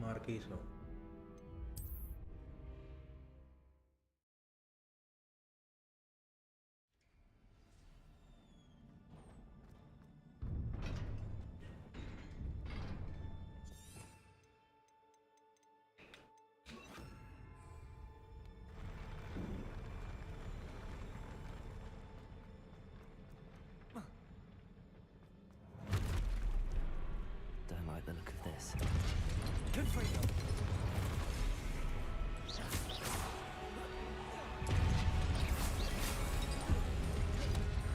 S1: मार के ही सो
S2: Don't like the look of this.
S6: Confringo!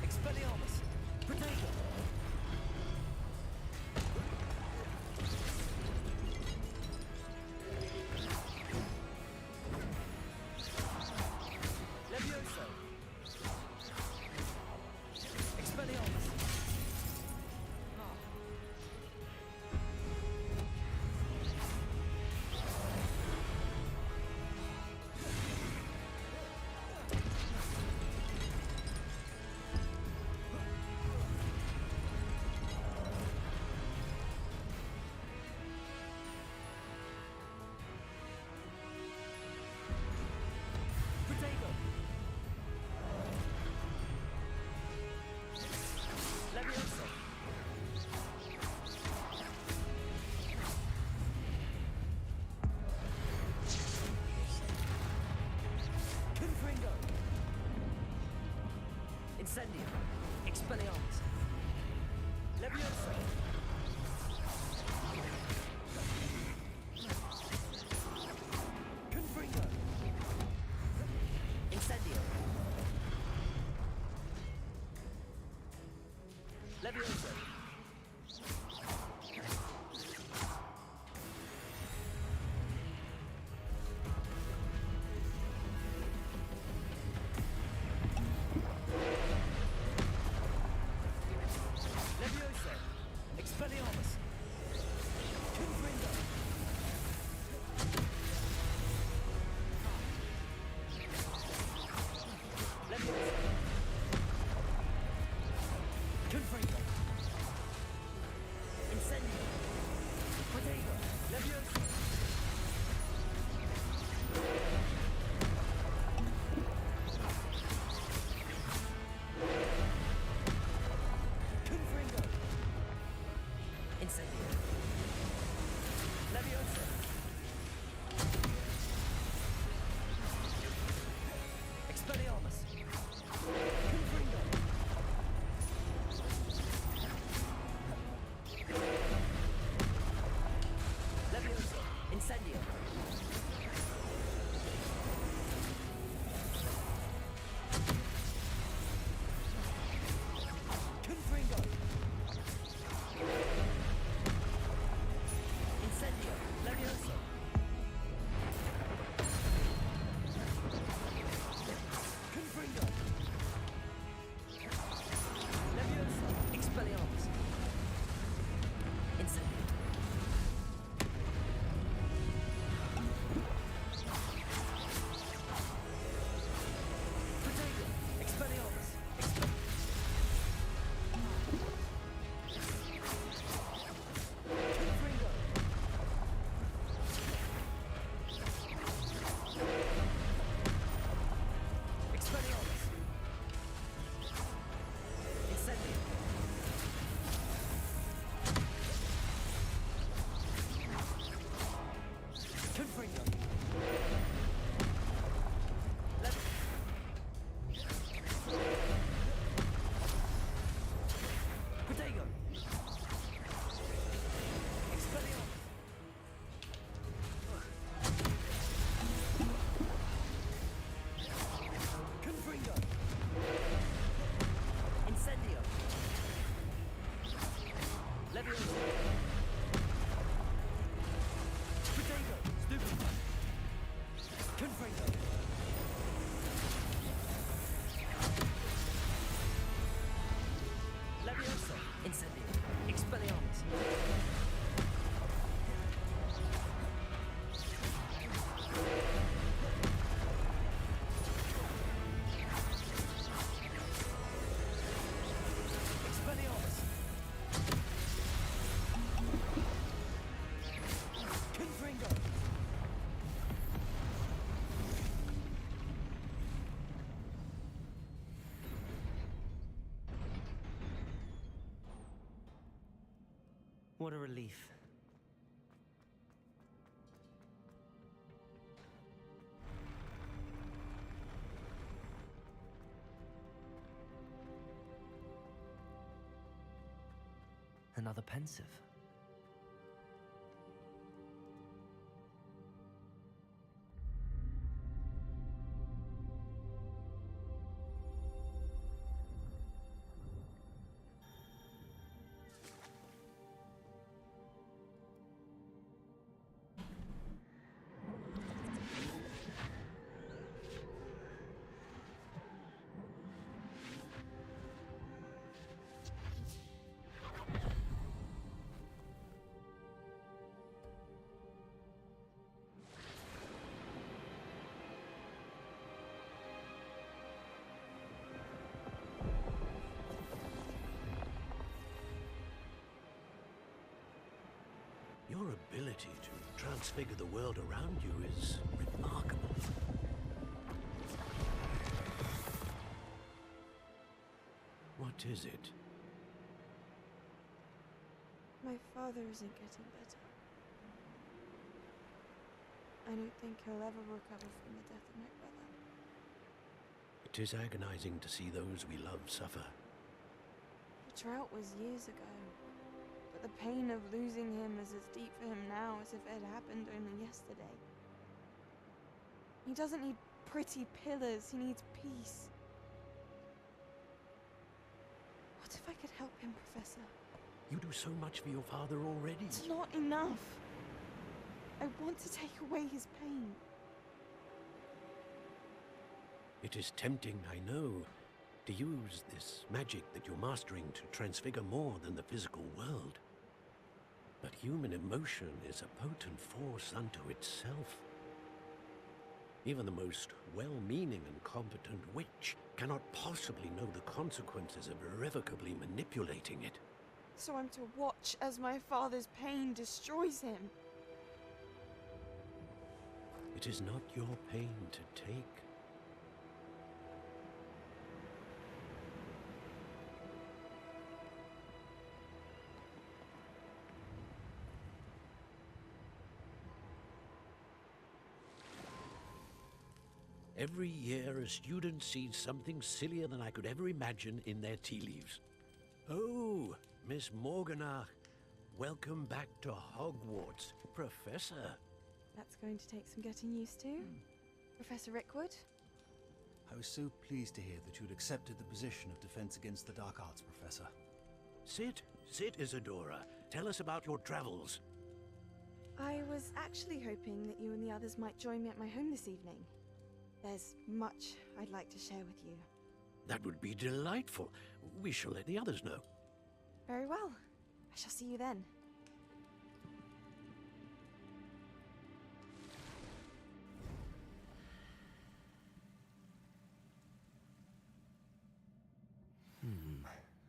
S6: Expelliarmus! Protego! Levioso! Expelliarmus! Protego! Levioso! Confringo! Incendio! Expelliarmus! Levioso! Confringo! Incendio! Levioso! Levioso! Expelliarmus! Confringo! Levioso! Confringo!
S2: What a relief. Another pensive.
S12: Your ability to transfigure the world around you is remarkable. What is it?
S17: My father isn't getting better. I don't think he'll ever recover from the death of my brother.
S12: It is agonizing to see those we love suffer.
S17: The drought was years ago, but the pain of losing him is as deep for him now as if it had happened only yesterday. He doesn't need pretty pillars, he needs peace. What if I could help him, Professor?
S12: You do so much for your father already.
S17: It's not enough. I want to take away his pain.
S12: It is tempting, I know, to use this magic that you're mastering to transfigure more than the physical world. But human emotion is a potent force unto itself. Even the most well-meaning and competent witch cannot possibly know the consequences of irrevocably manipulating it.
S17: So I'm to watch as my father's pain destroys him.
S12: It is not your pain to take. Every year, a student sees something sillier than I could ever imagine in their tea leaves. Oh, Miss Morganach, welcome back to Hogwarts, Professor.
S17: That's going to take some getting used to. Professor Rickwood?
S18: I was so pleased to hear that you'd accepted the position of Defense Against the Dark Arts, Professor.
S12: Sit, Isadora. Tell us about your travels.
S17: I was actually hoping that you and the others might join me at my home this evening. There's much I'd like to share with you.
S12: That would be delightful. We shall let the others know.
S17: Very well. I shall see you then.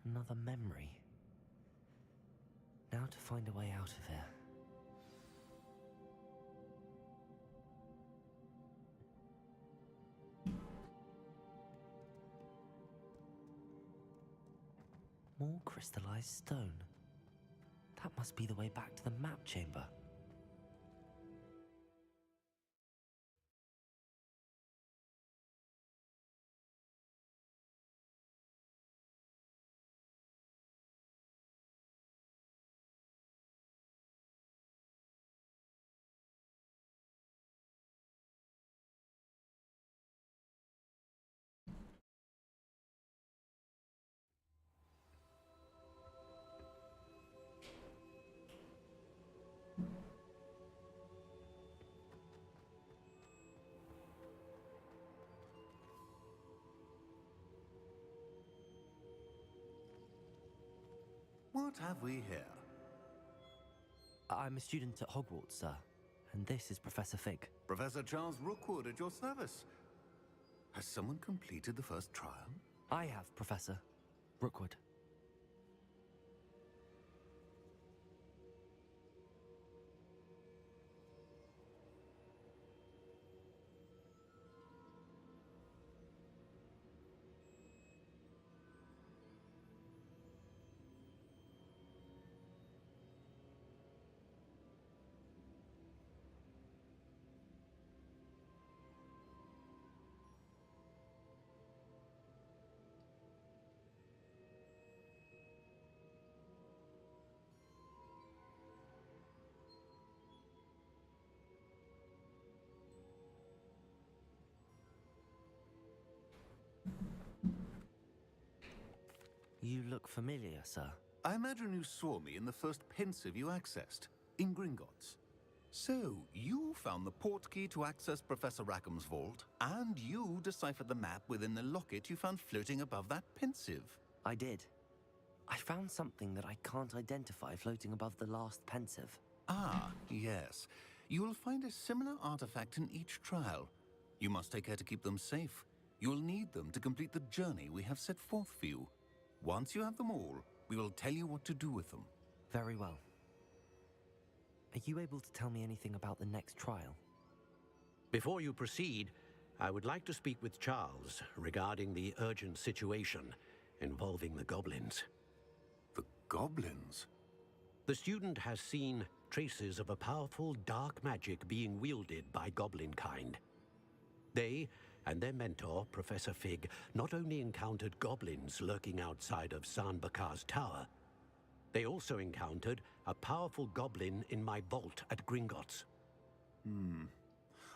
S2: Another memory. Now to find a way out of here. More crystallized stone. That must be the way back to the map chamber.
S3: What have we here?
S2: I'm a student at Hogwarts, sir, and this is Professor Fig.
S3: Professor Charles Rookwood at your service. Has someone completed the first trial?
S2: I have, Professor Rookwood. You look familiar, sir.
S3: I imagine you saw me in the first pensive you accessed, in Gringotts. So, you found the port key to access Professor Rackham's vault, and you deciphered the map within the locket you found floating above that pensive.
S2: I did. I found something that I can't identify floating above the last pensive.
S3: Ah, yes. You will find a similar artifact in each trial. You must take care to keep them safe. You will need them to complete the journey we have set forth for you. Once you have them all, we will tell you what to do with them.
S2: Very well. Are you able to tell me anything about the next trial?
S12: Before you proceed, I would like to speak with Charles regarding the urgent situation involving the goblins.
S3: The goblins?
S12: The student has seen traces of a powerful dark magic being wielded by goblin kind. They and their mentor, Professor Fig, not only encountered goblins lurking outside of Sanbakar's tower, they also encountered a powerful goblin in my vault at Gringotts.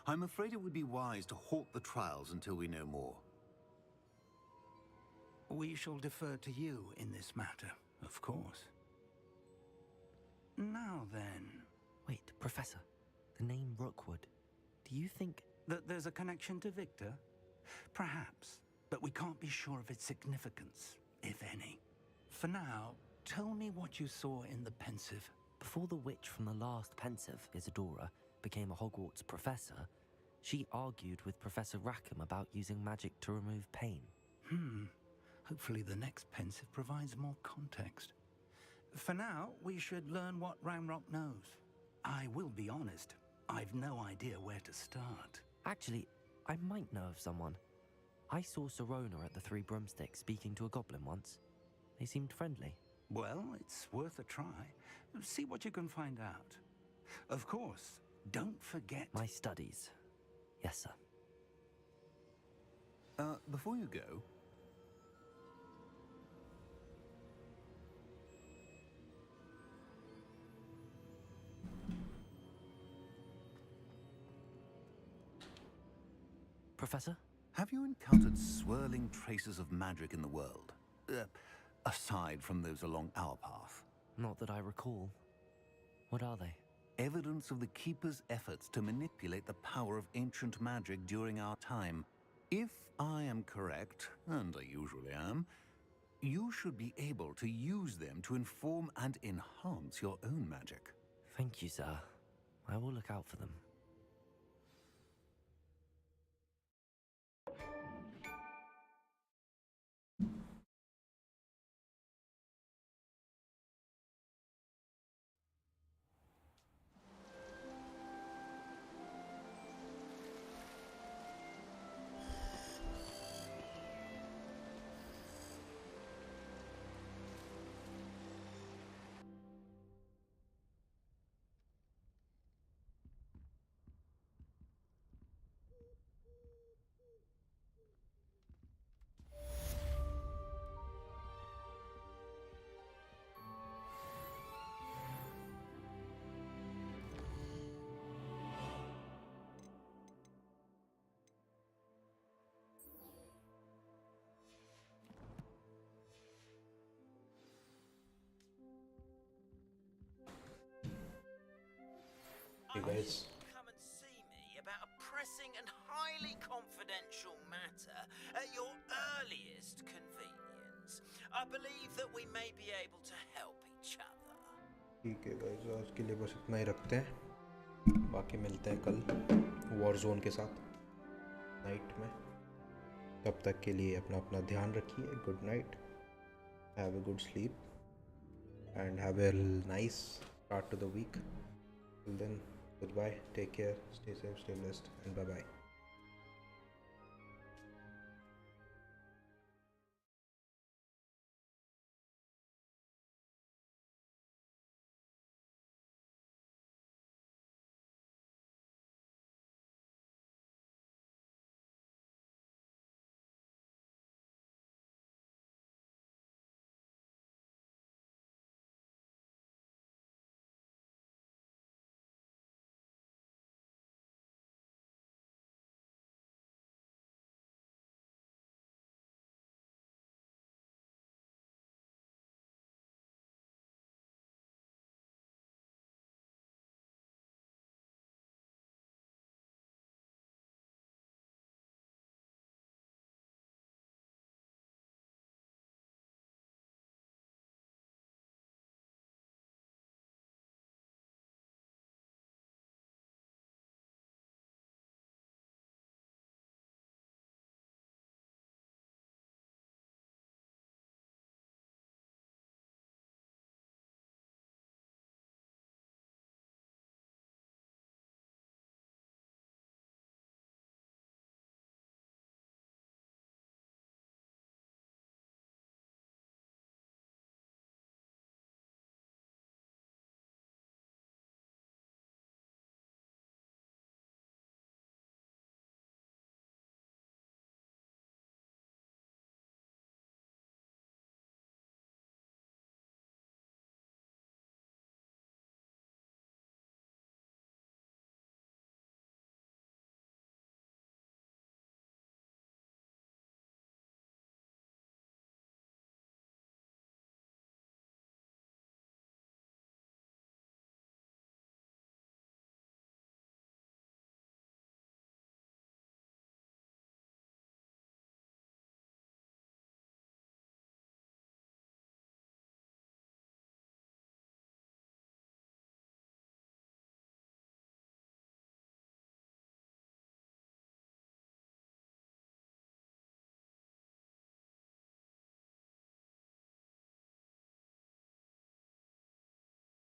S3: I'm afraid it would be wise to halt the trials until we know more.
S13: We shall defer to you in this matter, of course. Now then...
S2: Wait, Professor. The name Rookwood. Do you think...
S13: that there's a connection to Victor? Perhaps, but we can't be sure of its significance, if any. For now, tell me what you saw in the pensive.
S2: Before the witch from the last pensive, Isadora, became a Hogwarts professor, she argued with Professor Rackham about using magic to remove pain.
S13: Hopefully the next pensive provides more context. For now, we should learn what Ramrock knows. I will be honest, I've no idea where to start.
S2: Actually, I might know of someone. I saw Sirona at the Three Broomsticks speaking to a goblin once. They seemed friendly.
S13: Well, it's worth a try. See what you can find out. Of course, don't forget...
S2: My studies. Yes, sir.
S3: Before you go...
S2: Professor?
S3: Have you encountered swirling traces of magic in the world? Aside from those along our path?
S2: Not that I recall. What are they?
S3: Evidence of the Keeper's efforts to manipulate the power of ancient magic during our time. If I am correct, and I usually am, you should be able to use them to inform and enhance your own magic.
S2: Thank you, sir. I will look out for them.
S1: Hey guys.
S16: Come and see me about a pressing and highly confidential matter at your earliest convenience. I believe that we may be able to help each other.
S1: ठीक है guys, आज के लिए बस इतना ही रखते हैं। बाकी मिलते हैं कल वॉर जोन के साथ नाइट में। तब तक के लिए अपना अपना ध्यान रखिए। Good night, have a good sleep and have a nice start to the week. Till then, goodbye, take care, stay safe, stay blessed, and bye bye.